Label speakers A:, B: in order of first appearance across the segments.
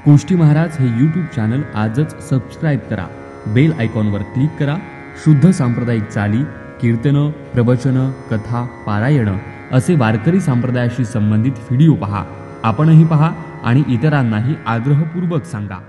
A: कुष्टी महाराज हे YouTube channel आजच subscribe करा, बेल आयकॉनवर क्लिक करा. शुद्ध सांप्रदायिक चाली, कीर्तनं, प्रवचनं, कथा, पारायण असे वारकरी संप्रदायाशी संबंधित व्हिडिओ पहा. आपणही पहा आणि इतरांनाही आग्रहपूर्वक सांगा.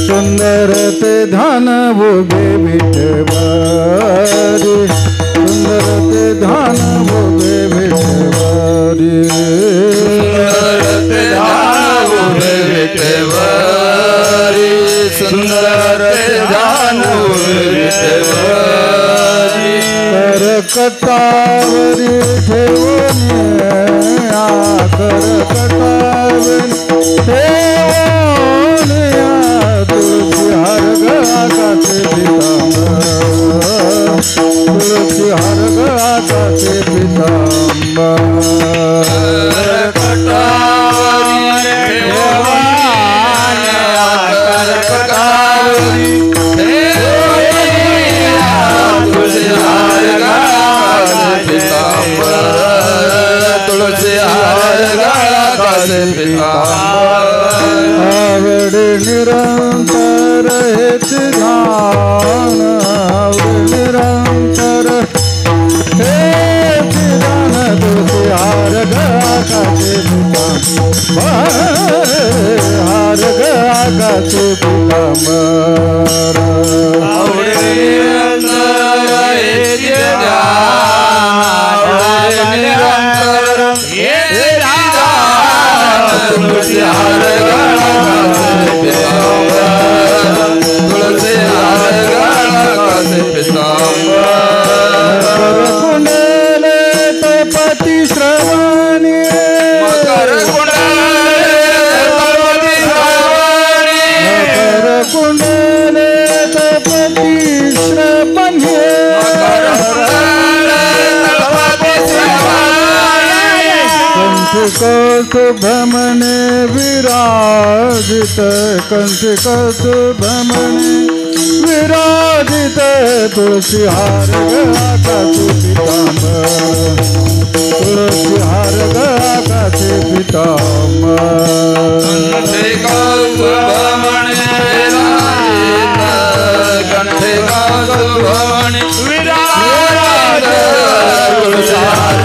B: सुंदर ते ध्यान भोगे विठवारी, सुंदर ते ध्यान भोगे विठवारी,
C: सुंदर ते ध्यान भोगे विठवारी, सुंदर ते ध्यान भोगे विठवारी.
B: करकटावरी ठेवून करकटावरी ठेवून तुळशी हार गळाचे पितांबर, तुळशी हार गळाचे पितांबर.
C: करकटावरी करकटावरी तुळशी हार गळाचे पितांबर, तुळशी हार गळाचे पितांबर.
B: आवड निरंतर हेच ध्यान, आवड निरंतर हेच ध्यान, तुळशी हार गळाचे पितांबर, हार गळाचे पितांबर.
C: आवड निरंतर हेच ध्यान, आवड निरंतर हेच ध्यान, तुळशी हार गळाचे पितांबर, तुळशी हार गळाचे पितांबर.
B: कुंडले तपती श्रवणी,
C: मकर कुंडले तपती श्रवणी,
B: मकर कुंडले तपती श्रवणी,
C: मकर कुंडले तपती श्रवणी.
B: कंठ कौस्तुभमणे विराजित, कंठ कौस्तुभमणे विराजित, तुळशी हार गळाचे पितांबर, तुळशी हार गळाचे पितांबर.
C: कंठे कौस्तुभमणे विराजित, कंठे कौस्तुभमणे विराजित, तुळशी हार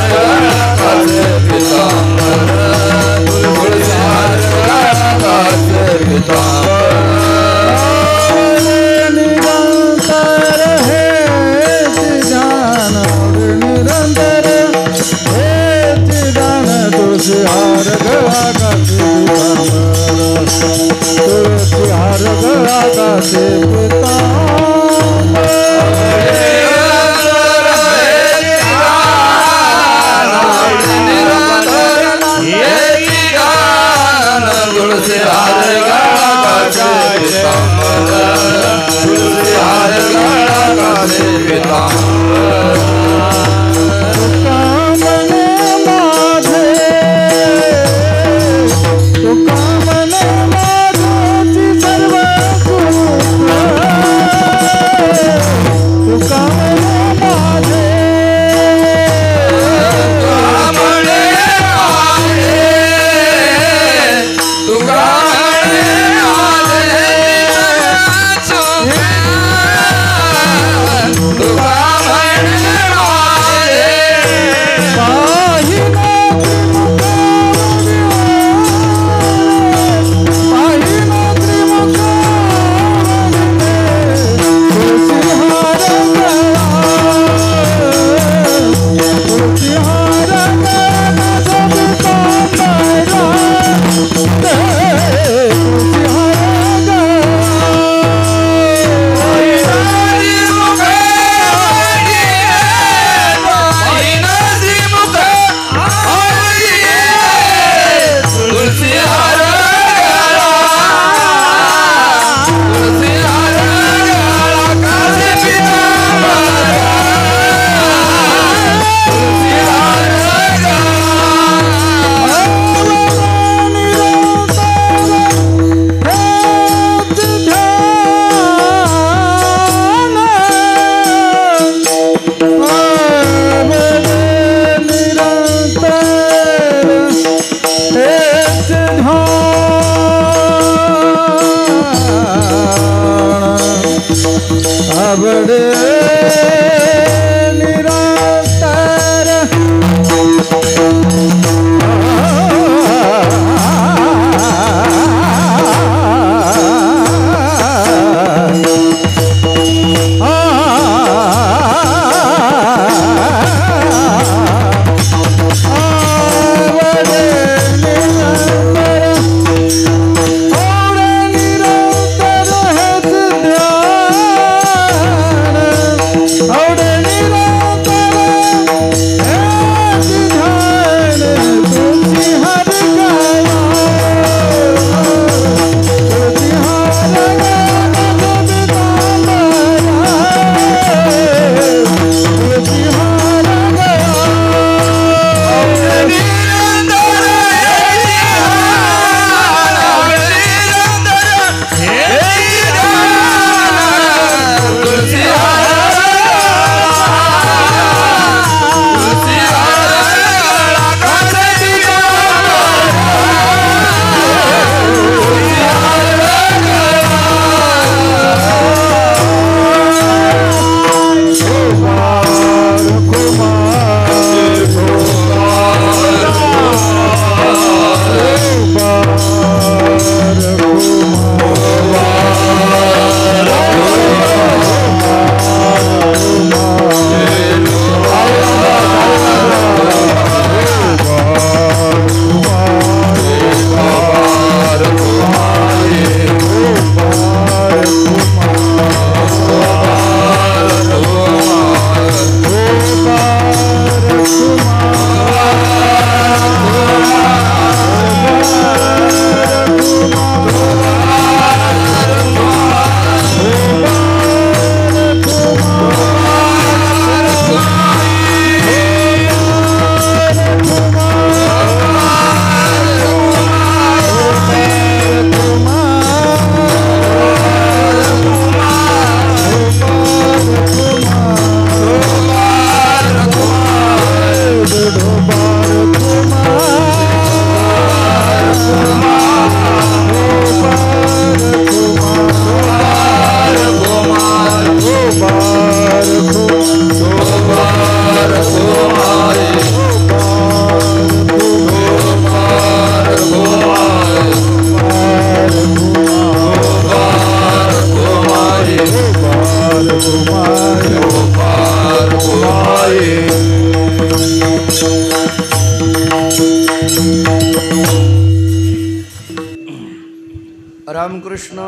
C: रामकृष्ण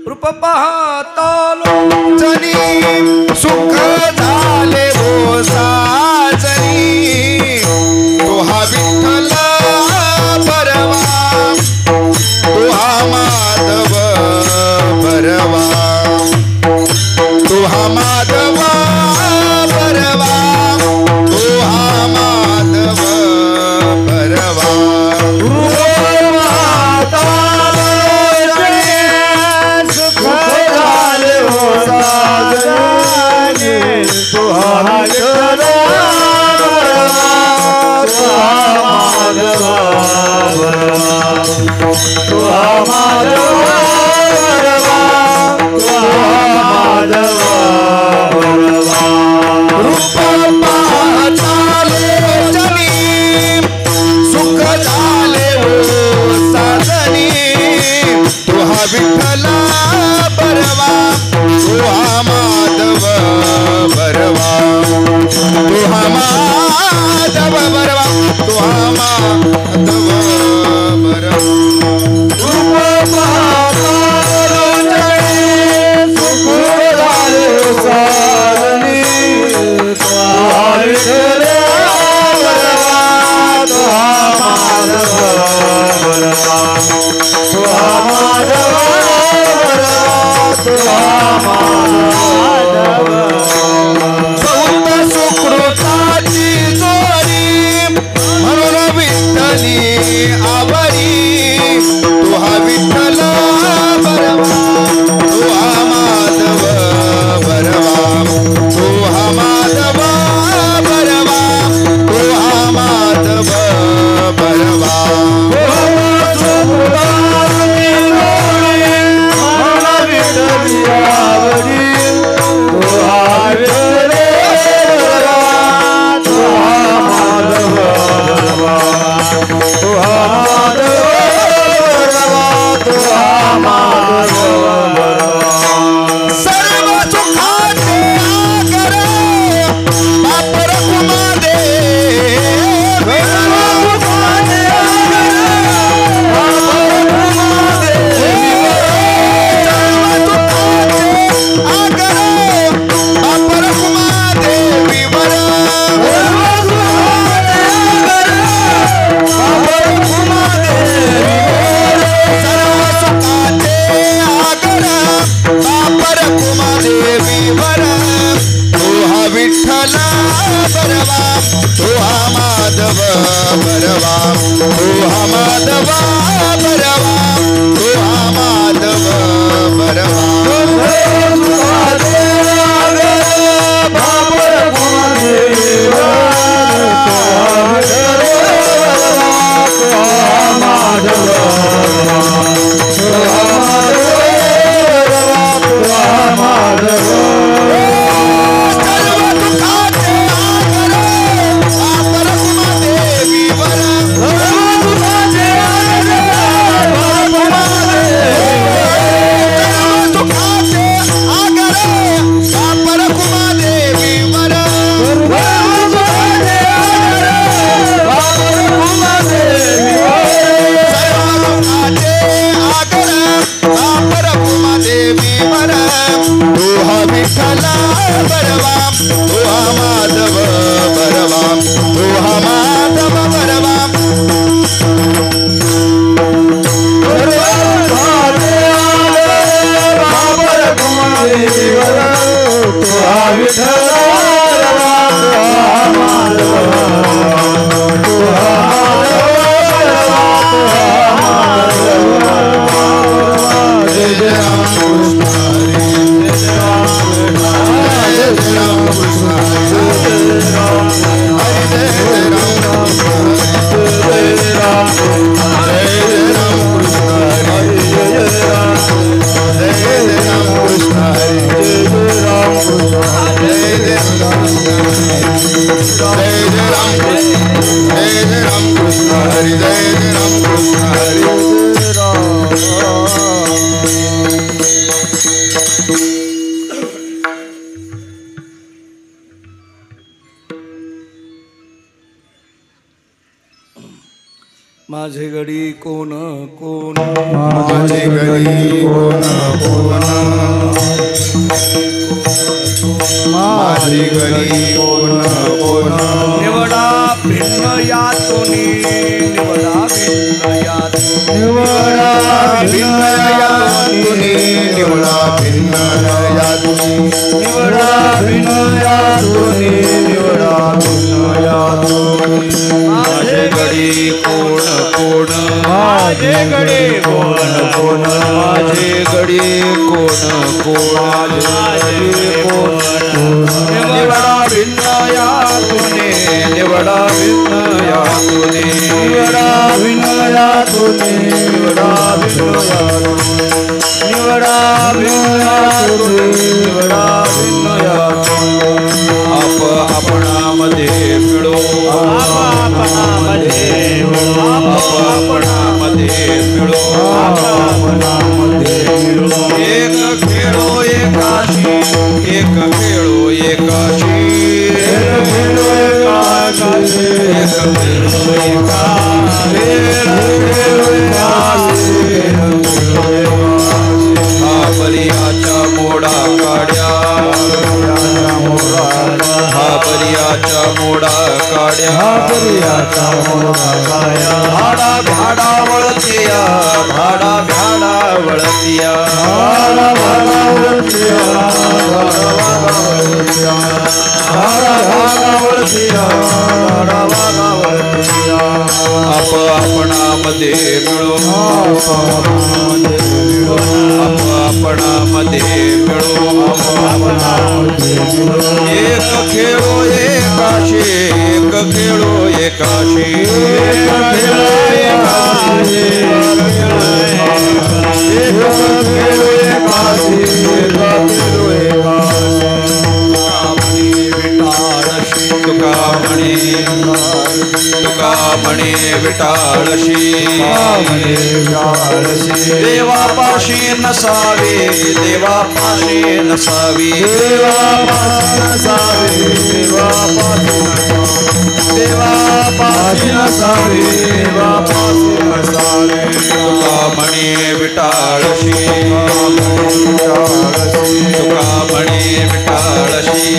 C: रूप पाहता लोचनी सुख झाले हो साजनी तो हा विठ्ठल परवा तो हा माधव परवा तो हा माधव परवा तो हा माधव परवा विठ्ठला बरवा तो हा माधव बरवा तो हा माधव बरवा तो हा माधव बरवा बरवा तो हा माधव बरवा तो हा माधव बरवा
B: माझे गडी कोण कोण
C: माझे घरी कोण कोण माझे घरी कोण कोण
B: निवडा भिन्न यातुनी निवडा भिन्न यातुनी
C: निवडा भिन्न यातुनी निवडा भिन्न यातुनी
B: निवडा भिन्न यातुनी निवडा भिन्न यातुनी
C: माझे घरी कोण कोण
B: माझे गडी कोण कोण
C: माझे घरी कोण कोण
B: निवडा भिन्न यातुनी
C: निवडा भिन्न यातुनी
B: निवडा भिन्न यातुनी निवडा भिन्न यातुनी निवडा भिन्न यातुनी निवडा भिन्न यातुनी
C: आप आपणामध्ये मिळो
B: आपणामध्ये मिळो
C: आपणामध्ये मिळो
B: आपणामध्ये मिळो
C: एक खेळो एकाशी एक खेळो एकाशी
B: एक खेळो एकाशी
C: एक खेळो एकाशी हा बलियाच्या मोडा काढ्या हा बलियाच्या मोडा काढ्या भाडा भाडा वळतिया भाडा भाडा वळतिया आप आपणामध्ये मिळो आप आपणामध्ये मिळो एक खेळो एकाशी एक खेळो एकाशी तुका म्हणे विटाळशी देवापाशी नसावे देवापाशी नसावी देवापाशी नसावी तुका म्हणे विटाळशी तुका म्हणे विटाळशी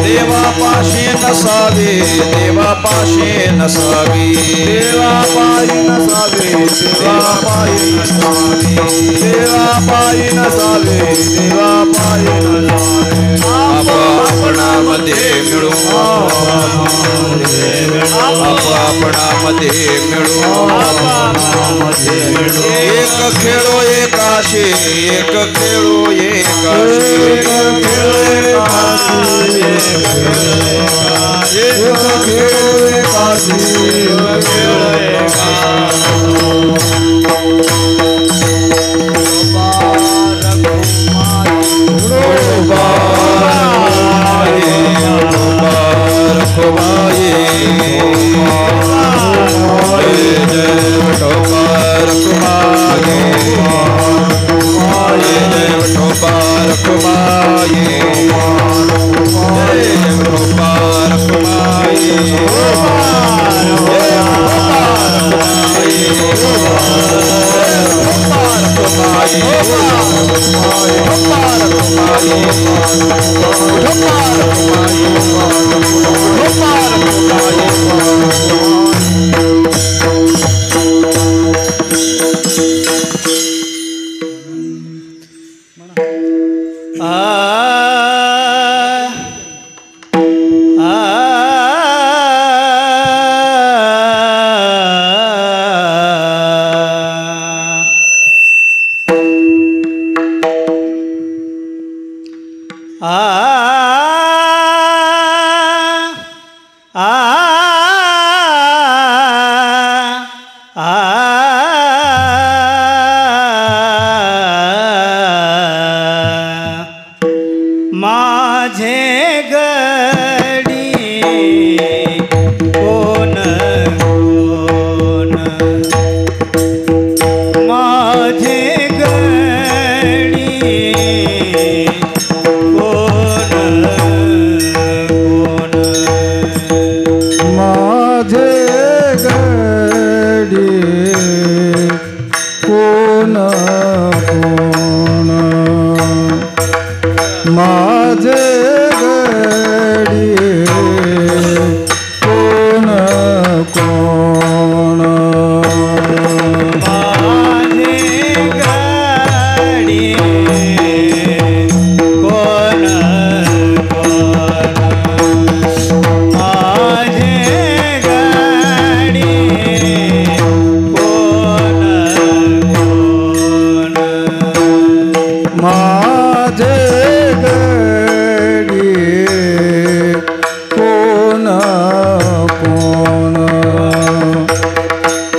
C: देवापाशी नसावे देवापाशी नसावी
B: देवापायी नसावे देवापायी नसावे देवापायी नसावे देवापायी नसावे
C: आप आपणामध्ये मिळो आप आपणामध्ये मिळो एक खेळो एकाशी एक खेळो एकाशी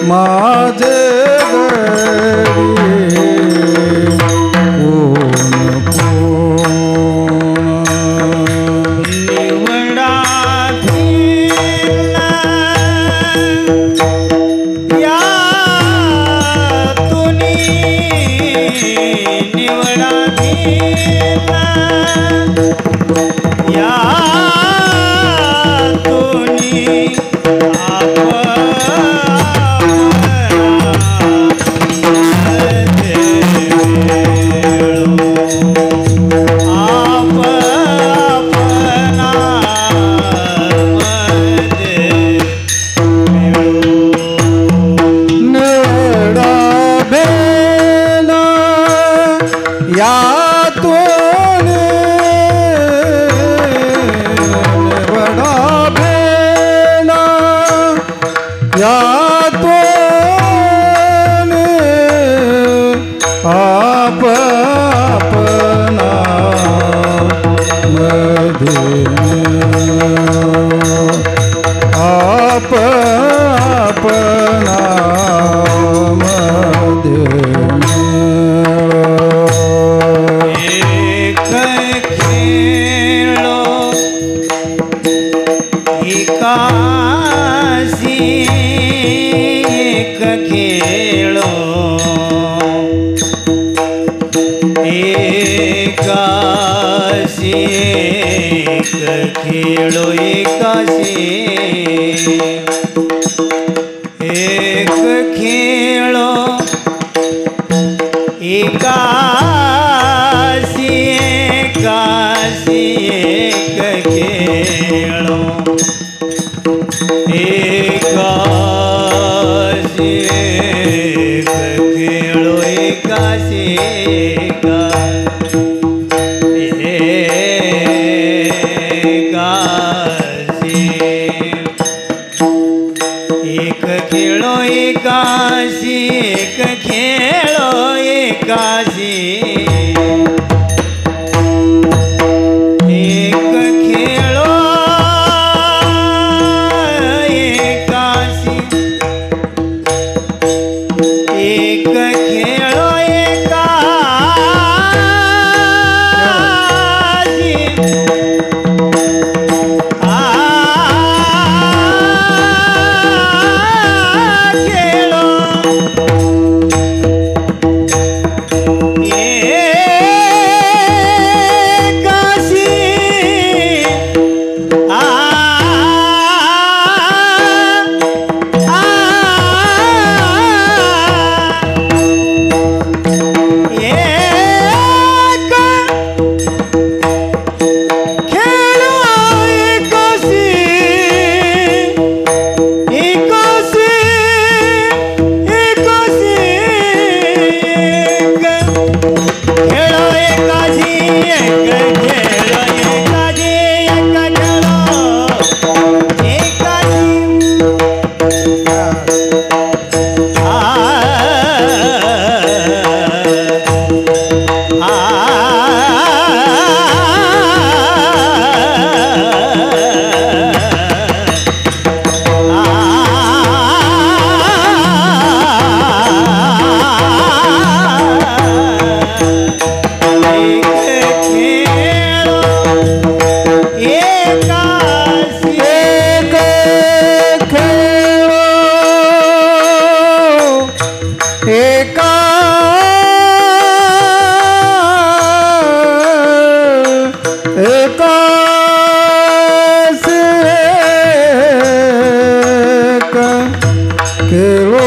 B: माझे
D: खेळो एकाशी एक खेळो एकाशी एकाशी एक खेळो एकाशी एक खेळो एकाशी एक खेळो एकाशी एक खेळो एकाशी एक खेळो एकाशी एक खेळो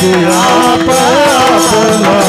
B: काशी आप अपना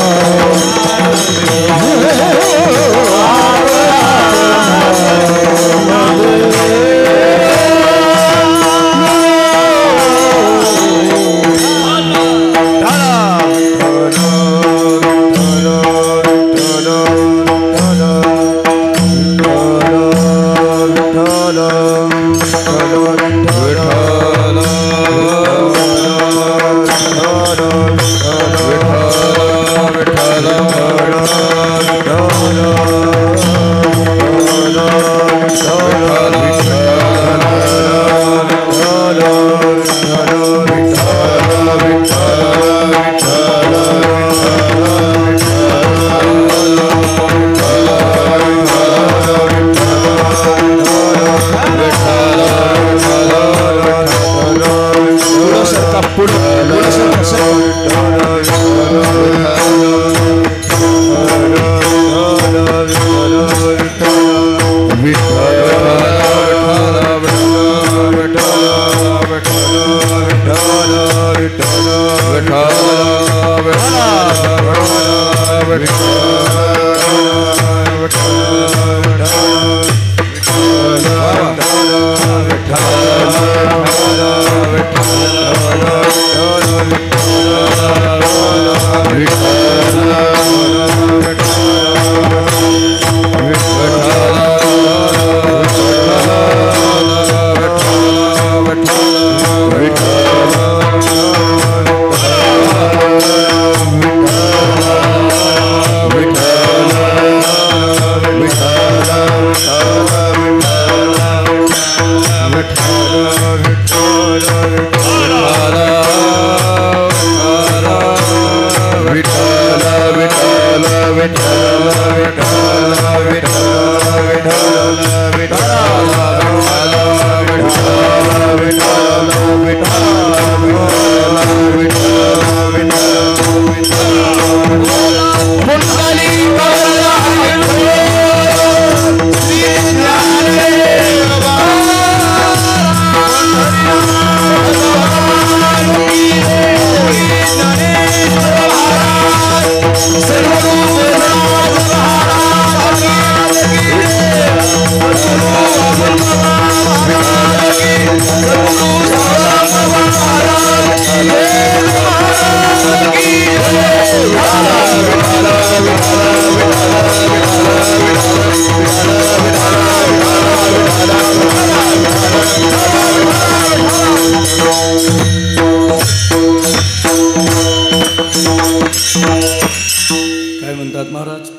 E: काय म्हणतात महाराज,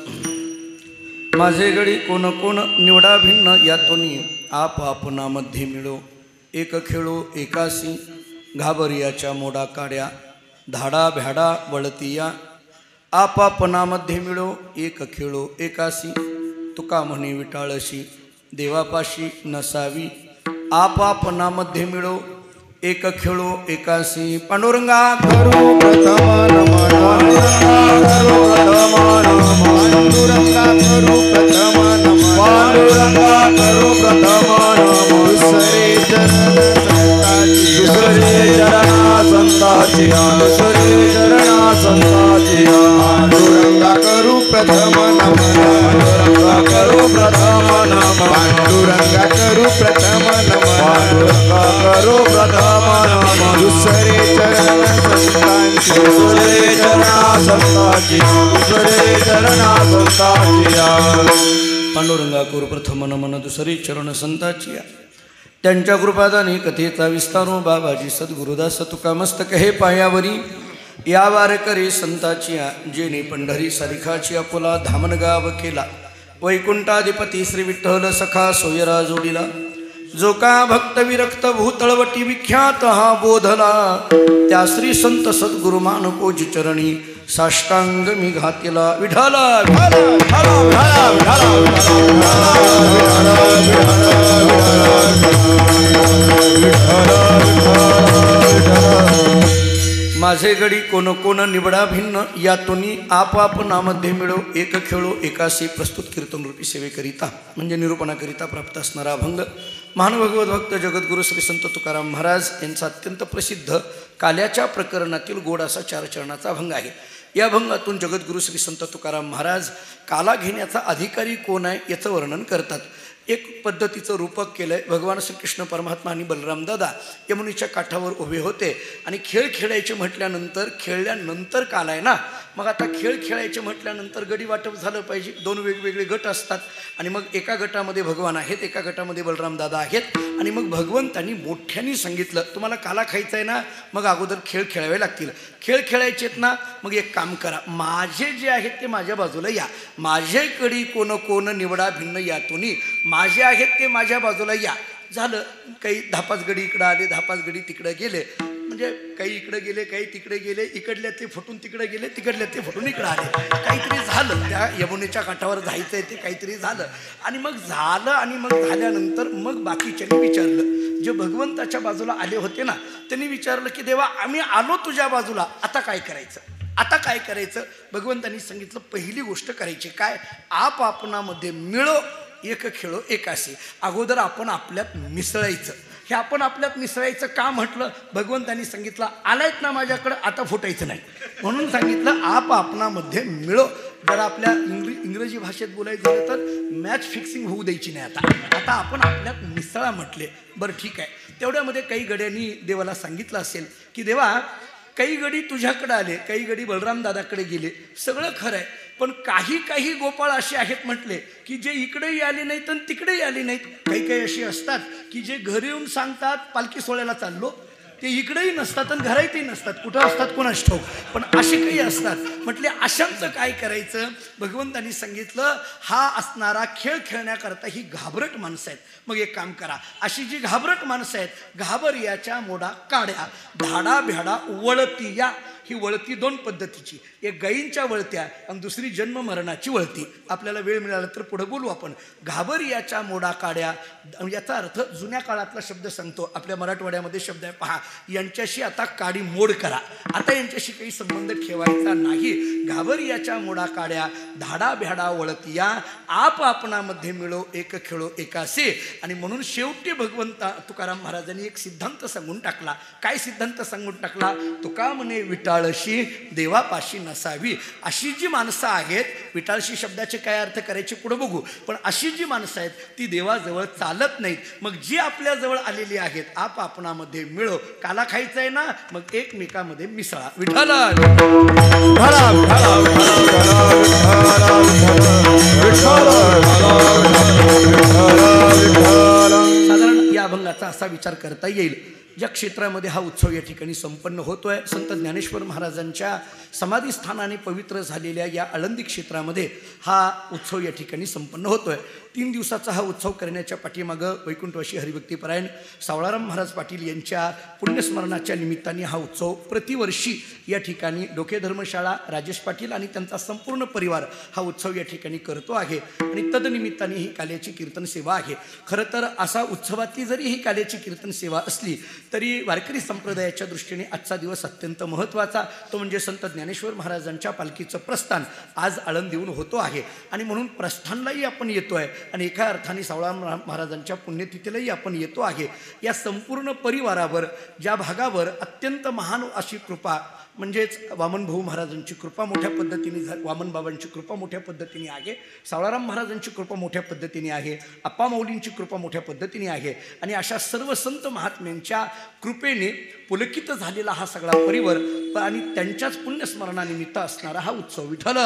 E: माझे गडी कोण कोण निवडा भिन्न यातोनी आप आपणामध्ये मिळो, एक खेळो एकासी घाबरियाच्या मोडा काड्या, धाडा भ्याडा वळतिया आप आपणामध्ये मिळो, एक खेळो एकासी तुका म्हणे विटाळशी देवापाशी नसावी, आप आपणामध्ये मिळो, एक खेळो एकासी पांडुरंगा
B: करू प्रथम नमन पांडुरंगा करू प्रथम नमन पांडुरंगा करू प्रथम नमन दुसरे चरणा संताची दुसरे चरणा संताची पांडुरंगा करू प्रथम नमन पांडुरंगा करू प्रथम नमन पांडुरंगा करू प्रथम नमन पांडुरंगा करू प्रथम नमन दुसरे चरण संतांची दुसरे चरणा संताची दुसरे चरणा संताची
E: पांडुरंगा करू प्रथम नमन दुसरी चरण संताची त्यांच्या कृपादानी कथेचा विस्तारो बाबाजी सद्गुरुदास तुका मस्तक हे पायावरी या वारकरी संताची जेने पंढरी सारिखाची अकोला धामणगाव केला, वैकुंठाधिपती श्री विठ्ठल सखा सोयरा जोडीला, जो का भक्त विरक्त भूतळवटी विख्यात हा बोधला, त्या श्री संत सद्गुरु मानकोजी चरणी साष्टांग मी घातीला विठाला माझे गडी कोण कोण निवडा भिन्न यातोनी आपापनामध्ये मिळो, एक खेळो एकासी प्रस्तुत कीर्तन रूपी सेवेकरिता म्हणजे निरूपणाकरिता प्राप्त असणारा अभंग महानुभगवत भक्त जगद्गुरू श्री संत तुकाराम महाराज यांचा अत्यंत प्रसिद्ध काल्याच्या प्रकरणातील गोड असा 4 चरणाचा अभंग आहे. या अभंगातून जगद्गुरू श्री संत तुकाराम महाराज काला घेण्याचा अधिकारी कोण आहे याचं वर्णन करतात. एक पद्धतीचं रूपक केलं आहे. भगवान श्रीकृष्ण परमात्मा आणि बलराम दादा यमुनेच्या काठावर उभे होते आणि खेळ खेळायचे म्हटल्यानंतर खेळल्यानंतर काल आहे ना, मग आता खेळ खेळायचे म्हटल्यानंतर गडी वाटप झालं पाहिजे. 2 वेगवेगळे गट असतात आणि मग एका गटामध्ये भगवान आहेत, एका गटामध्ये बलराम दादा आहेत. आणि मग भगवंतांनी मोठ्याने सांगितलं तुम्हाला काला खायचा आहे ना, मग अगोदर खेळ खेळावे लागतील. खेळ खेळायचे आहेत ना, मग एक काम करा, माझे जे आहेत ते माझ्या बाजूला या. माझे कडी कोण कोण निवडा भिन्न यातुनी, माझे आहेत ते माझ्या बाजूला या. झालं. काही 10-5 गडी इकडं आले, 10-5 गडी तिकडे गेले. म्हणजे काही इकडे गेले, काही तिकडे गेले, इकडल्या ते फुटून तिकडे गेले, तिकडल्या ते फुटून इकडे आले. काहीतरी झालं, त्या यमुनेच्या काठावर जायचं आहे ते काहीतरी झालं. आणि मग झालं आणि मग झाल्यानंतर मग बाकीच्यांनी विचारलं, जे भगवंताच्या बाजूला आले होते ना त्यांनी विचारलं की देवा आम्ही आलो तुझ्या बाजूला, आता काय करायचं, आता काय करायचं. भगवंतांनी सांगितलं पहिली गोष्ट करायची काय, आप आपणामध्ये मिळो एक खेळो एकाशी. अगोदर आपण आपल्यात मिसळायचं. हे आपण आपल्यात मिसळायचं का म्हटलं, भगवंतांनी सांगितलं आलायत ना माझ्याकडं, आता फुटायचं नाही म्हणून सांगितलं आप आपणामध्ये मिळो. जर आपल्या इंग्रजी भाषेत बोलायचं झालं तर मॅच फिक्सिंग होऊ द्यायची नाही. आता आपण आपल्यात मिसळा म्हटले. बरं ठीक आहे. तेवढ्यामध्ये काही गड्यांनी देवाला सांगितलं असेल की देवा काही गडी तुझ्याकडे आले, काही गडी बलराम दादाकडे गेले, सगळं खरं आहे, पण काही गोपाळ असे आहेत म्हटले की जे इकडेही आले नाहीत आणि तिकडेही आले नाहीत. काही असे असतात की जे घरी येऊन सांगतात पालखी सोहळ्याला चाललो, ते इकडेही नसतात आणि घरातही नसतात, कुठं असतात कोणास ठाऊक, पण असे काही असतात. म्हटले अशांचं काय करायचं. भगवंतांनी सांगितलं हा असणारा खेळ खेळण्याकरता ही घाबरट माणसं आहेत. मग एक काम करा, अशी जी घाबरट माणसं आहेत, घाबर्याच्या मोडा काड्या, धाडा भेडा वळती या. ही वळती 2 पद्धतीची, एक गायींच्या वळत्या आणि दुसरी जन्म मरणाची वळती. आपल्याला वेळ मिळाला तर पुढे बोलू आपण. घाबर्याच्या मोडा काड्या याचा अर्थ जुन्या काळातला शब्द सांगतो, आपल्या मराठवाड्यामध्ये शब्द आहे पहा, यांच्याशी आता काडी मोड करा, आता यांच्याशी काही संबंध ठेवायचा नाही. घाबर्याच्या मोडा काड्या, धाडा भेडा वळतिया, आप आपणामध्ये मिळो एक खेळो एकासे. आणि म्हणून शेवटी भगवंता तुकाराम महाराजांनी एक सिद्धांत सांगून टाकला. काय सिद्धांत सांगून टाकला, तुका म्हणे विटाळशी देवापाशी नसावी. अशी जी माणसं आहेत, विटाळशी शब्दाचे काय अर्थ करायचे पुढे बघू, पण अशी जी माणसं आहेत ती देवाजवळ चालत नाहीत. मग जी आपल्या जवळ आलेली आहेत, आप आपणामध्ये मिळो, काला खायचा आहे ना, मग एकमेकामध्ये मिसळा. विठाला साधारण या अभंगाचा असा विचार करता येईल. ज्या क्षेत्रामध्ये हा उत्सव या ठिकाणी संपन्न होतोय, संत ज्ञानेश्वर महाराजांच्या समाधीस्थानाने पवित्र झालेल्या या आळंदी क्षेत्रामध्ये हा उत्सव या ठिकाणी संपन्न होतोय. 3 दिवसाचा हा उत्सव करण्याच्या पाठीमागं वैकुंठवासी हरिभक्तीपरायण सावळाराम महाराज पाटील यांच्या पुण्यस्मरणाच्या निमित्ताने हा उत्सव प्रतिवर्षी या ठिकाणी डोके धर्मशाळा, राजेश पाटील आणि त्यांचा संपूर्ण परिवार हा उत्सव या ठिकाणी करतो आहे. आणि तदनिमित्ताने ही काल्याची कीर्तन सेवा आहे. खरं तर असा उत्सवातली जरी ही काल्याची कीर्तन सेवा असली तरी वारकरी संप्रदायाच्या दृष्टीने आजचा दिवस अत्यंत महत्त्वाचा, तो म्हणजे संत ज्ञानेश्वर महाराजांच्या पालखीचं प्रस्थान आज आळंदीहून होतो आहे. आणि म्हणून प्रस्थानलाही आपण येतो आहे आणि एका अर्थाने सावळाराम महाराजांच्या पुण्यतिथीलाही आपण येतो आहे. या संपूर्ण परिवारावर, ज्या भागावर अत्यंत महान अशी कृपा म्हणजेच वामनभाऊ महाराजांची कृपा मोठ्या पद्धतीने, वामनबाबांची कृपा मोठ्या पद्धतीने आहे, सावळाराम महाराजांची कृपा मोठ्या पद्धतीने आहे, अप्पा माऊलींची कृपा मोठ्या पद्धतीने आहे. आणि अशा सर्व संत महात्म्यांच्या कृपेने पुलकित झालेला हा सगळा परिवार आणि त्यांच्याच पुण्यस्मरणानिमित्त असणारा हा उत्सव. विठ्ठल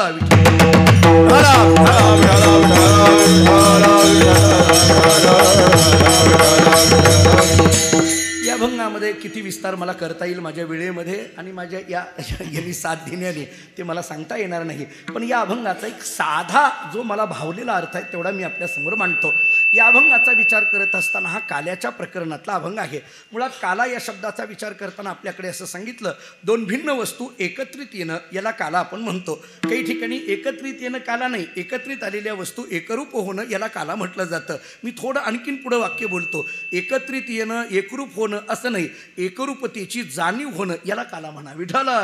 E: या अभंगामध्ये किती विस्तार मला करता येईल माझ्या वेळेमध्ये आणि माझ्या या यांनी साथ देण्याने ते मला सांगता येणार नाही. पण या अभंगाचा एक साधा जो मला भावलेला अर्थ आहे तेवढा मी आपल्यासमोर मांडतो. या अभंगाचा विचार करत असताना हा काल्याच्या प्रकरणातला अभंग आहे. मुळात काला या शब्दाचा विचार करताना आपल्याकडे असं सांगितलं, 2 भिन्न वस्तू एकत्रित येणं याला काला आपण म्हणतो. काही ठिकाणी एकत्रित येणं काला नाही, एकत्रित आलेल्या वस्तू एकरूप होणं याला काला म्हटलं जातं. मी थोडं आणखीन पुढं वाक्य बोलतो. एकत्रित येणं, एकरूप होणं असं नाही, एकरूपतेची जाणीव होणं याला काला म्हणा. विठाला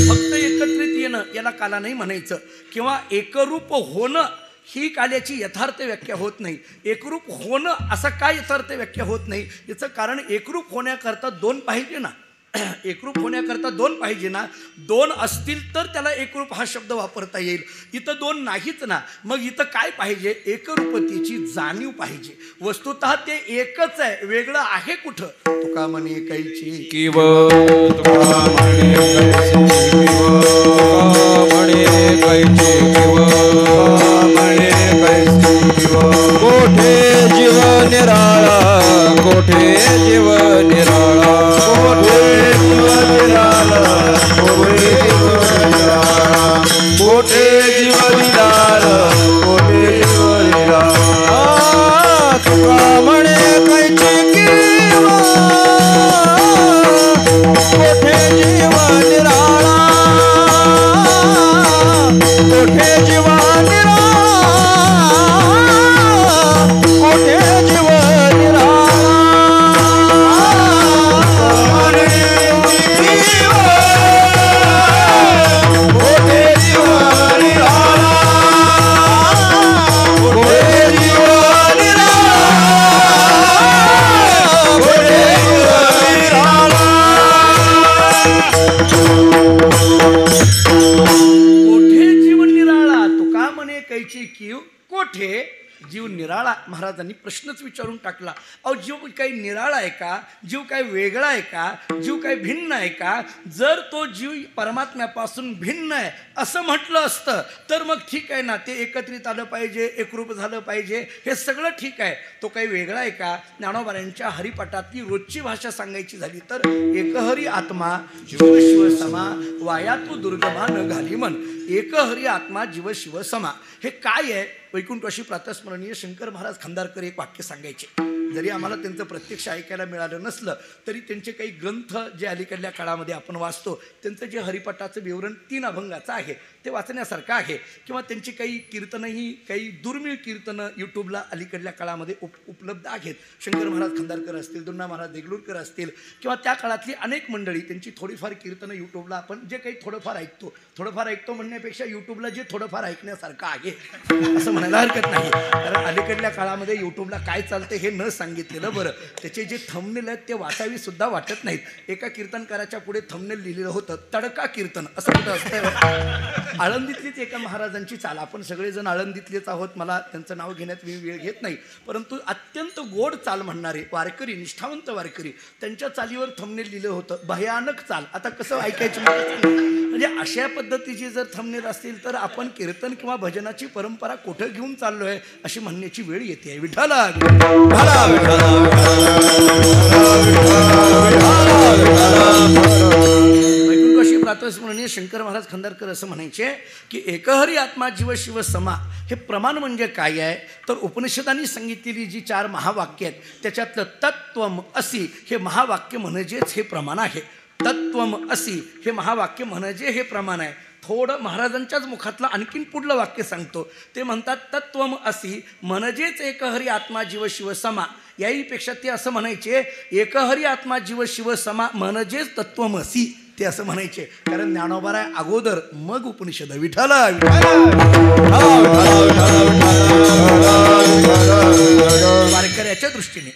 E: फक्त एकत्रित येणं याला काला नाही म्हणायचं, किंवा एकरूप होणं ही काल्याची यथार्थ व्याख्या होत नाही. एकरूप होणं असं काय यथार्थ व्याख्या होत नाही? याचं कारण एकरूप होण्याकरता दोन पाहिजे ना. एकरूप होण्याकरता दोन पाहिजे ना. दोन असतील तर त्याला एकरूप हा शब्द वापरता येईल. इथं दोन नाहीच ना. मग इथं काय पाहिजे? एकरूपतेची जाणीव पाहिजे. वस्तुतः ते एकच आहे, वेगळं आहे कुठं? तुका म्हणे कैची
C: किव तुका म्हणे कैची किव म्हणे कैची किव कोठे जीव निराळा कोठे जीव निराळा कोठे जीव निराळा कोठे जीव निराळा कोठे जीव निराळा कोठे जीव निराळा तुका म्हणे कैची किव कोठे जीव निराळा कोठे जीव निराळा कोठे जीव निराळा कोठे जीव निराळा कोठे जीव निराळा कोठे जीव निराळा तुका म्हणे कैची कीव कोठे जीव निराळा. महाराजांनी प्रश्नच विचारून टाकला. अहो जीव काही निराळा आहे का? जीव काय वेगळा आहे का? जीव काय भिन्न आहे का? जर तो जीव परमात्म्यापासून भिन्न आहे असं म्हटलं असतं तर मग ठीक आहे ना, ते एकत्रित आलं पाहिजे, एकरूप झालं पाहिजे, हे सगळं ठीक आहे. तो काही वेगळा आहे का? ज्ञानोबांच्या हरिपाठातली रोजची भाषा सांगायची झाली तर एकहरी आत्मा जीव शिव समा वाया तू दुर्गमा न घाली मन. एकहरी आत्मा जीव शिव समा हे काय आहे? वैकुंठवासी प्रातस्मरणीय शंकर महाराज खंदारकर एक वाक्य सांगायचे. जरी आम्हाला त्यांचं प्रत्यक्ष ऐकायला मिळालं नसलं तरी त्यांचे काही ग्रंथ जे अलीकडल्या काळामध्ये आपण वाचतो, त्यांचं जे हरिपाठाचं विवरण 3 अभंगाचं आहे ते वाचण्यासारखं आहे. किंवा त्यांची काही कीर्तनंही, काही दुर्मिळ कीर्तनं यूट्यूबला अलीकडल्या काळामध्ये उपलब्ध आहेत. शंकर महाराज खंदारकर असतील, दुन्ना महाराज देगलूरकर असतील किंवा त्या काळातली अनेक मंडळी त्यांची थोडीफार कीर्तनं यूट्यूबला आपण जे काही थोडंफार ऐकतो म्हणण्यापेक्षा यूट्यूबला जे थोडंफार ऐकण्यासारखं आहे असं म्हणायला हरकत नाही. कारण अलीकडल्या काळामध्ये यूट्यूबला काय चालतं हे न सांगितलेलं बरं. त्याचे जे थंबनेल आहेत ते वाचावी सुद्धा वाटत नाहीत. एका कीर्तनकाराच्या पुढे थंबनेल लिहिलेलं होतं तडका कीर्तन असं कुठं असतं? आळंदीतलीच एका महाराजांची चाल. आपण सगळेजण आळंदीतलेच आहोत, मला त्यांचं नाव घेण्यात मी वेळ घेत नाही, परंतु अत्यंत गोड चाल म्हणणारे वारकरी, निष्ठावंत वारकरी, त्यांच्या चालीवर थंबनेल लिहिलं होतं भयानक चाल. आता कसं ऐकायचं म्हणजे अशा पद्धतीची जर थंबनेल असतील तर आपण कीर्तन किंवा भजनाची परंपरा कुठं घेऊन चाललोय अशी म्हणण्याची वेळ येते. विठ्ठला वैकुंठवासी प्रातस्मरणीय शंकर महाराज खंदारकर असं म्हणायचे की एकहरी आत्मा जीव शिव समा हे प्रमाण म्हणजे काय आहे? तर उपनिषदांनी सांगितलेली जी 4 महावाक्य आहेत त्याच्यातलं तत्त्वम असी हे महावाक्य म्हणजेच हे प्रमाण आहे. तत्त्वम असी हे महावाक्य म्हणजे हे प्रमाण आहे. थोडं महाराजांच्याच मुखातलं आणखीन पुढलं वाक्य सांगतो. ते म्हणतात तत्त्वम असी म्हणजेच एकहरी आत्मा जीव शिव समा. याहीपेक्षा ते असं म्हणायचे एकहरी आत्मा जीव शिव समा म्हणजेच तत्त्वमसी ते असं म्हणायचे. कारण ज्ञानोबाराय अगोदर मग उपनिषद. विठ्ठला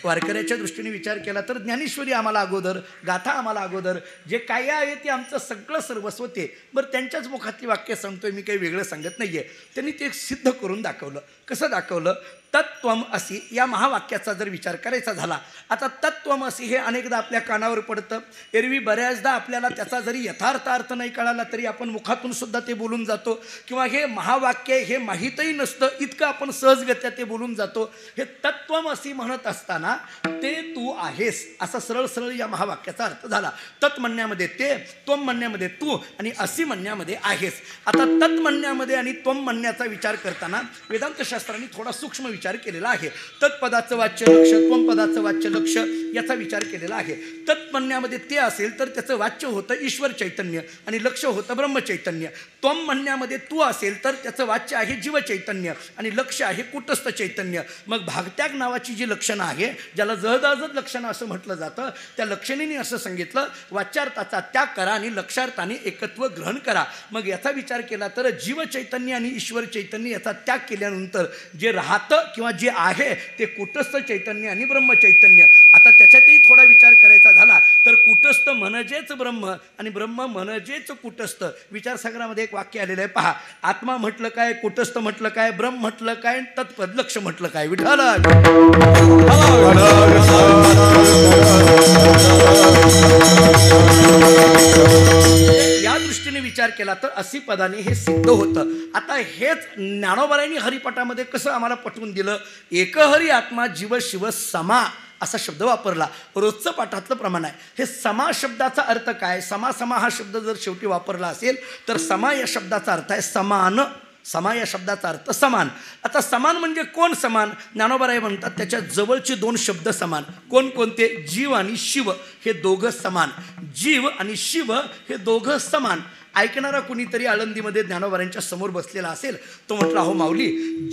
C: वारकऱ्याच्या दृष्टीने विचार केला तर ज्ञानेश्वरी आम्हाला अगोदर, गाथा आम्हाला अगोदर, जे काय आहे ते आमचं सगळं सर्वस्व ते. बरं त्यांच्याच मुखातली वाक्य सांगतोय, मी काही वेगळं सांगत नाहीये. त्यांनी ते सिद्ध करून दाखवलं. कसं दाखवलं? तत्त्वम असी या महावाक्याचा जर विचार करायचा झाला, आता तत्त्वम असी हे अनेकदा आपल्या कानावर पडतं. एरवी बऱ्याचदा आपल्याला त्याचा जरी यथार्थ अर्थ नाही कळाला तरी आपण मुखातून सुद्धा ते बोलून जातो. किंवा हे महावाक्य हे माहीतही नसतं इतकं आपण सहजगत्या ते बोलून जातो. हे तत्त्वम असी म्हणत असताना ते तू आहेस असा सरळ सरळ या महावाक्याचा अर्थ झाला. तत् म्हणण्यामध्ये ते, त्वम म्हणण्यामध्ये तू आणि असी म्हणण्यामध्ये आहेस. आता तत् म्हणण्यामध्ये आणि त्वम म्हणण्याचा विचार करताना वेदांत शास्त्रांनी थोडा सूक्ष्म विचार केलेला आहे. तत्पदाचं वाच्य लक्ष, त्वम पदाचं वाच्य लक्ष याचा विचार केलेला आहे. तत् म्हणण्यामध्ये ते असेल तर त्याचं वाच्य होतं ईश्वर चैतन्य आणि लक्ष होतं ब्रह्मचैतन्य. त्वम म्हणण्यामध्ये तू असेल तर त्याचं वाच्य आहे जीव चैतन्य आणि लक्ष आहे कुटस्थ चैतन्य. मग भागत्याग नावाची जी लक्षणं आहे, ज्याला जहदाजत लक्षणं असं म्हटलं जातं, त्या लक्षणीने असं सांगितलं वाच्यार्थाचा त्याग करा आणि लक्षार्थाने एकत्व ग्रहण करा. मग याचा विचार केला तर जीव चैतन्य आणि ईश्वर चैतन्य याचा त्याग केल्यानंतर जे राहतं किंवा जे आहे ते कुटस्थ चैतन्य आणि ब्रह्मचैतन्य. आता त्याच्यातही थोडा विचार करायचा झाला तर कुटस्थ म्हणजेच ब्रह्म आणि ब्रह्म म्हणजेच कुटस्थ. विचारसागरामध्ये एक वाक्य आलेलं आहे पहा. आत्मा म्हटलं काय, कुटस्थ म्हटलं काय, ब्रह्म म्हटलं काय, तत्पद लक्ष म्हटलं काय. विठाला या दृष्टीने विचार केला तर असी पदाने हे सिद्ध होतं. आता हेच ज्ञानोबारायांनी हरिपाठामध्ये कसं आम्हाला पटवून दिलं. एक हरी आत्मा जीव शिव समा असा शब्द वापरला. रोजचं पाठातलं प्रमाण आहे. हे समा शब्दाचा अर्थ काय. समा समा हा शब्द जर शेवटी वापरला असेल तर समा या शब्दाचा अर्थ आहे समान. समा या शब्दाचा अर्थ समान. आता समान म्हणजे कोण समान. ज्ञानोबाराय म्हणतात त्याच्या जवळचे दोन शब्द समान. कोणकोणते. जीव आणि शिव हे दोघं समान. जीव आणि शिव हे दोघं समान. ऐकणारा कुणीतरी आळंदीमध्ये ज्ञानोबारांच्या समोर बसलेला असेल, तो म्हटला हो माऊली,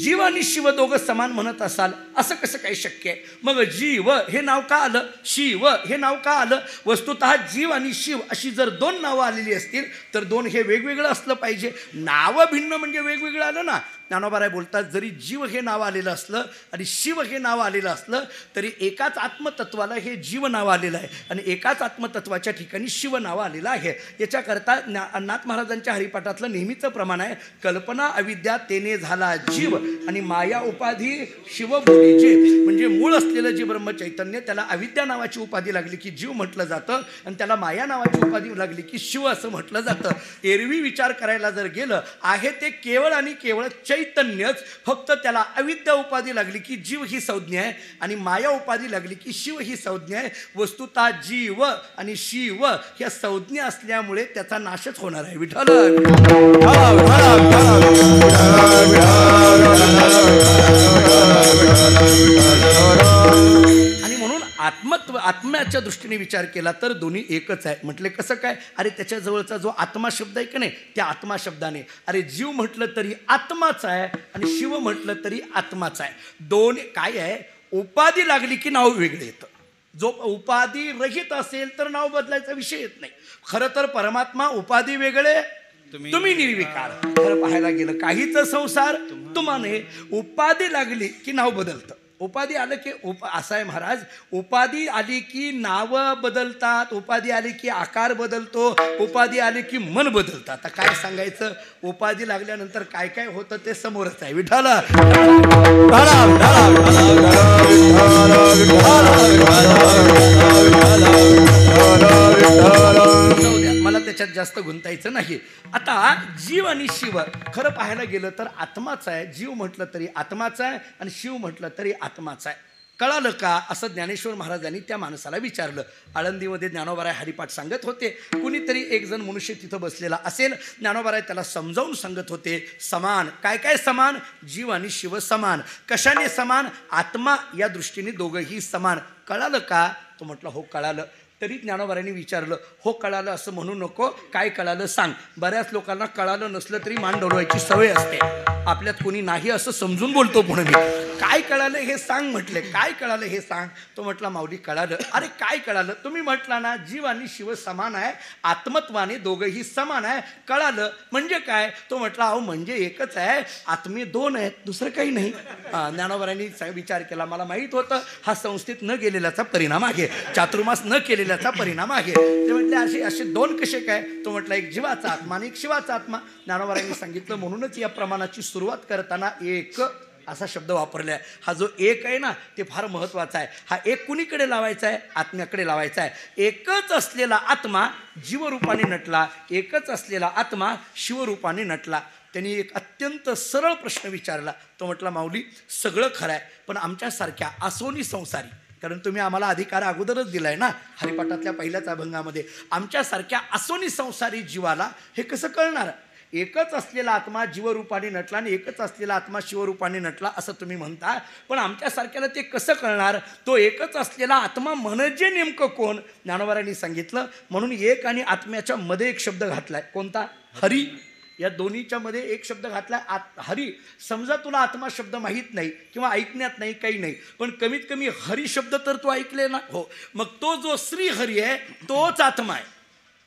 C: जीव आणि शिव दोघं समान म्हणत असाल, असं कसं काही शक्य आहे. मग जीव हे नाव का आलं, शिव हे नाव का आलं. वस्तुतः जीव आणि शिव अशी जर दोन नावं आलेली असतील तर दोन हे वेगवेगळं असलं पाहिजे. नावं भिन्न म्हणजे वेगवेगळं आलं ना. ज्ञानोबाराय बोलतात जरी जीव हे नाव आलेलं असलं आणि शिव हे नाव आलेलं असलं तरी एकाच आत्मतत्वाला हे जीव नाव आलेलं आहे आणि एकाच आत्मतत्वाच्या ठिकाणी शिव नाव आलेलं आहे. याच्याकरता नाथ महाराजांच्या हरिपाठातलं नेहमीचं प्रमाण आहे. कल्पना अविद्या तेने झाला जीव आणि माया उपाधी शिव बोलीचे. म्हणजे मूळ असलेलं जे ब्रह्मचैतन्य त्याला अविद्या नावाची उपाधी लागली की जीव म्हटलं जातं आणि त्याला माया नावाची उपाधी लागली की शिव असं म्हटलं जातं. एरवी विचार करायला जर गेलं आहे ते केवळ आणि केवळ चैतन्यच. फक्त त्याला अविद्या उपाधी लागली की जीव ही संज्ञा आहे आणि माया उपाधी लागली की शिव ही संज्ञा आहे. वस्तुतः जीव आणि शिव ह्या संज्ञा असल्यामुळे त्याचा नाशच होणार आहे. विठ्ठल आणि म्हणून आत्म्याच्या दृष्टीने विचार केला तर दोन्ही एकच आहे. म्हटले कसं काय. अरे त्याच्याजवळचा जो आत्मा शब्द आहे की नाही, त्या आत्मा शब्दाने अरे जीव म्हटलं तरी आत्माच आहे आणि शिव म्हटलं तरी आत्माच आहे. दोन काय आहे, उपाधी लागली की नाव वेगळं येतं. जो उपाधी रहित असेल तर नाव बदलायचा विषय येत नाही. खरं तर परमात्मा उपाधी वेगळे तुम्ही निर्विकार. खरं पाहायला गेलं काहीच संसार तुम्हाने. उपाधी लागली की नाव बदलतं. उपाधी आलं की असं आहे महाराज, उपाधी आली की नावं बदलतात, उपाधी आली की आकार बदलतो, उपाधी आली की मन बदलतं. आता काय सांगायचं. उपाधी लागल्यानंतर काय काय होतं ते समोरच आहे. विठ्ठल मला त्याच्यात जास्त गुंतायचं नाही. आता जीव आणि शिव खरं पाहायला गेलं तर आत्माच आहे. जीव म्हटलं तरी आत्माच आहे आणि शिव म्हटलं तरी आत्माच आहे. कळालं का असं ज्ञानेश्वर महाराजांनी त्या माणसाला विचारलं. आळंदीमध्ये ज्ञानोबाराय हरिपाठ सांगत होते. कुणीतरी एक जण मनुष्य तिथं बसलेला असेल. ज्ञानोबाराय त्याला समजावून सांगत होते समान. काय काय समान. जीव आणि शिव समान. कशाने समान. आत्मा या दृष्टीने दोघंही समान. कळालं का. तो म्हटलं हो कळालं. तरी ज्ञानोबारायांनी विचारलं हो कळालं असं म्हणू नको, काय कळालं सांग. बऱ्याच लोकांना कळालं नसलं तरी मान डोलवायची सवय असते. आपल्यात कोणी नाही असं समजून बोलतो पुढे मी. काय कळालं हे सांग म्हटले. काय कळालं हे सांग. तो म्हटला माऊली कळालं. अरे काय कळालं. तुम्ही म्हटला ना जीव आणि शिव समान आहे, आत्मत्वाने दोघंही समान आहे. कळालं म्हणजे काय. तो म्हटला अहो म्हणजे एकच आहे, आत्मे दोन आहेत, दुसरं काही नाही. ज्ञानोबारायांनी विचार केला. मला माहीत होतं हा संस्थेत न गेलेल्याचा परिणाम आहे, चातुर्मास न केलेल्याचा परिणाम आहे. ते म्हटले असे दोन कसे काय. तो म्हटला एक जीवाचा आत्मा आणि एक शिवाचा आत्मा. ज्ञानोबारायांनी सांगितलं म्हणूनच या प्रमाणाची सुरुवात करताना एक असा शब्द वापरला आहे. हा जो एक आहे ना ते फार महत्त्वाचा आहे. हा एक कुणीकडे लावायचा आहे. आत्म्याकडे लावायचा आहे. एकच असलेला आत्मा जीवरूपाने नटला, एकच असलेला आत्मा शिवरूपाने नटला. त्यांनी एक अत्यंत सरळ प्रश्न विचारला. तो म्हटला माऊली सगळं खरं आहे पण आमच्यासारख्या आसोनी संसारी, कारण तुम्ही आम्हाला अधिकार अगोदरच दिलाय ना हरिपाठातल्या पहिल्याच अभंगामध्ये, आमच्यासारख्या आसोनी संसारी जीवाला हे कसं कळणार. एकच असलेला आत्मा जीवरूपाने नटला आणि एकच असलेला आत्मा शिवरूपाने नटला असं तुम्ही म्हणता, पण आमच्यासारख्याला ते कसं कळणार? तो एकच असलेला आत्मा म्हणजे नेमकं कोण? ज्ञानोबारांनी सांगितलं, म्हणून एक आणि आत्म्याच्या मध्ये एक शब्द घातलाय. कोणता? हरी. या दोन्हीच्या मध्ये एक शब्द घातला, हरी. समजा तुला आत्मा शब्द माहीत नाही किंवा ऐकण्यात नाही, काही नाही, पण कमीत कमी हरी शब्द तर तू ऐकले ना. हो, मग तो जो श्री हरी आहे तोच आत्मा आहे.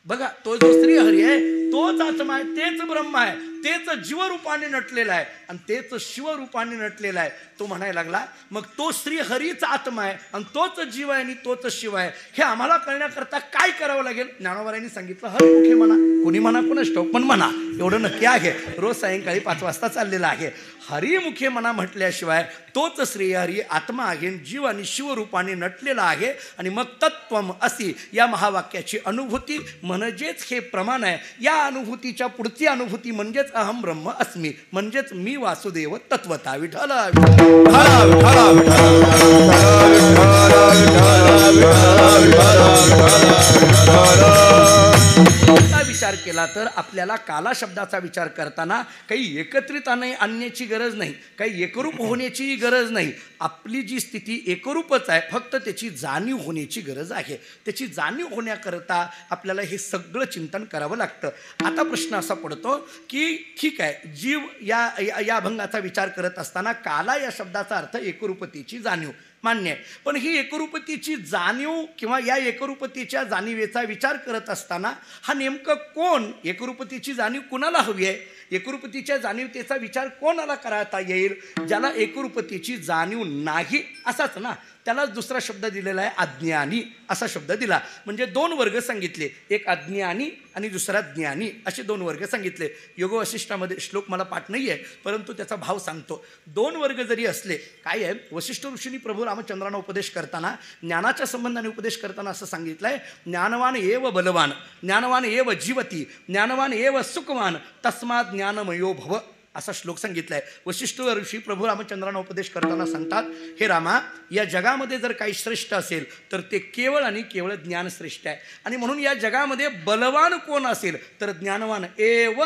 C: बघा, तो जो श्री हरी आहे तोच आत्मा आहे, तेच ब्रह्म आहे, तेच जीवरूपाने नटलेला आहे आणि तेच शिवरूपाने नटलेला आहे. तो म्हणायला लागला, मग तो श्री हरीच आत्मा आहे आणि तोच जीव आहे आणि तोच शिव आहे. हे आम्हाला कळण्याकरता काय करावं लागेल? ज्ञानोबारांनी सांगितलं, हरिमुखे म्हणा. कोणी म्हणा, कोणाच ठाऊक, पण म्हणा एवढं नक्की आहे. रोज सायंकाळी 5 वाजता चाललेला आहे. हरिमुखे म्हणा म्हटल्याशिवाय तोच श्रीहरी आत्मा आहे, जीव आणि शिवरूपाने नटलेला आहे. आणि मग तत्वम असी या महावाक्याची अनुभूती म्हणजेच हे प्रमाण आहे. या अनुभूतीच्या पुढची अनुभूती म्हणजेच अहम ब्रह्म अस्मी, म्हणजेच मी वासुदेव तत्वता. विठ्ठल विचार केला तर आपल्याला काला शब्दाचा विचार करताना काही एकत्रित आणण्याची गरज नाही, काही एकरूप होण्याची गरज नाही. आपली जी स्थिती एकरूपच आहे, फक्त त्याची जाणीव होण्याची गरज आहे. त्याची जाणीव होण्याकरता आपल्याला हे सगळं चिंतन करावं लागतं. आता प्रश्न असा पडतो की ठीक आहे, जीव या अभंगाचा विचार करत असताना काला या शब्दाचा अर्थ एकरूपतेची जाणीव मान्य आहे, पण ही एकरूपतेची जाणीव किंवा या एकरूपतेच्या जाणीवेचा विचार करत असताना हा नेमकं कोण? एकरूपतेची जाणीव कुणाला हवी आहे? एकरूपतेच्या जाणीवतेचा विचार कोणाला करता येईल? ज्याला एकरूपतेची जाणीव नाही असाच ना, त्यालाच दुसरा शब्द दिलेला आहे अज्ञानी असा शब्द दिला. म्हणजे 2 वर्ग सांगितले, एक अज्ञानी आणि दुसरा ज्ञानी, असे 2 वर्ग सांगितले. योग वशिष्ठामध्ये श्लोक मला पाठ नाही आहे, परंतु त्याचा भाव सांगतो. 2 वर्ग जरी असले, काय आहे, वशिष्ठ ऋषींनी प्रभू रामचंद्रांना उपदेश करताना, ज्ञानाच्या संबंधाने उपदेश करताना असं सांगितलं आहे, ज्ञानवान एव बलवान, ज्ञानवान एव जीवती, ज्ञानवान एव सुखवान, तस्मात् ज्ञानमयो भव असा श्लोक सांगितला आहे. वशिष्ठ ऋषी प्रभू रामचंद्रांना उपदेश करताना सांगतात, हे रामा, या जगामध्ये जर काही श्रेष्ठ असेल तर ते केवळ आणि केवळ ज्ञान श्रेष्ठ आहे. आणि म्हणून या जगामध्ये बलवान कोण असेल तर ज्ञानवान एव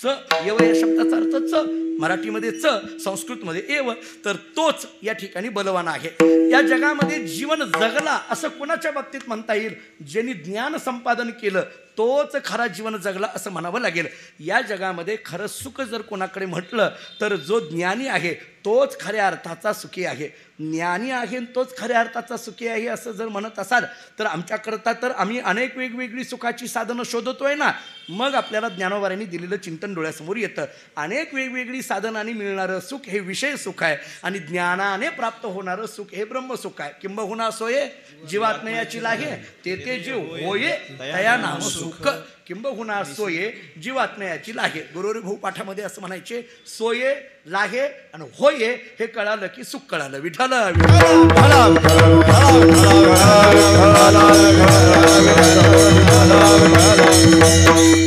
C: च. एव या शब्दाचा अर्थ च, मराठीमध्ये च, संस्कृतमध्ये एव, तर तोच या ठिकाणी बलवान आहे. या जगामध्ये जीवन जगला असं कोणाच्या बाबतीत म्हणता येईल? ज्यांनी ज्ञान संपादन केलं तोच खरा जीवन जगला असं म्हणावं लागेल. या जगामध्ये खरं सुख जर कोणाकडे म्हटलं तर जो ज्ञानी आहे तोच खऱ्या अर्थाचा सुखी आहे. ज्ञानी आहे तोच खऱ्या अर्थाचा सुखी आहे असं जर म्हणत असाल तर आमच्याकरता तर आम्ही अनेक वेगवेगळी सुखाची साधनं शोधतोय ना. मग आपल्याला ज्ञानोबारांनी दिलेलं चिंतन डोळ्यासमोर येतं. अनेक वेगवेगळी साधनांनी मिळणारं सुख हे विषय सुख आहे आणि ज्ञानाने प्राप्त होणारं सुख हे ब्रह्मसुख आहे. किंबहुना सोये जीवात्मयाची लागे ते जीव होये तया नाम सुख. किंबहुना सोये जीवात्मयाची लागे. गुरुहरिभाऊ पाठामध्ये असं म्हणायचे, सोये लागे आणि होये हे कळालं की सुख कळालं. विठ्ठल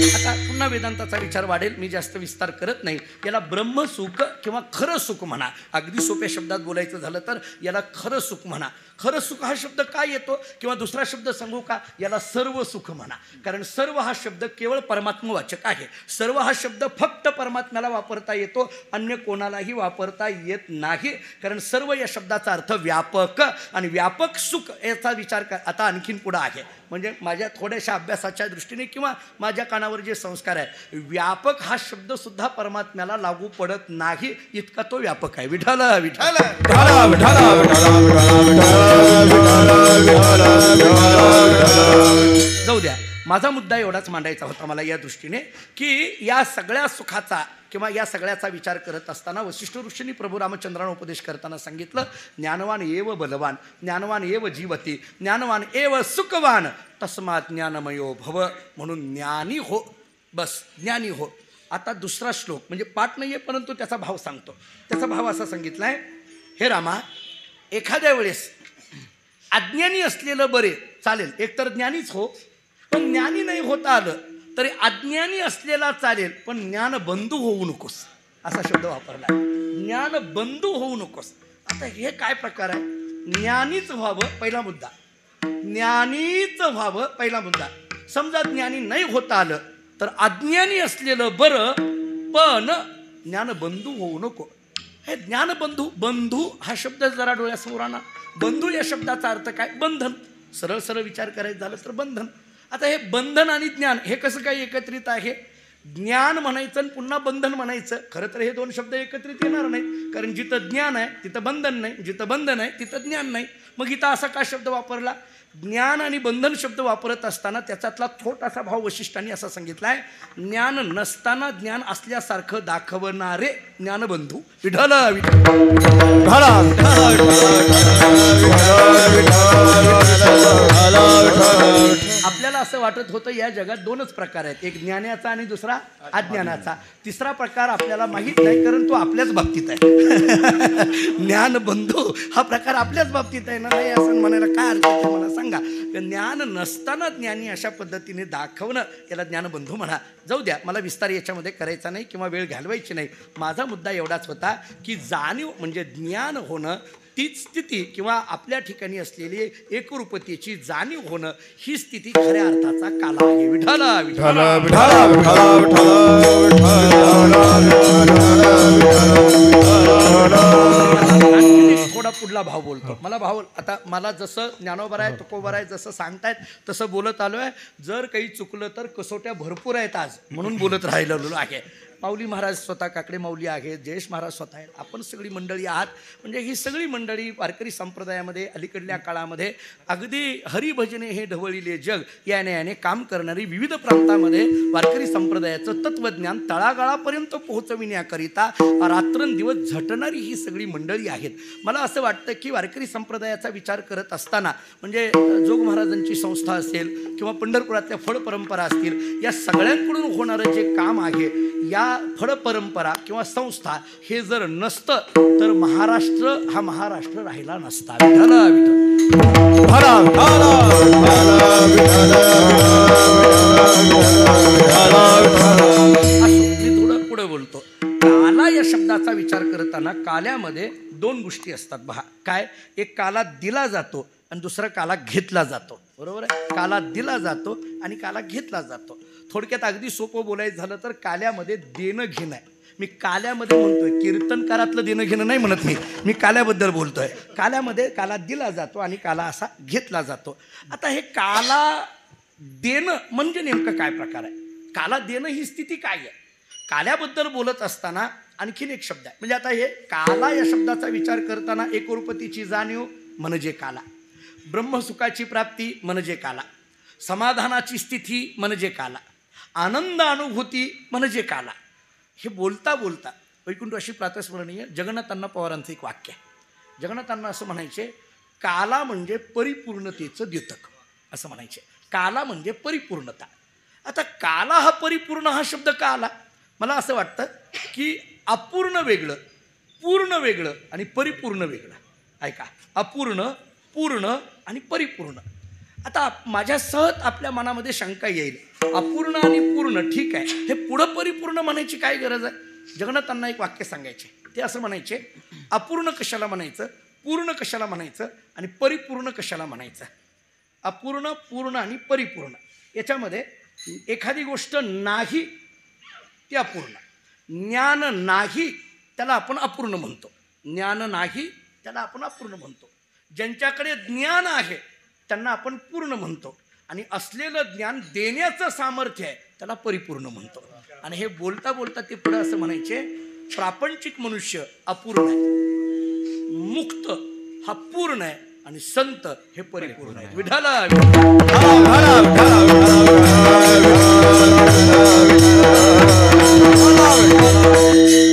C: आता पुन्हा वेदांताचा विचार वाढेल, मी जास्त विस्तार करत नाही. याला ब्रह्मसुख किंवा खरं सुख म्हणा. अगदी सोप्या शब्दात बोलायचं झालं तर याला खरं सुख म्हणा. खरं सुख हा शब्द काय येतो किंवा दुसरा शब्द सांगू का? याला सर्व सुख म्हणा. कारण सर्व हा शब्द केवळ परमात्मवाचक आहे. सर्व हा शब्द फक्त परमात्म्याला वापरता येतो, अन्य कोणालाही वापरता येत नाही. कारण सर्व या शब्दाचा अर्थ व्यापक आणि व्यापक सुख याचा विचार आता आणखीन पुढं आहे. म्हणजे माझ्या थोड्याशा अभ्यासाच्या दृष्टीने किंवा माझ्या कानावर जे संस्कार आहे, व्यापक हा शब्द सुद्धा परमात्म्याला लागू पडत नाही, इतका तो व्यापक आहे. विठ्ठल विठ्ठल जाऊ द्या. माझा मुद्दा एवढाच मांडायचा होता मला या दृष्टीने की या सगळ्या सुखाचा किंवा या सगळ्याचा विचार करत असताना वशिष्ठ ऋषींनी प्रभू रामचंद्रांना उपदेश करताना सांगितलं, ज्ञानवान एव बलवान, ज्ञानवान एव जीवती, ज्ञानवान एव सुखवान, तस्मात् ज्ञानमयो भव. म्हणून ज्ञानी हो, बस ज्ञानी हो. आता दुसरा श्लोक म्हणजे पाठ नाही आहे परंतु त्याचा भाव सांगतो. त्याचा भाव असा सांगितला आहे, हे रामा, एखाद्या वेळेस अज्ञानी असलेलं बरे चालेल, एकतर ज्ञानीच हो, पण ज्ञानी नाही होता आलं तरी अज्ञानी असलेला चालेल, पण ज्ञानबंधू होऊ नकोस असा शब्द वापरला. ज्ञानबंधू होऊ नकोस. आता हे काय प्रकार आहे? ज्ञानीच व्हावं पहिला मुद्दा, ज्ञानीच व्हावं पहिला मुद्दा. समजा ज्ञानी नाही होता आलं तर अज्ञानी असलेलं बरं, पण ज्ञानबंधू होऊ नको. हे ज्ञानबंधू, बंधू हा शब्द जरा डोळ्यासमोर आणा. बंधू या शब्दाचा अर्थ काय? बंधन. सरळ सरळ विचार करायचं झालं तर बंधन. आता हे बंधन आणि ज्ञान हे कसं काही एकत्रित आहे? ज्ञान म्हणायचं आणि पुन्हा बंधन म्हणायचं. खरं तर हे दोन शब्द एकत्रित येणार नाहीत, कारण जिथं ज्ञान आहे तिथं बंधन नाही, जिथं बंधन आहे तिथं ज्ञान नाही. मग इथं असा का शब्द वापरला? ज्ञान आणि बंधन शब्द वापरत असताना त्याच्यातला छोटासा भाव वशिष्ठांनी असा सांगितला आहे, ज्ञान नसताना ज्ञान असल्यासारखं दाखवणारे ज्ञानबंधू विठ्ठल आपल्याला असं वाटत होतं या जगात दोनच प्रकार आहेत, एक ज्ञानाचा आणि दुसरा अज्ञानाचा. तिसरा प्रकार आपल्याला माहीत नाही, कारण तो आपल्याच बाबतीत आहे. ज्ञानबंधू हा प्रकार आपल्याच बाबतीत आहे ना. नाही असं म्हणायला काय अर्थ आहे मला सांगा. ज्ञान नसताना ज्ञानी अशा पद्धतीने दाखवणं याला ज्ञानबंधू म्हणा. जाऊ द्या, मला विस्तार याच्यामध्ये करायचा नाही किंवा वेळ घालवायची नाही. माझा मुद्दा एवढाच होता की जाणीव म्हणजे ज्ञान होणं, तीच स्थिती किंवा आपल्या ठिकाणी असलेली एकरूपतेची जाणीव होणं, ही स्थिती खऱ्या अर्थाचा काला आहे. विठ्ठल थोडा पुढला भाव बोलतो. मला जसं ज्ञानोबर आहे, तुकोबर आहे, जसं सांगतायत तसं बोलत आलो आहे. जर काही चुकलं तर कसोट्या भरपूर आहेत आज, म्हणून बोलत राहिलेलो आहे. माऊली महाराज स्वतः, काकडे माऊली आहेत, जयेश महाराज स्वतः आहेत, आपण सगळी मंडळी आहात. म्हणजे ही सगळी मंडळी वारकरी संप्रदायामध्ये अलीकडल्या काळामध्ये अगदी हरिभजने हे ढवळीले जग याने काम करणारी, विविध प्रांतामध्ये वारकरी संप्रदायाचं तत्त्वज्ञान तळागाळापर्यंत पोहोचविण्याकरिता रात्रंदिवस झटणारी ही सगळी मंडळी आहेत. मला असं वाटतं की वारकरी संप्रदायाचा विचार करत असताना म्हणजे जोग महाराजांची संस्था असेल किंवा पंढरपुरातल्या फळ परंपरा असतील, या सगळ्यांकडून होणारं जे काम आहे, या फळ परंपरा किंवा संस्था हे जर नसतं तर महाराष्ट्र हा महाराष्ट्र राहिला नसता. मी थोडं पुढे बोलतो. काला या शब्दाचा विचार करताना काल्यामध्ये दोन गोष्टी असतात पहा. काय? एक काला दिला जातो आणि दुसरा काला घेतला जातो. बरोबर आहे? काला दिला जातो आणि काला घेतला जातो. थोडक्यात अगदी सोपं बोलायचं झालं तर काल्यामध्ये देणं घेणं आहे. मी काल्यामध्ये म्हणतोय, कीर्तनकारातलं देणं घेणं नाही म्हणत मी काल्याबद्दल बोलतोय. काल्यामध्ये काला दिला जातो आणि काला असा घेतला जातो. आता हे काला देणं म्हणजे नेमकं काय प्रकार आहे? काला देणं ही स्थिती काय आहे? काल्याबद्दल बोलत असताना आणखीन एक शब्द आहे. म्हणजे आता हे काला या शब्दाचा विचार करताना एकरूपतेची जाणीव म्हणजे काला, ब्रह्मसुखाची प्राप्ती म्हणजे काला, समाधानाची स्थिती म्हणजे काला, आनंद अनुभूती म्हणजे काला. हे बोलता बोलता वैकुंठवासी प्रातस्मरणीय जगन्नाथांना पवारांचं एक वाक्य आहे. जगन्नाथांना असं म्हणायचे, काला म्हणजे परिपूर्णतेचं द्योतक असं म्हणायचे. काला म्हणजे परिपूर्णता. आता काला हा परिपूर्ण हा शब्द का आला? मला असं वाटतं की अपूर्ण वेगळं, पूर्ण वेगळं आणि परिपूर्ण वेगळं. ऐका, अपूर्ण, पूर्ण आणि परिपूर्ण. आता माझ्या सहज आपल्या मनामध्ये शंका येईल, अपूर्ण आणि पूर्ण ठीक आहे, हे पुढं परिपूर्ण म्हणायची काय गरज आहे? जगन्नाथांना एक वाक्य सांगायचे. ते असं म्हणायचे, अपूर्ण कशाला म्हणायचं, पूर्ण कशाला म्हणायचं आणि परिपूर्ण कशाला म्हणायचं? अपूर्ण, पूर्ण आणि परिपूर्ण याच्यामध्ये एखादी गोष्ट नाही ती अपूर्ण, ज्ञान नाही त्याला आपण अपूर्ण म्हणतो, ज्ञान नाही त्याला आपण अपूर्ण म्हणतो. ज्यांच्याकडे ज्ञान आहे त्यांना आपण पूर्ण म्हणतो आणि असलेलं ज्ञान देण्याचं सामर्थ्य आहे त्याला परिपूर्ण म्हणतो. आणि हे बोलता बोलता ते पुढे असं म्हणायचे, प्रापंचिक मनुष्य अपूर्ण आहे, मुक्त हा पूर्ण आहे आणि संत हे परिपूर्ण आहे. विठाला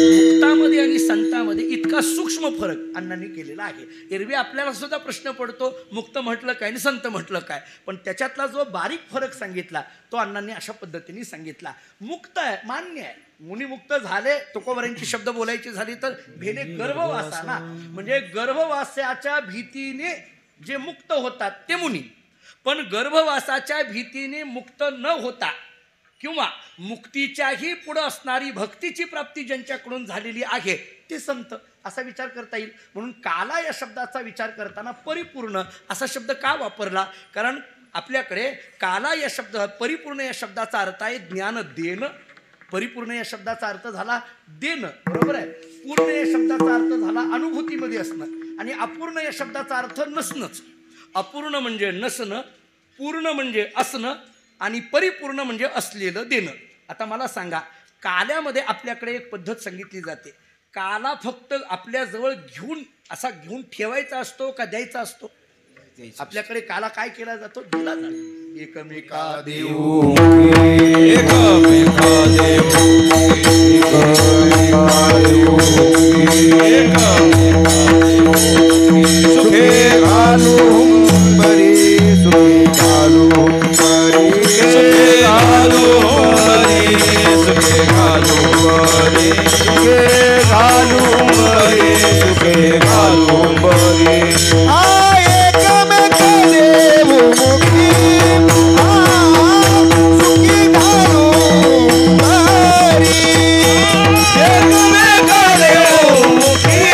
C: मुक्तामध्ये आणि संतांमध्ये इतका सूक्ष्म फरक अण्णांनी केलेला आहे. एरवी आपल्याला सुद्धा प्रश्न पडतो, मुक्त म्हटलं काय आणि संत म्हटलं काय, पण त्याच्यातला जो बारीक फरक सांगितला तो अण्णांनी अशा पद्धतीने सांगितला. मुक्त आहे, मान्य आहे, मुनिमुक्त झाले, तुकोबरांची शब्द बोलायची झाली तर भेने गर्भवासा ना, म्हणजे गर्भवासाच्या भीतीने जे मुक्त होतात ते मुनी, पण गर्भवासाच्या भीतीने मुक्त न होता किंवा मुक्तीच्याही पुढं असणारी भक्तीची प्राप्ती ज्यांच्याकडून झालेली आहे ते संत, असा विचार करता येईल. म्हणून काला या शब्दाचा विचार करताना परिपूर्ण असा शब्द का वापरला? कारण आपल्याकडे काला या शब्द परिपूर्ण या शब्दाचा अर्थ आहे ज्ञान देणं. परिपूर्ण या शब्दाचा अर्थ झाला देणं, बरोबर आहे. पूर्ण या शब्दाचा अर्थ झाला अनुभूतीमध्ये असणं आणि अपूर्ण या शब्दाचा अर्थ नसणंच. अपूर्ण म्हणजे नसणं, पूर्ण म्हणजे असणं आणि परिपूर्ण म्हणजे असलेलं देणं. आता मला सांगा, काल्यामध्ये आपल्याकडे एक पद्धत सांगितली जाते. काला फक्त आपल्याजवळ असा घेऊन ठेवायचा असतो का द्यायचा असतो? आपल्याकडे काला काय केला जातो? दिला जातो. एकमेका देऊ
B: सुखे घालू बरी, सुखे घालू बरी, सुखे घालू बरी, सुखे घालू बरी, सुखे घालू बरी, सुखे घालू बरी. एकमेका देऊ मुखी, सुखी घालू बरी, एकमेका देऊ मुखी,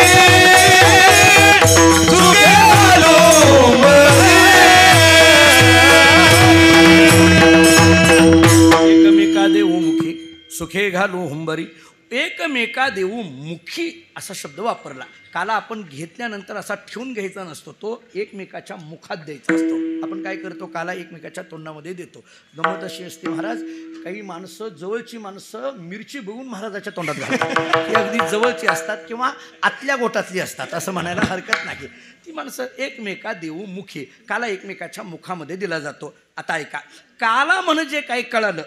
B: सुखी घालू बरी.
C: एकमेका देऊ मुखी सुखे घालू हुंबरी. एकमेका देऊ मुखी असा शब्द वापरला. काला आपण घेतल्यानंतर असा ठेवून घ्यायचा नसतो, तो एकमेकाच्या मुखात द्यायचा असतो. आपण काय करतो? काला एकमेकाच्या तोंडामध्ये देतो. गमत अशी असते महाराज, काही माणसं जवळची माणसं मिरची बघून महाराजाच्या तोंडात घालतात. ही अगदी जवळची असतात किंवा आतल्या गोटातली असतात असं म्हणायला हरकत नाही. ती माणसं एकमेका देऊ मुखी, काला एकमेकाच्या मुखामध्ये दिला जातो. आता ऐका, काला म्हणजे काय कळालं?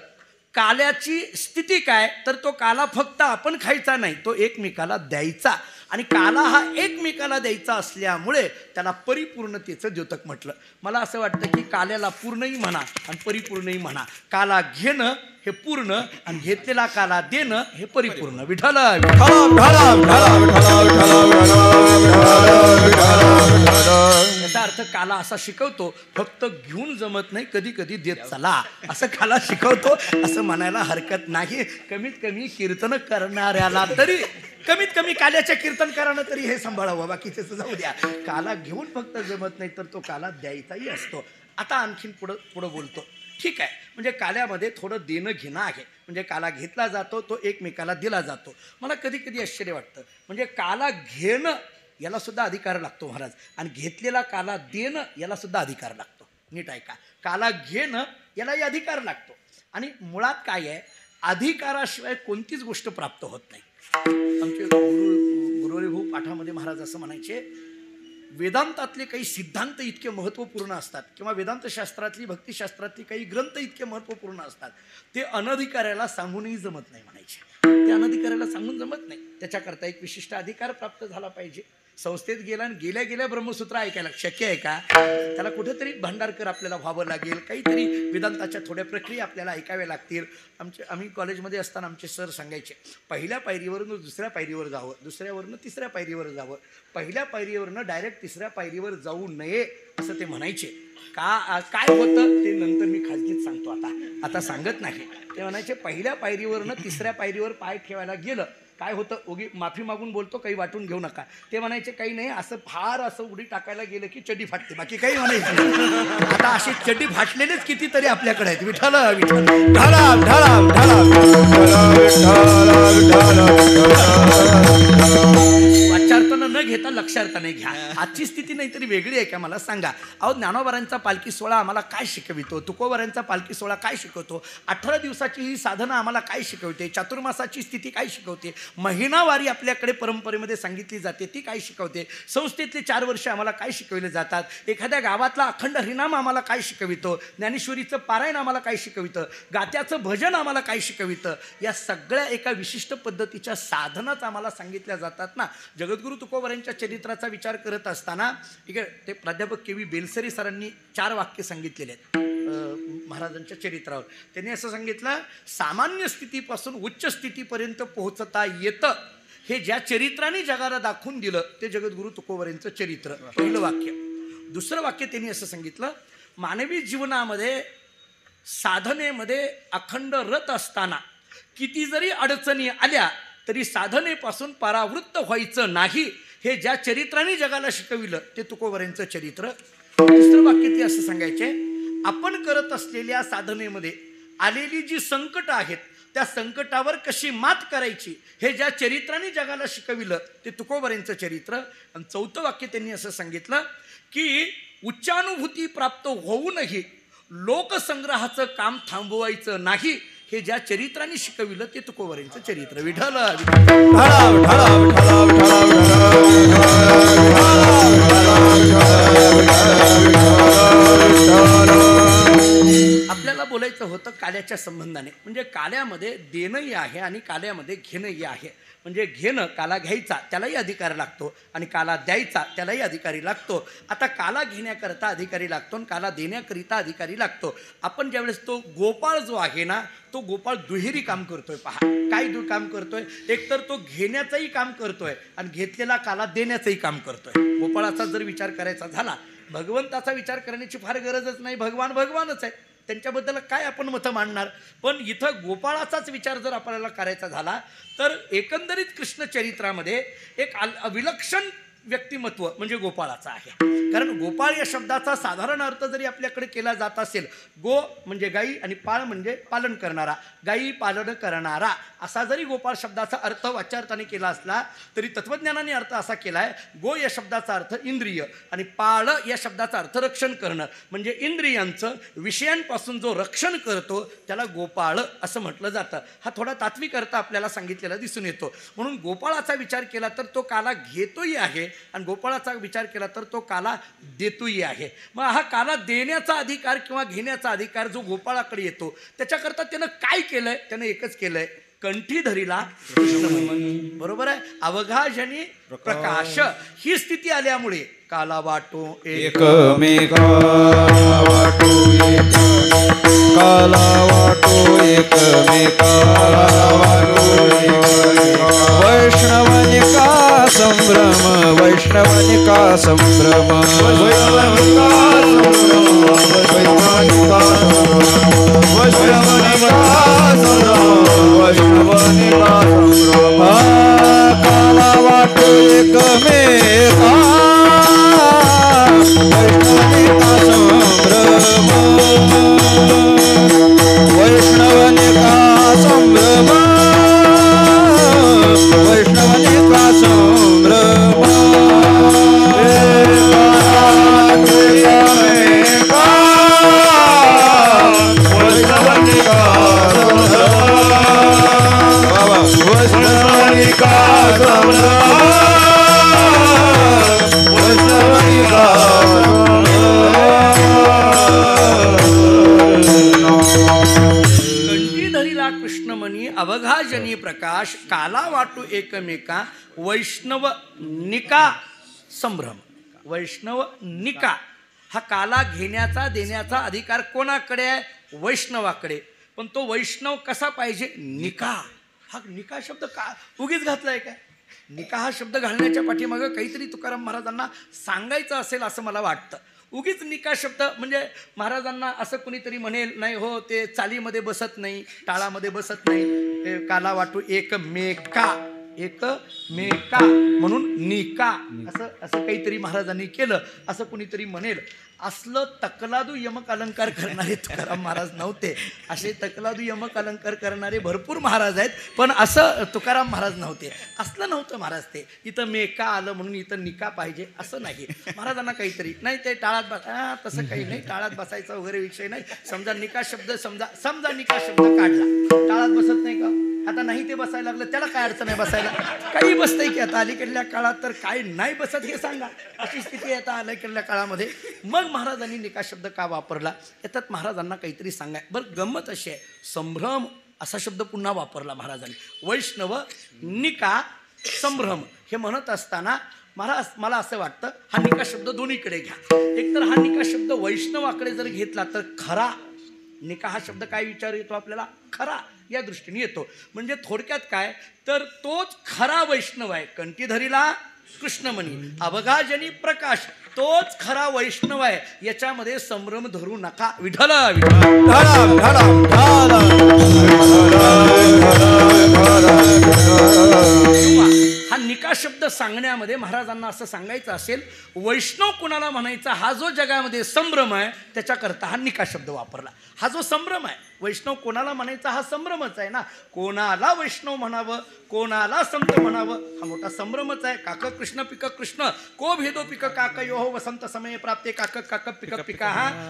C: काल्याची स्थिती काय? तर तो काला फक्त आपण खायचा नाही, तो एकमेकाला द्यायचा. आणि काला हा एकमेकाला द्यायचा असल्यामुळे त्याला परिपूर्णतेचं द्योतक म्हटलं. मला असं वाटतं की काल्याला पूर्णही म्हणा आणि परिपूर्णही म्हणा. काला घेणं हे पूर्ण आणि घेतलेला काला देणं हे परिपूर्ण. विठ्ठल याचा अर्थ काला असा शिकवतो, फक्त घेऊन जमत नाही, कधी कधी देत चला असं काला शिकवतो असं म्हणायला हरकत नाही. कमीत कमी कीर्तन करणाऱ्याला तरी, कमीत कमी काल्याच्या कीर्तनकारानं तरी हे सांभाळावं, बाकीचं जाऊ द्या. काला घेऊन फक्त जमत नाही तर तो काला द्यायचाही असतो. आता आणखीन पुढं बोलतो. ठीक आहे, म्हणजे काल्यामध्ये थोडं देणं घेणं आहे. म्हणजे काला घेतला जातो, तो एकमेकाला दिला जातो. मला कधी कधी आश्चर्य वाटतं, म्हणजे काला घेणं याला सुद्धा अधिकार लागतो महाराज, आणि घेतलेला काला देणं याला सुद्धा अधिकार लागतो. नीट ऐका, काला घेणं यालाही अधिकार लागतो. आणि मुळात काय आहे, अधिकाराशिवाय कोणतीच गोष्ट प्राप्त होत नाही. आमचे गुरुवरी भाऊ पाठामध्ये महाराज असं म्हणायचे, वेदांतातले काही सिद्धांत इतके महत्त्वपूर्ण असतात किंवा वेदांतशास्त्रातली भक्तिशास्त्रातली काही ग्रंथ इतके महत्त्वपूर्ण असतात, ते अनधिकाऱ्याला सांगूनही जमत नाही म्हणायचे. ते अनधिकाऱ्याला सांगून जमत नाही. त्याच्याकरता एक विशिष्ट अधिकार प्राप्त झाला पाहिजे. संस्थेत गेला आणि गेल्या गेल्या ब्रह्मसूत्र ऐकायला शक्य आहे का? त्याला कुठेतरी भांडारकर आपल्याला व्हावं लागेल, काहीतरी वेदांताच्या थोड्या प्रक्रिया आपल्याला ऐकाव्या लागतील. आम्ही कॉलेजमध्ये असताना आमचे सर सांगायचे, पहिल्या पायरीवरून दुसऱ्या पायरीवर जावं, दुसऱ्यावरनं तिसऱ्या पायरीवर जावं, पहिल्या पायरीवरनं डायरेक्ट तिसऱ्या पायरीवर जाऊ नये असं ते म्हणायचे. काय होतं ते नंतर मी खाजगीत सांगतो, आता सांगत नाही. ते म्हणायचे, पहिल्या पायरीवरनं तिसऱ्या पायरीवर पाय ठेवायला गेलं काय होतं, उगी माफी मागून बोलतो, काही वाटून घेऊ नका. ते म्हणायचे काही नाही, असं फार असं उडी टाकायला गेलं की चड्डी फाटते, बाकी काही म्हणायचं. आता असे चड्डी फाटलेलेच कितीतरी आपल्याकडे आहेत. विठ्ठल विठ्ठल ढाला ढाला ढाला. वाच्यार्थानं न घेता लक्षार्थाने घ्या. आजची स्थिती नाहीतरी वेगळी आहे का मला सांगा. अहो, ज्ञानोबारांचा पालखी सोहळा आम्हाला काय शिकवितो, तुकोबारांचा पालखी सोहळा काय शिकवतो, 18 दिवसाची ही साधना आम्हाला काय शिकवते, चातुर्मासाची स्थिती काय शिकवते, महिनावारी आपल्याकडे परंपरेमध्ये सांगितली जाते ती काय शिकवते, संस्थेतले 4 वर्ष आम्हाला काय शिकवले जातात, एखाद्या गावातला अखंड हरिनाम आम्हाला काय शिकवितो, ज्ञानेश्वरीचं पारायण आम्हाला काय शिकवितं, गात्याचं भजन आम्हाला काय शिकवितं, या सगळ्या एका विशिष्ट पद्धतीच्या साधनाच आम्हाला सांगितल्या जातात ना. जगद्गुरु तुकोबारांच्या चरित्राचा विचार करत असताना ठीक आहे, ते प्राध्यापक के.व्ही. बेलसरे सरांनी 4 वाक्य सांगितलेले आहेत महाराजांच्या चरित्रावर. त्यांनी असं सांगितलं, सामान्य स्थितीपासून उच्च स्थितीपर्यंत पोहोचता येतं हे ज्या चरित्राने जगाला दाखवून दिलं ते जगद्गुरु तुकोबारांचं चरित्र. पहिलं वाक्य. दुसरं वाक्य त्यांनी असं सांगितलं, मानवी जीवनामध्ये साधनेमध्ये अखंड रत असताना किती जरी अडचणी आल्या तरी साधनेपासून परावृत्त व्हायचं नाही हे ज्या चरित्राने जगाला शिकविलं ते तुकोबारांचं चरित्र. तिसरं वाक्य ते असं सांगायचे, आपण करत असलेल्या साधनेमध्ये आलेली जी संकट आहेत त्या संकटावर कशी मात करायची हे ज्या चरित्राने जगाला शिकविलं ते तुकोबारांचं चरित्र. आणि चौथं वाक्य त्यांनी असं सांगितलं की उच्चानुभूती प्राप्त होऊनही लोकसंग्रहाचं काम थांबवायचं नाही हे ज्या चरित्राने शिकविलं ते तुकोबारांचं चरित्र. विठ्ठल आपल्याला बोलायचं होतं काल्याच्या संबंधाने. म्हणजे काल्यामध्ये देणंही आहे आणि काल्यामध्ये घेणंही आहे. म्हणजे घेणं काला घ्यायचा त्यालाही अधिकार लागतो आणि काला द्यायचा त्यालाही अधिकारी लागतो. आता काला घेण्याकरता अधिकारी लागतो आणि काला देण्याकरिता अधिकारी लागतो. आपण ज्यावेळेस तो गोपाळ जो आहे ना तो गोपाळ दुहेरी काम करतोय. पहा काय काम करतोय. एकतर तो घेण्याचंही काम करतोय आणि घेतलेला काला देण्याचंही काम करतोय. गोपाळाचा जर विचार करायचा झाला भगवंताचा विचार करण्याची फार गरजच नाही. भगवान भगवानच आहे त्यांच्याबद्दल काय आपण मतं मांडणार. पण इथं गोपाळाचाच विचार जर आपल्याला करायचा झाला तर एकंदरीत कृष्ण चरित्रामध्ये एक विलक्षण व्यक्तिमत्व म्हणजे गोपाळाचं आहे. कारण गोपाळ या शब्दाचा साधारण अर्थ जरी आपल्याकडे केला जात असेल गो म्हणजे गाई आणि पाळ म्हणजे पालन करणारा गाई पालन करणारा असा जरी गोपाळ शब्दाचा अर्थ वाच्यार्थाने केला असला तरी तत्वज्ञानाने अर्थ असा केला आहे गो या शब्दाचा अर्थ इंद्रिय आणि पाळ या शब्दाचा अर्थ रक्षण करणं म्हणजे इंद्रियांचं विषयांपासून जो रक्षण करतो त्याला गोपाळ असं म्हटलं जातं. हा थोडा तात्विक अर्थ आपल्याला सांगितलेला दिसून येतो. म्हणून गोपाळाचा विचार केला तर तो काला घेतोही आहे आणि गोपाळाचा विचार केला तर तो काला देतोही आहे. मग हा काला देण्याचा अधिकार किंवा घेण्याचा अधिकार जो गोपाळाकडे येतो त्याच्याकरता त्यानं काय केलंय. त्यानं एकच केलंय कंठी धरीला कृष्णमणी. बरोबर आहे. अवघा जनी प्रकाश ही स्थिती आल्यामुळे काला वाटो
B: एकमेका वाटो काला वाटो एकमेका वैष्णवनिका संभ्रम वैष्णवनिका संभ्रम वैष्णवनिका काला वाटो एकमेका वैष्णवनिका संभ्रम वैष्णवनिका संभ्रम वैष्णवनिका संभ्रम
C: अवघा जनी प्रकाश काला वाटू एकमेका वैष्णव निका संभ्रम. वैष्णव निका हा काला घेण्याचा देण्याचा अधिकार कोणाकडे आहे. वैष्णवाकडे. पण तो वैष्णव कसा पाहिजे. निका. हा निका शब्द का उगीच घातलाय काय. निका हा शब्द घालण्याच्या पाठीमागं काहीतरी तुकाराम महाराजांना सांगायचं असेल असं मला वाटतं. उगीच निका शब्द म्हणजे महाराजांना असं कुणीतरी म्हणेल नाही हो ते चालीमध्ये बसत नाही टाळामध्ये बसत नाही काला वाटू एकमेका एकमेका म्हणून निका असं असं काहीतरी महाराजांनी केलं असं कुणीतरी म्हणेल. असलं तकलादू यमक अलंकार करणारे तुकाराम महाराज नव्हते. असे तकलादू यमक अलंकार करणारे भरपूर महाराज आहेत पण असं तुकाराम महाराज नव्हते. असलं नव्हतं महाराज ते. इथं मेका आलं म्हणून इथं निका पाहिजे असं नाही. महाराजांना काहीतरी नाही ते टाळात तसं काही नाही. टाळात बसायचा वगैरे विषय नाही. समजा निका शब्द समजा निका शब्द काढला टाळात बसत नाही का. आता नाही ते बसायला लागलं त्याला काय अडचण आहे बसायला. काही बसतंय की आता अलीकडल्या काळात तर काय नाही बसत हे सांगा. अशी स्थिती आहे आता अलीकडल्या काळामध्ये. मग महाराजांनी निका शब्द का वापरला याच्यात महाराजांना काहीतरी सांगाय. बरं गंमत अशी आहे संभ्रम असा शब्द पुन्हा वापरला महाराजांनी. वैष्णव निका संभ्रम हे म्हणत असताना महाराज मला असं वाटतं हा निका शब्द दोन्हीकडे घ्या. एकतर हा निका शब्द वैष्णवाकडे जर घेतला तर खरा निका हा शब्द काय विचार येतो आपल्याला खरा या दृष्टीने येतो. म्हणजे थोडक्यात काय तर तोच खरा वैष्णव आहे. कंठी धरीला कृष्णमणी अवघा जनी प्रकाश तोच खरा वैष्णव आहे. याच्यामध्ये संभ्रम धरू नका. विठ्ठल हा निका शब्द सांगण्यामध्ये महाराजांना असं सांगायचं असेल, वैष्णव कोणाला म्हणायचा, हा जो जगामध्ये संभ्रम आहे त्याच्याकरता हा निका शब्द वापरला. हा जो संभ्रम आहे, वैष्णव कोणाला म्हणायचा हा संभ्रमच आहे ना. कोणाला वैष्णव म्हणावं, कोणाला संत म्हणावं, हा मोठा संभ्रमच आहे. काक कृष्ण पिक कृष्ण को भेदो पिक काक यो हो वसंत समये प्राप्ते काक काक पिक पिका.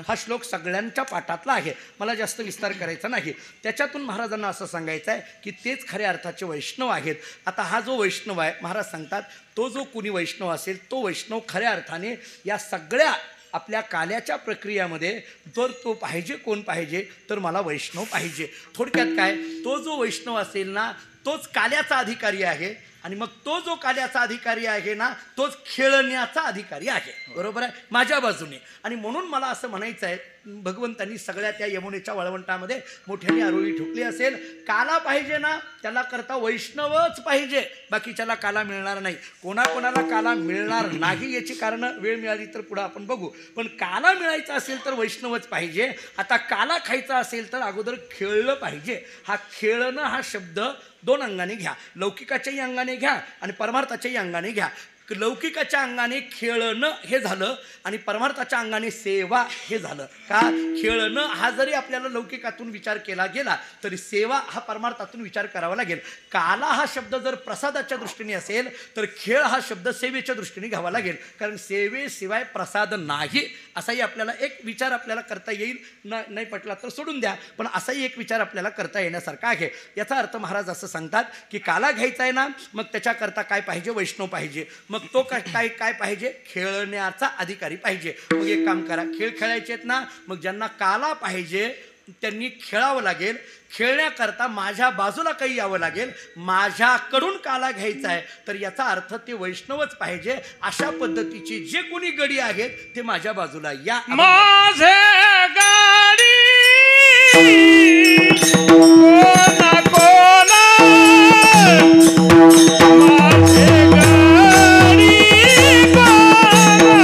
C: हा श्लोक सगळ्यांच्या पाठातला आहे, मला जास्त विस्तार करायचा नाही. त्याच्यातून महाराजांना असं सांगायचं आहे की तेच खऱ्या अर्थाचे वैष्णव आहेत. आता हा जो वैष्णव आहे, महाराज सांगतात तो जो कुणी वैष्णव असेल तो वैष्णव खऱ्या अर्थाने या सगळ्या आपल्या काल्याच्या प्रक्रियामध्ये जर तो पाहिजे, कोण पाहिजे तर मला वैष्णव पाहिजे. थोडक्यात काय, तो जो वैष्णव असेल ना तोच काल्याचा अधिकारी आहे, आणि मग तो जो काल्याचा अधिकारी आहे ना तोच खेळण्याचा अधिकारी आहे. बरोबर आहे, माझ्या बाजूने. आणि म्हणून मला असं म्हणायचं आहे, भगवंतांनी सगळ्या त्या यमुनेच्या वळवंटामध्ये मोठ्याने आरोळी ठोकली असेल. काला पाहिजे ना त्याला करता वैष्णवच पाहिजे, बाकीच्याला काला मिळणार नाही. कोणाकोणाला काला मिळणार नाही याची कारणं वेळ मिळाली तर पुढं आपण बघू, पण काला मिळायचा असेल तर वैष्णवच पाहिजे. आता काला खायचा असेल तर अगोदर खेळलं पाहिजे. हा खेळणं हा शब्द दोन अंगाने घ्या, लौकिकाच्याही अंगाने घ्या आणि परमार्थाच्याही अंगाने घ्या. लौकिकाच्या अंगाने खेळणं हे झालं आणि परमार्थाच्या अंगाने सेवा हे झालं. का, खेळणं हा जरी आपल्याला लौकिकातून विचार केला गेला तरी सेवा हा परमार्थातून विचार करावा लागेल. काला हा शब्द जर प्रसादाच्या दृष्टीने असेल तर खेळ हा शब्द सेवेच्या दृष्टीने घ्यावा लागेल, कारण सेवेशिवाय प्रसाद नाही असाही आपल्याला एक विचार आपल्याला करता येईल. नाही पटला तर सोडून द्या, पण असाही एक विचार आपल्याला करता येण्यासारखा आहे. याचा अर्थ महाराज असं सांगतात की काला घ्यायचा आहे ना, मग त्याच्याकरता काय पाहिजे, वैष्णव पाहिजे. मग तो काय काय पाहिजे, खेळण्याचा अधिकारी पाहिजे. मग एक काम करा, खेळ खेळायचे आहेत ना, मग ज्यांना काला पाहिजे त्यांनी खेळावं लागेल. खेळण्याकरता माझ्या बाजूला काही यावं लागेल. माझ्याकडून काला घ्यायचा आहे तर याचा अर्थ ते वैष्णवच पाहिजे. अशा पद्धतीचे जे कोणी गडी आहेत ते माझ्या बाजूला या.
D: माझे गाडी कोणा कोणा, माझे गाडी कोणा कोणा,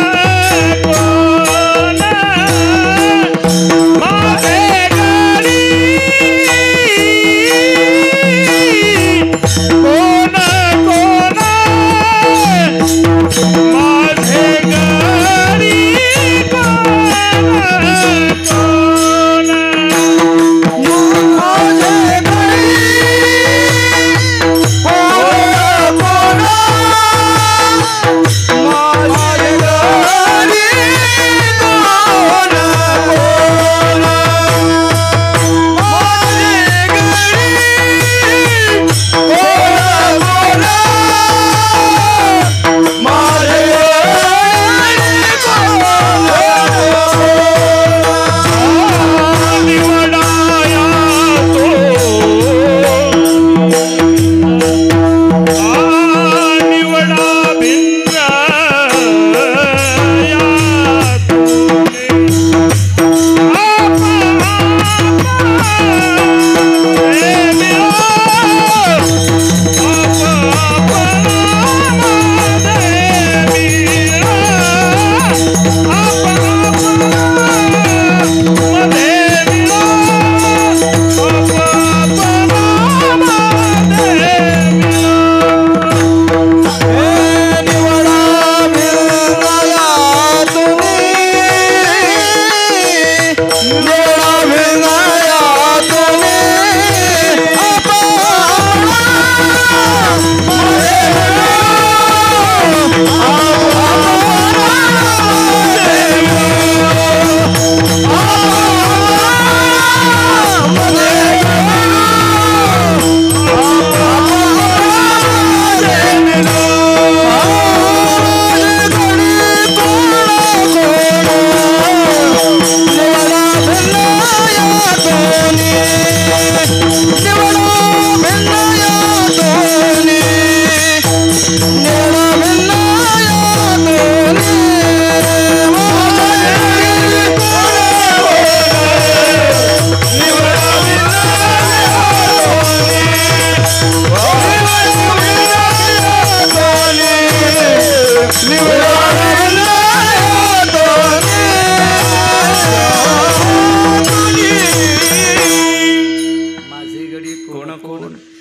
D: माझे गाडी कोणा कोणा, माझे गाडी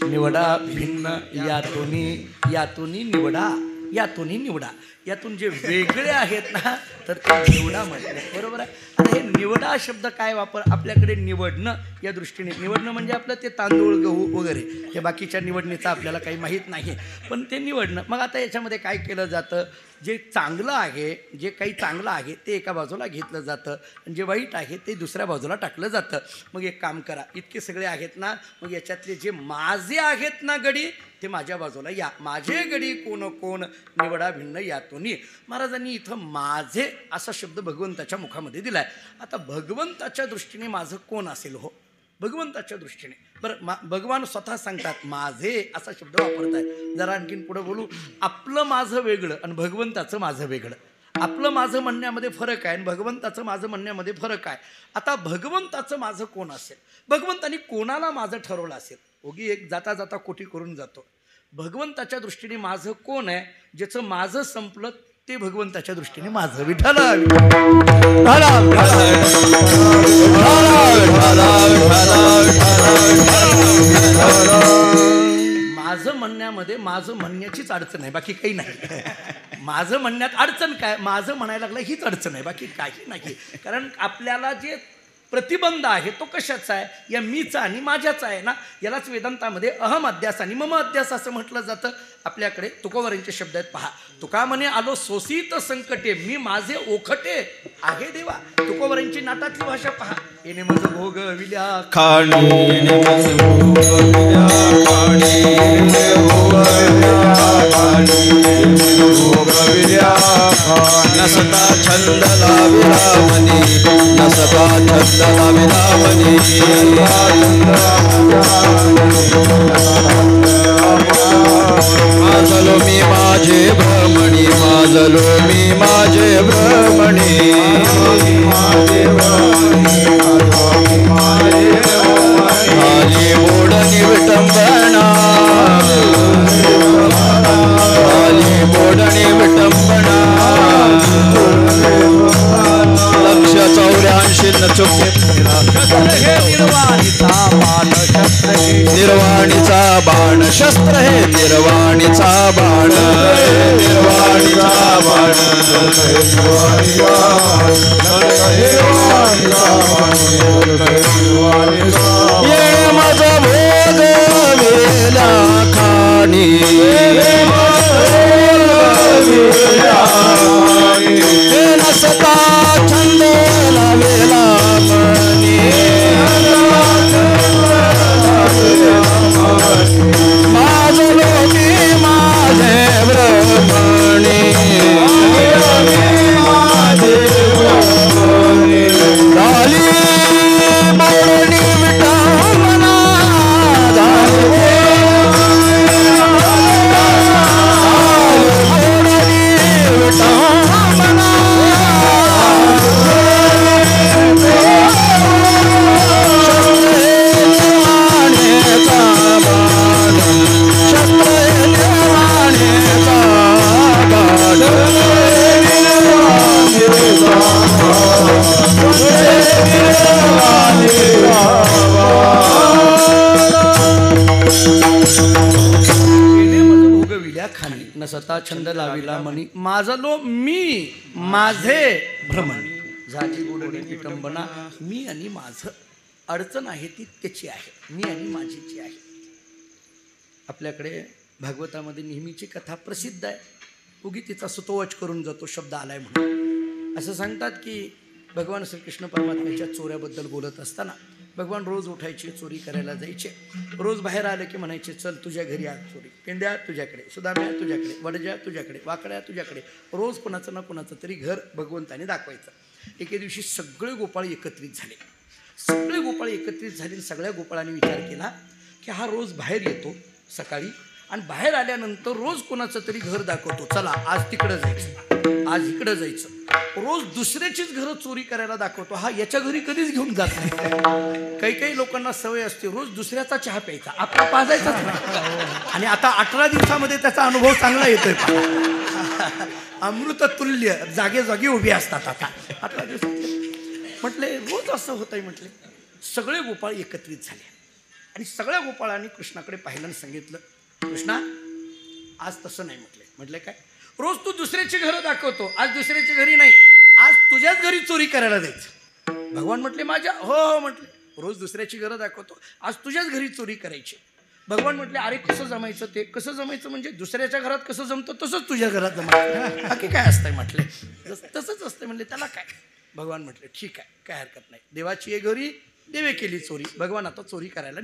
C: निवडा भिन्न यातूनी निवडा. यातूनही निवडा. यातून जे वेगळे आहेत ना तर ते निवडा म्हटलं. बरोबर आहे. आता हे निवडा शब्द काय वापर आपल्याकडे निवडणं या दृष्टीने निवडणं म्हणजे आपलं ते तांदूळ गहू वगैरे हे बाकीच्या निवडणीचं आपल्याला काही माहीत नाही पण ते निवडणं. मग आता याच्यामध्ये काय केलं जातं जे चांगलं आहे जे काही चांगलं आहे ते एका बाजूला घेतलं जातं आणि जे वाईट आहे ते दुसऱ्या बाजूला टाकलं जातं. मग एक काम करा इतके सगळे आहेत ना मग याच्यातले जे माझे आहेत ना गडी ते माझ्या बाजूला या. माझे गडी कोण कोण निवडा भिन्न यातूनही. महाराजांनी इथं माझे असा शब्द भगवंताच्या मुखामध्ये दिलाय. आता भगवंताच्या दृष्टीने माझं कोण असेल हो भगवंताच्या दृष्टीने. बरं भगवान स्वतः सांगतात माझे असा शब्द वापरताय. जरा आणखीन पुढं बोलू. आपलं माझं वेगळं आणि भगवंताचं माझं वेगळं. आपलं माझं म्हणण्यामध्ये फरक आहे आणि भगवंताचं माझं म्हणण्यामध्ये फरक आहे. आता भगवंताचं माझं कोण असेल भगवंतानी कोणाला माझं ठरवलं असेल. ओगी एक जाता जाता कोठी करून जातो. भगवंताच्या दृष्टीने माझं कोण आहे ज्याचं माझं संपलं ते भगवंताच्या दृष्टीने माझं विठ्ठल. माझं म्हणण्यामध्ये माझं म्हणण्याचीच अडचण आहे बाकी काही नाही. माझं म्हणण्यात अडचण काय माझं म्हणायला लागलं हीच अडचण आहे बाकी काही नाही. कारण आपल्याला जे प्रतिबंध आहे तो कशाचा आहे या मीचा आणि माझ्याचा आहे ना. यालाच वेदांतामध्ये अहम अध्यास आणि मम अध्यास असं म्हटलं जातं. आपल्याकडे तुकोबारांचे शब्द आहेत पहा. तुका म्हणे आलो सोसित संकटे मी माझे ओखटे आहे देवा. तुकोबारांची नाटातली भाषा पहा. येणे मज भोग विल्या
D: खाणी नसता छंद लाविला मनी नसता छंद लाविला मनी माजलो मी माझे भ्रमणी माजलो मी माझे भ्रमणी आली बोडणी विटंबना आली बोडणी विटंबना लक्ष 84 न चुके निर्वाणीचा बाण शस्त्र हे निर्वाणीचा बाण निर्वाणीचा बाण ये माझा भोग वेला खाणी नसता छंद लावेला मनी माझलो मी माझे भ्रमणी झाली बोलणी विटंबना
C: खाली नसता छंद लाविला मनी माझलो मी माझे भ्रमण झाली बोलणी विटंबना. मी आणि माझं अडचण आहे ती त्याची आहे मी आणि माझीची आहे. आपल्याकडे भागवतामध्ये नेहमीची कथा प्रसिद्ध आहे. उगी तिचा सुतोवच करून जातो शब्द आलाय म्हणून. असं सांगतात की भगवान श्रीकृष्ण परमात्म्याच्या चोऱ्याबद्दल बोलत असताना भगवान रोज उठायचे चोरी करायला जायचे. रोज बाहेर आले की म्हणायचे चल तुझ्या घरी आज चोरी. पेंड्या तुझ्याकडे सुदाम्या तुझ्याकडे वडज्या तुझ्याकडे वाकड्या तुझ्याकडे. रोज कोणाचं ना कोणाचं तरी घर भगवंताने दाखवायचं. एके दिवशी सगळे गोपाळ एकत्रित झाले. सगळे गोपाळ एकत्रित झाले. सगळ्या गोपाळांनी विचार केला की हा रोज बाहेर येतो सकाळी आणि बाहेर आल्यानंतर रोज कोणाचं तरी घर दाखवतो. चला आज तिकडं जायचं आज इकडं जायचं. रोज दुसऱ्याचीच घरं चोरी करायला दाखवतो. हा याच्या घरी कधीच घेऊन जात नाही. काही काही लोकांना सवय असते रोज दुसऱ्याचा चहा प्यायचा आपला पाजायचाच नाही. आणि आता 18 दिवसामध्ये त्याचा अनुभव चांगला येतोय. अमृत तुल्य जागे जागी उभी असतात आता 18 दिवसात. म्हटले रोज असं होतंय. म्हटले सगळे गोपाळ एकत्रित झाले आणि सगळ्या गोपाळांनी कृष्णाकडे पाहिलं आणि सांगितलं कृष्णा आज तसं नाही. म्हटले काय रोज तू दुसऱ्याची घरं दाखवतो, आज दुसऱ्याच्या घरी नाही, आज तुझ्याच घरी चोरी करायला जायचं. भगवान म्हटले माझ्या हो म्हटले, रोज दुसऱ्याची घरं दाखवतो, आज तुझ्याच घरी चोरी करायची. भगवान म्हटले अरे कसं जमायचं, ते कसं जमायचं म्हणजे दुसऱ्याच्या घरात कसं जमतं तसंच तुझ्या घरात जमायचं. बाकी काय असतंय म्हटले, तसंच असतंय म्हणले, त्याला काय. भगवान म्हटले ठीक आहे, काय हरकत नाही, देवाची आहे घरी, देवे केली चोरी. भगवान आता चोरी करायला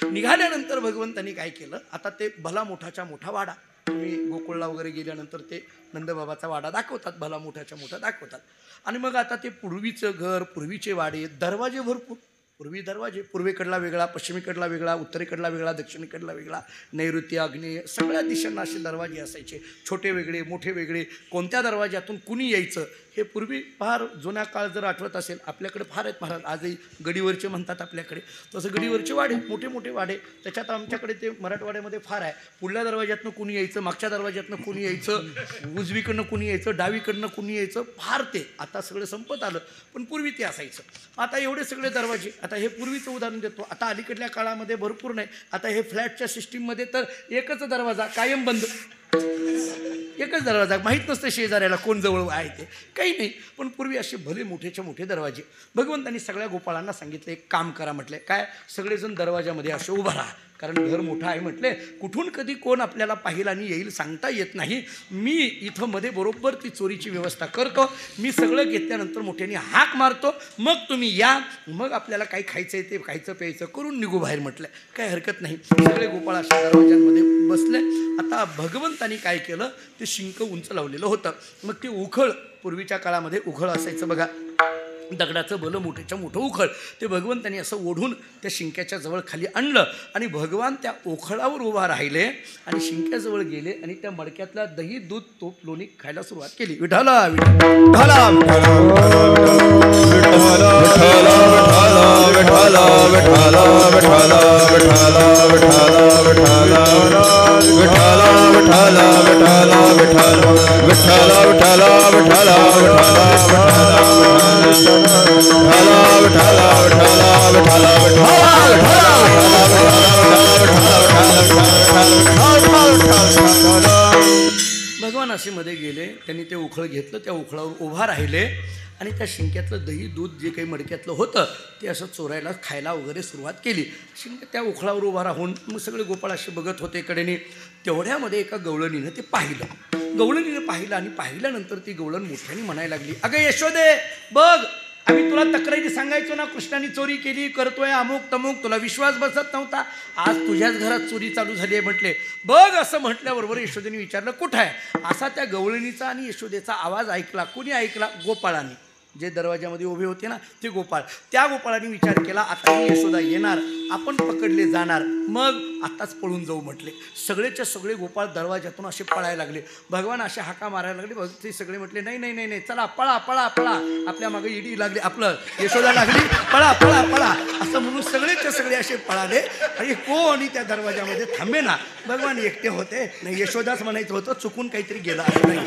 C: निघाल्यानंतर भगवंतांनी काय केलं, आता ते भला मोठाच्या मोठा वाडा, तुम्ही गोकुळला वगैरे गेल्यानंतर ते नंदबाबाचा वाडा दाखवतात, भला मोठाच्या मोठा दाखवतात. आणि मग आता ते पूर्वीचं घर, पूर्वीचे वाडे, दरवाजे भरपूर, पूर्वी दरवाजे, पूर्वेकडला वेगळा, पश्चिमेकडला वेगळा, उत्तरेकडला वेगळा, दक्षिणेकडला वेगळा, नैऋत्य आग्नेय सगळ्या दिशांना असे दरवाजे असायचे, छोटे वेगळे मोठे वेगळे. कोणत्या दरवाज्यातून कुणी यायचं हे पूर्वी फार जुन्या काळ जर आठवत असेल, आपल्याकडे फार आहेत महाराज, आजही गडीवरचे म्हणतात आपल्याकडे, तसं गडीवरचे वाडे, मोठे मोठे वाडे. त्याच्यात आमच्याकडे ते मराठवाड्यामध्ये फार आहे, पुढल्या दरवाज्यातनं कुणी यायचं, मागच्या दरवाज्यातनं कुणी यायचं, उजवीकडनं कुणी यायचं, डावीकडनं कुणी यायचं, फार ते आता सगळं संपत आलं, पण पूर्वी ते असायचं. आता एवढे सगळे दरवाजे, आता हे पूर्वीचं उदाहरण देतो, आता अलीकडल्या काळामध्ये भरपूर नाही. आता हे फ्लॅटच्या सिस्टीममध्ये तर एकच दरवाजा कायम बंद, एकच दरवाजा, माहीत नसतं शेजाऱ्याला कोण जवळ आहे ते, काही नाही. पण पूर्वी असे भले मोठेच्या मोठे दरवाजे. भगवंतांनी सगळ्या गोपाळांना सांगितलं एक काम करा म्हटले, काय, सगळेजण दरवाजामध्ये असे उभा राहा, कारण घर मोठं आहे म्हटले, कुठून कधी कोण आपल्याला पाहिल आणि येईल सांगता येत नाही. मी इथं मध्ये बरोबर ती चोरीची व्यवस्था करतो, मी सगळं घेतल्यानंतर मोठ्याने हाक मारतो, मग तुम्ही या, मग आपल्याला काही खायचं आहे ते खायचं प्यायचं करून निघू बाहेर म्हटलं, काही हरकत नाही. सगळे गोपाळ अशा दरवाजांमध्ये बसले. आता भगवंतांनी काय केलं, ते शिंक उंच लावलेलं होतं. मग ते उखळ, पूर्वीच्या काळामध्ये उखळ असायचं बघा, दगडाचं भलं मोठ्याच्या मोठं उखळ, ते भगवंतांनी असं ओढून त्या शिंक्याच्या जवळ खाली आणलं आणि भगवान त्या ओखळावर उभा राहिले आणि शिंक्याजवळ गेले आणि त्या मडक्यातला दही दूध तूप लोणी खायला सुरुवात केली. विठाला विठाला भगवान असे मध्ये गेले, त्यांनी ते उखळ घेतलं, त्या उखळावर उभा राहिले आणि त्या शिंक्यातलं दही दूध जे काही मडक्यातलं होतं ते असं चोरायला खायला वगैरे सुरुवात केली. शिंक त्या उखळावर उभा राहून मग सगळे गोपाळ असे बघत होते कडेने. तेवढ्यामध्ये एका गवळणीनं ते पाहिलं, गवळणीनं पाहिलं आणि पाहिल्यानंतर ती गवळण मोठ्याने म्हणायला लागली, अगं यशोदे बघ, आम्ही तुला तक्रारी सांगायचो ना, कृष्णाने चोरी केली, करतोय अमुक तमुक, तुला विश्वास बसत नव्हता, आज तुझ्याच घरात चोरी चालू झाली आहे म्हटले. बघ असं म्हटल्याबरोबर यशोदेने विचारलं कुठं आहे. असा त्या गवळणीचा आणि यशोदेचा आवाज ऐकला. कुणी ऐकला? गोपाळांनी, जे दरवाजामध्ये उभे होते ना ते गोपाळ. त्या गोपाळांनी विचार केला, आता ही यशोदा येणार, आपण पकडले जाणार, मग आत्ताच पळून जाऊ म्हटले. सगळेच्या सगळे गोपाळ दरवाजातून असे पळायला लागले. भगवान असे हाका मारायला लागले. ते सगळे म्हटले नाही नाही नाही नाही, चला पळा पळा पळा, आपल्या मागे ईडी लागली, आपलं यशोदा लागली, पळा पळा पळा, असं म्हणून सगळेच्या सगळे असे पळाले आणि कोणी त्या दरवाजामध्ये थांबे ना. भगवान एकटे होते, नाही यशोदाच म्हणायचं होतं, चुकून काहीतरी गेला नाही.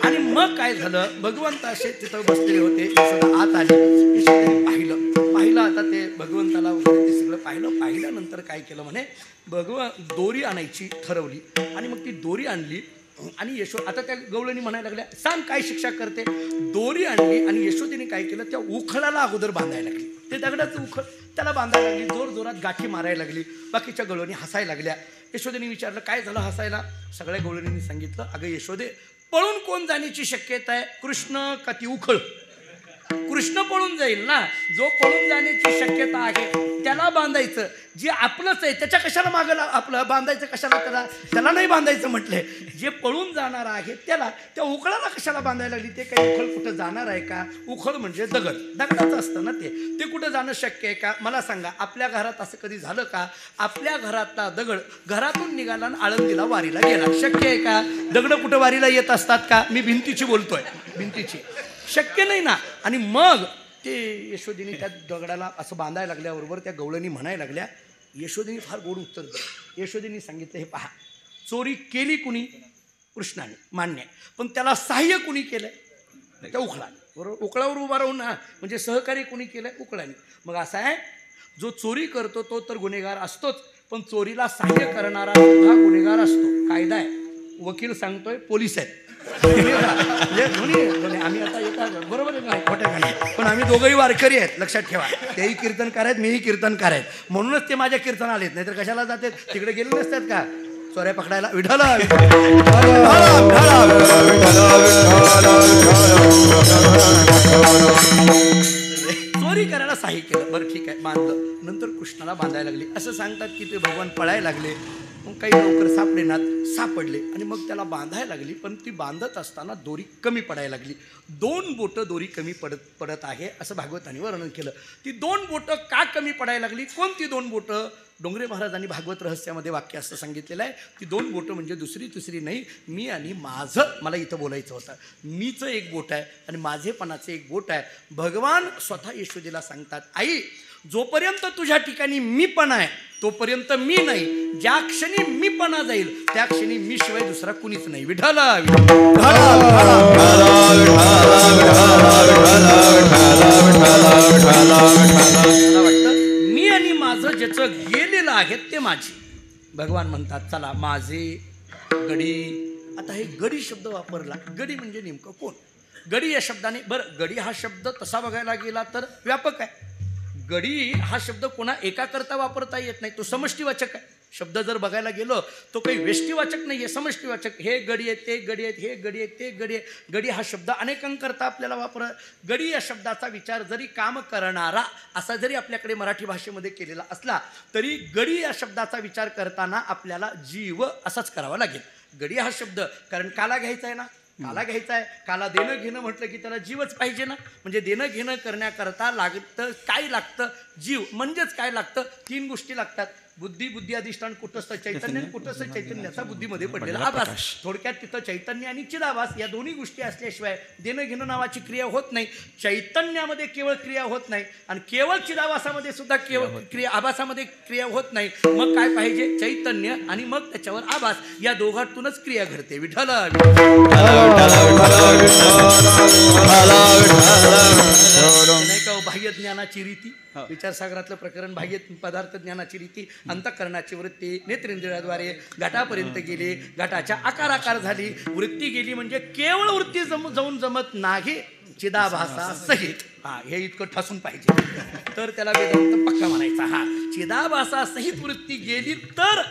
C: आणि मग काय झालं, भगवंत असे तिथं बसलेले होते, यशोदा आत आली, यशोदेने पाहिलं आता ते भगवंताला वगैरे ते सगळं पाहिल्यानंतर काय केलं म्हणे, दोरी आणायची ठरवली आणि मग ती दोरी आणली आणि आता त्या गवळणी म्हणायला लागल्या, सांग काय शिक्षा करते. दोरी आणली आणि यशोदेने काय केलं, त्या उखळाला अगोदर बांधायला लागली. ते दगडाचं उखळ त्याला बांधायला लागली, जोर जोरात गाठी मारायला लागली. बाकीच्या गवळणी हसायला लागल्या. यशोदेने विचारलं काय झालं हसायला. सगळ्या गवळणींनी सांगितलं, अगं यशोदे, पळून कोण जाण्याची शक्यता आहे, कृष्ण का ती उखळ. कृष्ण पळून जाईल ना, जो पळून जाण्याची शक्यता आहे त्याला बांधायचं, जे आपलंच आहे त्याच्या कशाला मागं आपलं बांधायचं, कशाला त्याला नाही बांधायचं म्हटलंय. जे पळून जाणार आहे त्याला, त्या उखळाला कशाला बांधायला लागली. ते काही उखळ कुठं जाणार आहे का. उखळ म्हणजे दगडाचं असतं ना, ते कुठं जाणं शक्य आहे का. मला सांगा, आपल्या घरात असं कधी झालं का, आपल्या घरातला दगड घरातून निघाला आणि आळंदीला वारीला गेला, शक्य आहे का. दगड कुठं वारीला येत असतात का. मी भिंतीची बोलतोय, भिंतीची, शक्य नाही ना. आणि मग ते यशोदेनी त्या दगडाला असं बांधायला लागल्याबरोबर त्या गवळणी म्हणायला लागल्या. यशोदेनी फार गोड उत्तर दिलं. यशोदेनी सांगितलं, हे पहा, चोरी केली कुणी, कृष्णाने, मान्य, पण त्याला सहाय्य कुणी केलंय, त्या उखळाने. बरोबर, उखळावर उभा राहून ना, म्हणजे सहकार्य कुणी केलंय, उखळाने. मग असं आहे, जो चोरी करतो तो तर गुन्हेगार असतोच, पण चोरीला सहाय्य करणारा सुद्धा गुन्हेगार असतो. कायदा आहे, वकील सांगतोय पोलीस आहेत. म्हणजे दोन्ही आम्ही आता एका बरोबर आहे नाही खोट्या नाही, पण आम्ही दोघंही वारकरी आहेत लक्षात ठेवा. तेही कीर्तनकार आहेत, मीही कीर्तनकार आहेत, म्हणूनच ते माझ्या कीर्तन आलेत, नाहीतर कशाला जाते तिकडे गेले नसतात का चोऱ्या पकडायला. विठ्ठल चोरी करायला साही केलं, बरं ठीक आहे बांधलं. नंतर कृष्णाला बांधायला लागले. असं सांगतात की ते भगवान पळायला लागले, मग काही लवकर सापडेनात, सापडले आणि मग त्याला बांधायला लागली. पण ती बांधत असताना दोरी कमी पडायला लागली. 2 बोटं दोरी कमी पडत आहे असं भागवतांनी वर्णन केलं. ती 2 बोटं का कमी पडायला लागली? कोणती 2 बोटं? डोंगरे महाराजांनी भागवत रहस्यामध्ये वाक्य असं सांगितलेलं आहे, ती 2 बोटं म्हणजे दुसरी नाही, मी आणि माझं. मला इथं बोलायचं होतं, मीचं एक बोट आहे आणि माझेपणाचं एक बोट आहे. भगवान स्वतः यशोदेला सांगतात, आई जोपर्यंत तुझ्या ठिकाणी मीपणा आहे तोपर्यंत मी नाही, ज्या क्षणी मीपणा जाईल त्या क्षणी मी शिवाय दुसरा कुणीच नाही. विठ्ठल वाटतं मी आणि माझं ज्याचं गेलेलं आहे ते माझे. भगवान म्हणतात चला माझे गडी. आता हे गडी शब्द वापरला, गडी म्हणजे नेमकं कोण? गडी या शब्दाने, बरं गडी हा शब्द तसा बघायला गेला तर व्यापक आहे. गडी हा शब्द कोणा एकाकरता वापरता येत नाही, तो समष्टीवाचक आहे. शब्द जर बघायला गेलो तो काही व्यष्टीवाचक नाही आहे, समष्टीवाचक. हे गडी आहेत, ते गडी आहेत, हे गडी आहेत, ते गडी आहे. गडी हा शब्द अनेकांकरता आपल्याला गडी या शब्दाचा विचार जरी काम करणारा असा जरी आपल्याकडे मराठी भाषेमध्ये केलेला असला तरी गडी या शब्दाचा विचार करताना आपल्याला जीव असाच करावा लागेल. गडी हा शब्द कारण काला घ्यायचा आहे ना, काला घ्यायचा आहे, काला देणं घेणं म्हटलं की त्याला जीवच पाहिजे ना. म्हणजे देणं घेणं करण्याकरता लागतं काय? लागतं जीव. म्हणजेच काय लागतं? 3 गोष्टी लागतात. बुद्धी अधिष्ठान कुटस्थ चैतन्य, कुटस्थ चैतन्याचा बुद्धीमध्ये पडलेला आभास. थोडक्यात तिथं चैतन्य आणि चिदाभास या दोन्ही गोष्टी असल्याशिवाय देणं घेणं नावाची क्रिया होत नाही. चैतन्यामध्ये केवळ क्रिया होत नाही आणि केवळ चिदाभासामध्ये सुद्धा केवळ क्रिया, आभासामध्ये क्रिया होत नाही. मग काय पाहिजे? चैतन्य आणि मग त्याच्यावर आभास, या दोघांतूनच क्रिया घडते. विठ्ठल नाही का बाह्य ज्ञानाची रीती, विचारसागरातलं प्रकरण, बाह्य पदार्थ ज्ञानाची रीती, अंतःकरणाची वृत्ती नेत्रेंद्रियाद्वारे घाटापर्यंत गेले, घाटाच्या आकार झाली, वृत्ती गेली म्हणजे केवळ वृत्ती जाऊन जमत नाही, चिदाभासा सहित. हे इतकं ठसून पाहिजे तर त्याला वेदांत पक्का म्हणायचा. चिदाभासा सहित वृत्ती गेली तर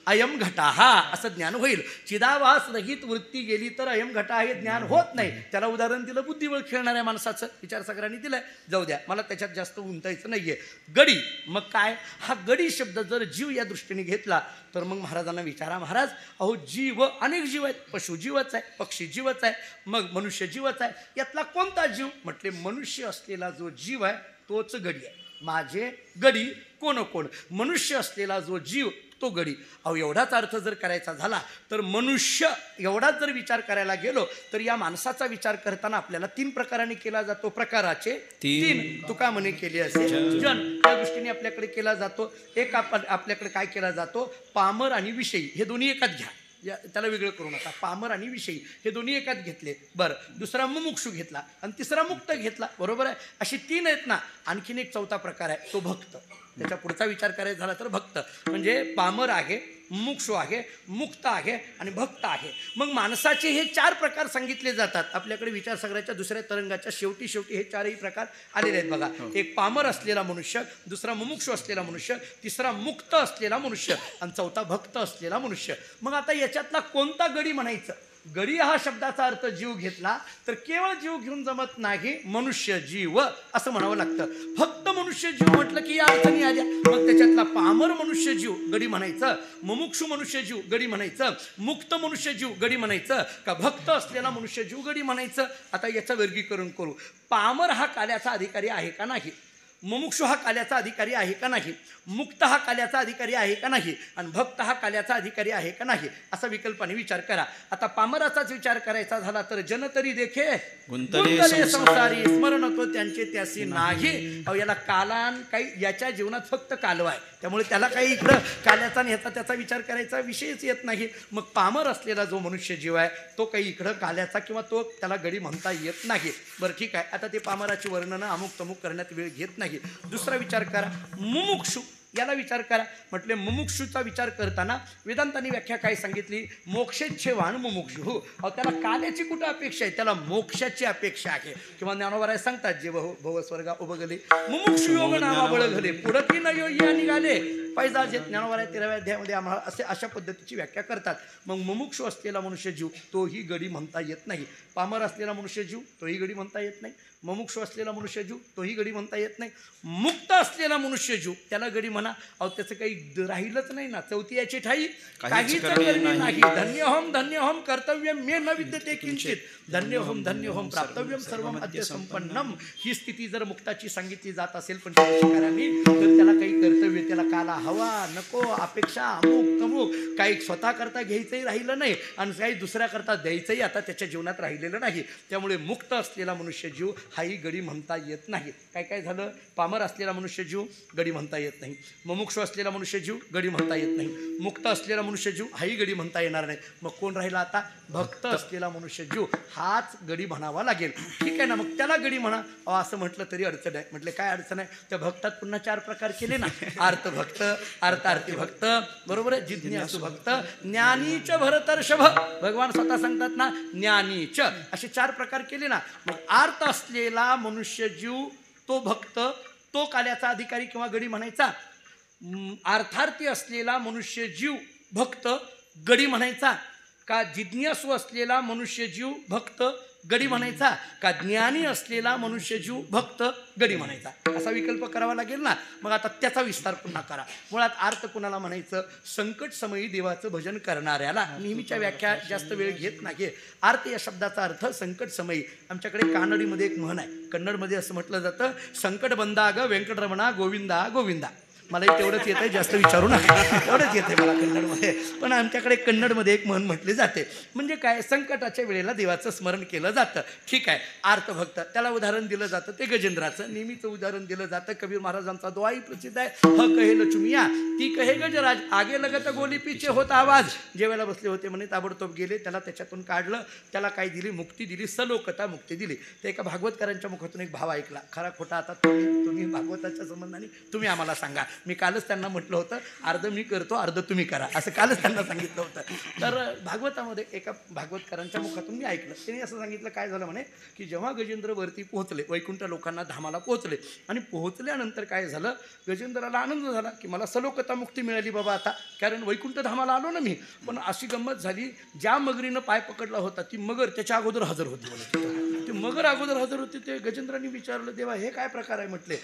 C: अयम घटा असं ज्ञान होईल. चिदाभास रहित वृत्ती गेली तर अयम घटा हे ज्ञान होत नाही. त्याला उदाहरण दिलं बुद्धिबळ खेळणाऱ्या माणसाचं, विचारसागरांनी दिलंय. जाऊ द्या, मला त्याच्यात जास्त गुंतायचं नाहीये. गडी मग काय? हा गडी शब्द जर जीव या दृष्टीने घेतला तर मग महाराजांना विचारा, महाराज अहो जीव अनेक जीव आहेत, पशु जीवच आहे, पक्षी जीवच आहे, मग मनुष्य जीवच आहे, यातला कोणता जीव? म्हटले मनुष्य असलेला जो जीव आहे तोच गडी आहे. माझे गडी कोण? मनुष्य असलेला जो जीव तो गडी. अहो एवढाच अर्थ जर करायचा झाला तर मनुष्य एवढाच जर विचार करायला गेलो तर या माणसाचा विचार करताना आपल्याला 3 प्रकाराने केला जातो. प्रकाराचे 3 तुका म्हणे केले असे जन या दृष्टीने आपल्याकडे केला जातो. एक आपल्याकडे काय केला जातो? पामर आणि विषयी हे दोन्ही एकात घ्या, त्याला वेगळं करू नका. पामर आणि विषयी हे दोन्ही एकात घेतले. बरं, दुसरा मुमुक्षू घेतला आणि तिसरा मुक्त घेतला. बरोबर आहे. अशी 3 आहेत ना. आणखीन एक 4था प्रकार आहे तो भक्त. त्याच्या पुढचा विचार करायचा झाला तर भक्त म्हणजे पामर आहे, मुमुक्षु आहे, मुक्त आहे आणि भक्त आहे. मग माणसाचे हे 4 प्रकार सांगितले जातात. आपल्याकडे विचारसागराच्या दुसऱ्या तरंगाच्या शेवटी हे 4ही प्रकार आलेले आहेत बघा. एक पामर असलेला मनुष्य, दुसरा मुमुक्षु असलेला मनुष्य, तिसरा मुक्त असलेला मनुष्य आणि 4था भक्त असलेला मनुष्य. मग आता याच्यातला कोणता गडी म्हणायचं? गडी हा शब्दाचा अर्थ जीव घेतला तर केवळ जीव घेऊन जमत नाही, मनुष्य जीव असं म्हणावं लागतं. फक्त मनुष्य जीव म्हटलं की या अर्थाने आल्या. मग त्याच्यातला पामर मनुष्य जीव गडी म्हणायचं, मुमुक्षु मनुष्य जीव गडी म्हणायचं, मुक्त मनुष्य जीव गडी म्हणायचं का भक्त असलेला मनुष्य जीव गडी म्हणायचं? आता याचं वर्गीकरण करू. पामर हा काल्याचा अधिकारी आहे का नाही? मुमुक्षु हा काल्याचा अधिकारी आहे का नाही? मुक्त हा काल्याचा अधिकारी आहे का नाही? आणि भक्त हा काल्याचा अधिकारी आहे का नाही? असा विकल्पाने विचार करा. आता पामराचाच विचार करायचा झाला तर जन तरी देखे गुंतले संसारी, स्मरण तो त्यांचे त्यासी नाही. अहो याला कालान काही याच्या जीवनात फक्त कालवा आहे, त्यामुळे त्याला काही इकडं काल्याचा ह्याचा त्याचा विचार करायचा विषयच येत नाही. मग पामर असलेला जो मनुष्य जीव आहे तो काही इकडं काल्याचा किंवा तो त्याला गडी म्हणता येत नाही. बरं ठीक आहे. आता ते पामराची वर्णनं अमुक तमुक करण्यात वेळ घेत नाही. दुसरा विचार करा. मुमुक्षु याला विचार करा. म्हटले मुमुक्षूचा विचार करताना वेदांतांनी व्याख्या काय सांगितली, मोक्षेच्छेवान मुमुक्षू. अहो त्याला काल्याची कुठं अपेक्षा आहे, त्याला मोक्षाची अपेक्षा आहे. किंवा ज्ञानोबाराय सांगतात, जे भव स्वर्गा उभगले मुमुक्षू योग नावा बळगले पुढती न यो या निघाले पैजा. जे ज्ञानोबाराय 13व्या अध्यायामध्ये आम्हाला अशा पद्धतीची व्याख्या करतात. मग मुमुक्षू असलेला मनुष्य जीव तोही गडी म्हणता येत नाही. पामर असलेला मनुष्य जीव तोही गडी म्हणता येत नाही. मुमुक्षू असलेला मनुष्य जीव तोही गडी म्हणता येत नाही. मुक्त असलेला मनुष्य जीव त्याला गडी म्हणा. अहो त्याचं काही राहिलंच नाही ना, चौथी याची ठाई काहीच करणे नाही. धन्य होम कर्तव्य मे न विद्यते किंचित धन्य होम प्राप्तव्यम सर्वम अद्य संपन्नम. ही स्थिती जर मुक्ताची सांगितली जात असेल पण शिकाऱ्यांनी, तर त्याला काही कर्तव्य, त्याला काला हवा नको अपेक्षा अमुक तमुक काही स्वतः करता घ्यायचंही राहिलं नाही आणि काही दुसऱ्या करता द्यायचंही आता त्याच्या जीवनात राहिलेलं नाही. त्यामुळे मुक्त असलेला मनुष्य जीव हाही गडी म्हणता येत नाही. काय झालं, पामर असलेला मनुष्य जीव गडी म्हणता येत नाही. मुमुक्षु असलेला मनुष्य जीव गडी म्हणता येत नाही. मुक्त असलेला मनुष्य जीव हाही गडी म्हणता येणार नाही. मग कोण राहिला आता, भक्त असलेला मनुष्य जीव हाच गडी म्हणावा लागेल. ठीक आहे ना, मग त्याला गडी म्हणा. असं म्हटलं तरी अडचण आहे. म्हटले काय अडचण आहे, त्या भक्तात पुन्हा 4 प्रकार केले ना, अर्थ भक्त, अर्थार्थी भक्त, बरोबर आहे, जिज्ञासू भक्त, ज्ञानीच भरतर्षभ. भगवान स्वतः सांगतात ना ज्ञानीच, असे 4 प्रकार केले ना. मग अर्थ असलेला मनुष्य जीव तो भक्त, तो काल्याचा अधिकारी किंवा गडी म्हणायचा. अर्थार्थी असलेला मनुष्य जीव भक्त गडी म्हणायचा का, जिज्ञासू असलेला मनुष्य जीव भक्त गडी म्हणायचा का, ज्ञानी असलेला मनुष्य जीव भक्त गडी म्हणायचा, असा विकल्प करावा लागेल ना. मग आता त्याचा विस्तार पुन्हा करा. मुळात अर्थ कुणाला म्हणायचं, संकट समयी देवाचं भजन करणाऱ्याला. नेहमीच्या व्याख्या जास्त वेळ घेत नाही. अर्थ या शब्दाचा अर्थ संकट समयी. आमच्याकडे कानडीमध्ये एक म्हण आहे, कन्नडमध्ये असं म्हटलं जातं, संकट बंदा ग व्यंकटरमणा गोविंदा गोविंदा. मलाही तेवढंच येतं आहे, जास्त विचारू नका, तेवढंच येते मला कन्नडमध्ये. पण आमच्याकडे कन्नडमध्ये एक म्हण म्हटली जाते. म्हणजे काय, संकटाच्या वेळेला देवाचं स्मरण केलं जातं. ठीक आहे, अर्थभक्त, त्याला उदाहरण दिलं जातं ते गजेंद्राचं. नेहमीचं उदाहरण दिलं जातं. कबीर महाराजांचा दोहाही प्रसिद्ध आहे, ह कहे लचुमिया ती कहे गजराज आगे लगत गोली पिछे होता आवाज. जेवायला बसले होते म्हणे, ताबडतोब गेले, त्याला त्याच्यातून काढलं, त्याला काय दिली, मुक्ती दिली, सलोकता मुक्ती दिली. ते एका भागवतकारांच्या मुखातून एक भाव ऐकला, खरा खोटा आता तुम्ही भागवताच्या संबंधाने तुम्ही आम्हाला सांगा. मी कालच त्यांना म्हटलं होतं, अर्ध मी करतो अर्ध तुम्ही करा, असं कालच त्यांना सांगितलं होतं. तर भागवतामध्ये एका भागवतकारांच्या मुखातून मी ऐकलं, त्यांनी असं सांगितलं, काय झालं म्हणे की जेव्हा गजेंद्र वरती पोहोचले, वैकुंठ लोकांना धामाला पोहोचले, आणि पोहोचल्यानंतर काय झालं, गजेंद्राला आनंद झाला की मला सलोकता मुक्ती मिळाली बाबा आता, कारण वैकुंठ धामाला आलो ना मी. पण अशी गंमत झाली, ज्या मगरीनं पाय पकडला होता ती मगर त्याच्या अगोदर हजर होती. ती मगर अगोदर हजर होती. ते गजेंद्रांनी विचारलं, देवा हे काय प्रकार आहे. म्हटले,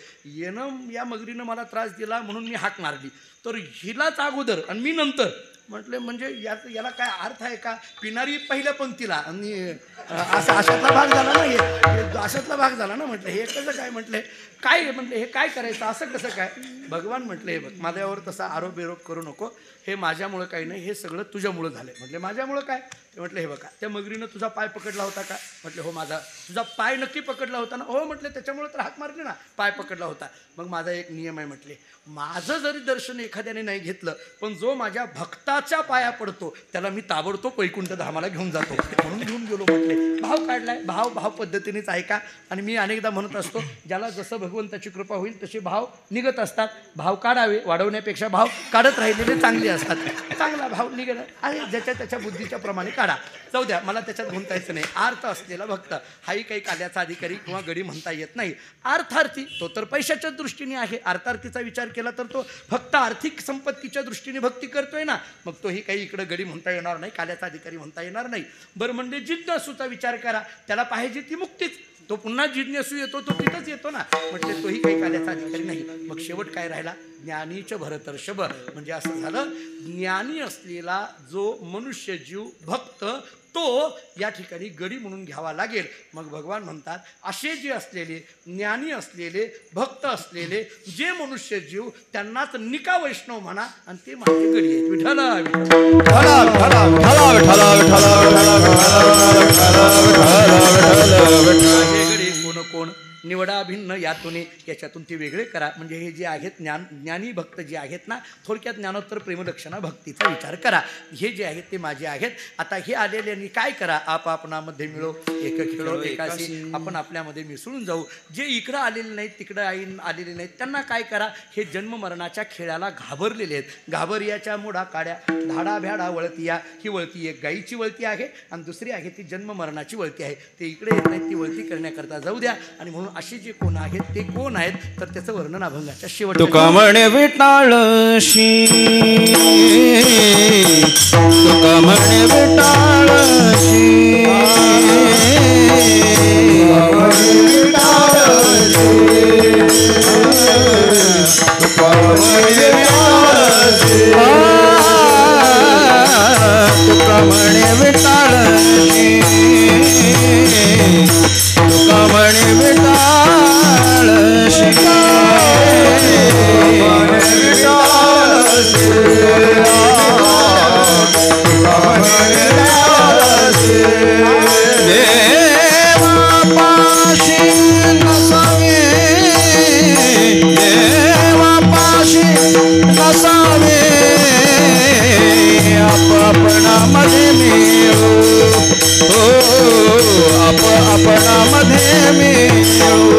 C: या मगरीनं मला त्रास दिला म्हणून मी हाक मारली, तर हिलाच अगोदर आणि मी नंतर. म्हटले म्हणजे याला काय अर्थ आहे का, पिणारी पहिल्या पंक्तीला आणि अशातला भाग झाला ना, अशातला भाग झाला ना. म्हटलं हे कसं काय, म्हटले काय, म्हटले हे काय करायचं, असं कसं काय. भगवान म्हटले, हे बघ, माझ्यावर तसा आरोप बिरोप करू नको, हे माझ्यामुळं काही नाही, हे सगळं तुझ्यामुळं झालं. म्हटले माझ्यामुळं काय. ते म्हटले, हे बघा, त्या मगरीनं तुझा पाय पकडला होता का. म्हटले हो, माझा तुझा पाय नक्की पकडला होता ना. हो म्हटले, त्याच्यामुळे तर हाक मारली ना, पाय पकडला होता. मग माझा एक नियम आहे, म्हटले माझं जरी दर्शन एखाद्याने नाही घेतलं, पण जो माझ्या भक्ताच्या पाया पडतो त्याला मी ताबडतोब वैकुंठ धामाला घेऊन जातो, म्हणून घेऊन गेलो. म्हटले भाव काढलाय, भाव पद्धतीनेच ऐका. आणि मी अनेकदा म्हणत असतो, ज्याला जसं भगवंताची कृपा होईल तसे भाव निघत असतात. भाव काढावे, वाढवण्यापेक्षा भाव काढत राहिलेले चांगले असतात. चांगला भाव निघत आहे, ज्याच्या त्याच्या बुद्धीच्या प्रमाणे काढा. जाऊ द्या, मला त्याच्यात गुंतायचं नाही. अर्थ असलेला भक्त हाही काही काल्याचा अधिकारी किंवा गडी म्हणता येत नाही. अर्थार्थी तो तर पैशाच्या दृष्टीने आहे. अर्थार्थीचा विचार केला तर तो फक्त आर्थिक संपत्तीच्या दृष्टीने भक्ती करतोय ना, मग तोही काही इकडं गडी म्हणता येणार नाही, काल्याचा अधिकारी म्हणता येणार नाही. बरं, म्हणजे जिज्ञासूचा विचार करा, त्याला पाहिजे ती मुक्तीच. तो पुन्हा जिज्ञासू येतो, तो तिथंच येतो ना. म्हटले तोही काही काल्याचा अधिकारी नाही. मग शेवट काय राहिला, ज्ञानीच भरतर्षभ. म्हणजे असं झालं, ज्ञानी असलेला जो मनुष्य जीव भक्त तो या ठिकाणी गडी म्हणून घ्यावा लागेल. मग भगवान म्हणतात, असे जे असलेले ज्ञानी असलेले भक्त असलेले जे मनुष्य जीव, त्यांनाच निका वैष्णव म्हणा, आणि ते माझे गडी आहेत. विठ्ठल गडी कोण कोण, निवडा भिन्न यातून याच्यातून ते वेगळे करा. म्हणजे हे जे आहेत ज्ञानी भक्त जे आहेत ना, थोडक्यात ज्ञानोत्तर प्रेमदक्षिणा भक्तीचा विचार करा. हे जे आहेत ते माझे आहेत. आता हे आलेल्यांनी काय करा, आपापणामध्ये मिळो, एक खेळो एकाशी, आपण आपल्यामध्ये मिसळून जाऊ. जे इकडं आलेले नाहीत, तिकडं आलेले नाहीत, त्यांना काय करा, हे जन्म मरणाच्या खेळाला घाबरलेले आहेत. घाबरियाच्या मुडा काड्या, धाडा भ्याडा वळतिया. ही वळती एक गाईची वळती आहे आणि दुसरी आहे ती जन्म मरणाची वळती आहे. ते इकडे येत नाहीत, ती वळती करण्याकरता जाऊ द्या. आणि म्हणून असे जे कोण आहेत ते कोण आहेत, तर त्याचं वर्णन अभंगाच्या शेवट.
E: तुका म्हणे विटाळशी, तुका म्हणे विटाळशी, तुका म्हणे विटाळशी, तुका म्हणे विटाळशी, देवापाशी नसावे, देवापाशी नसावे, आपापणामध्ये मिळू, हो आपापणामध्ये मिळू.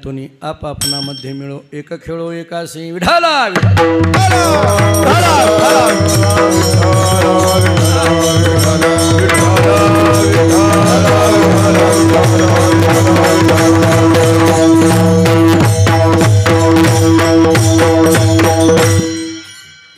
E: तुम्ही आपापणामध्ये मिळो एक खेळो एकासी विठाला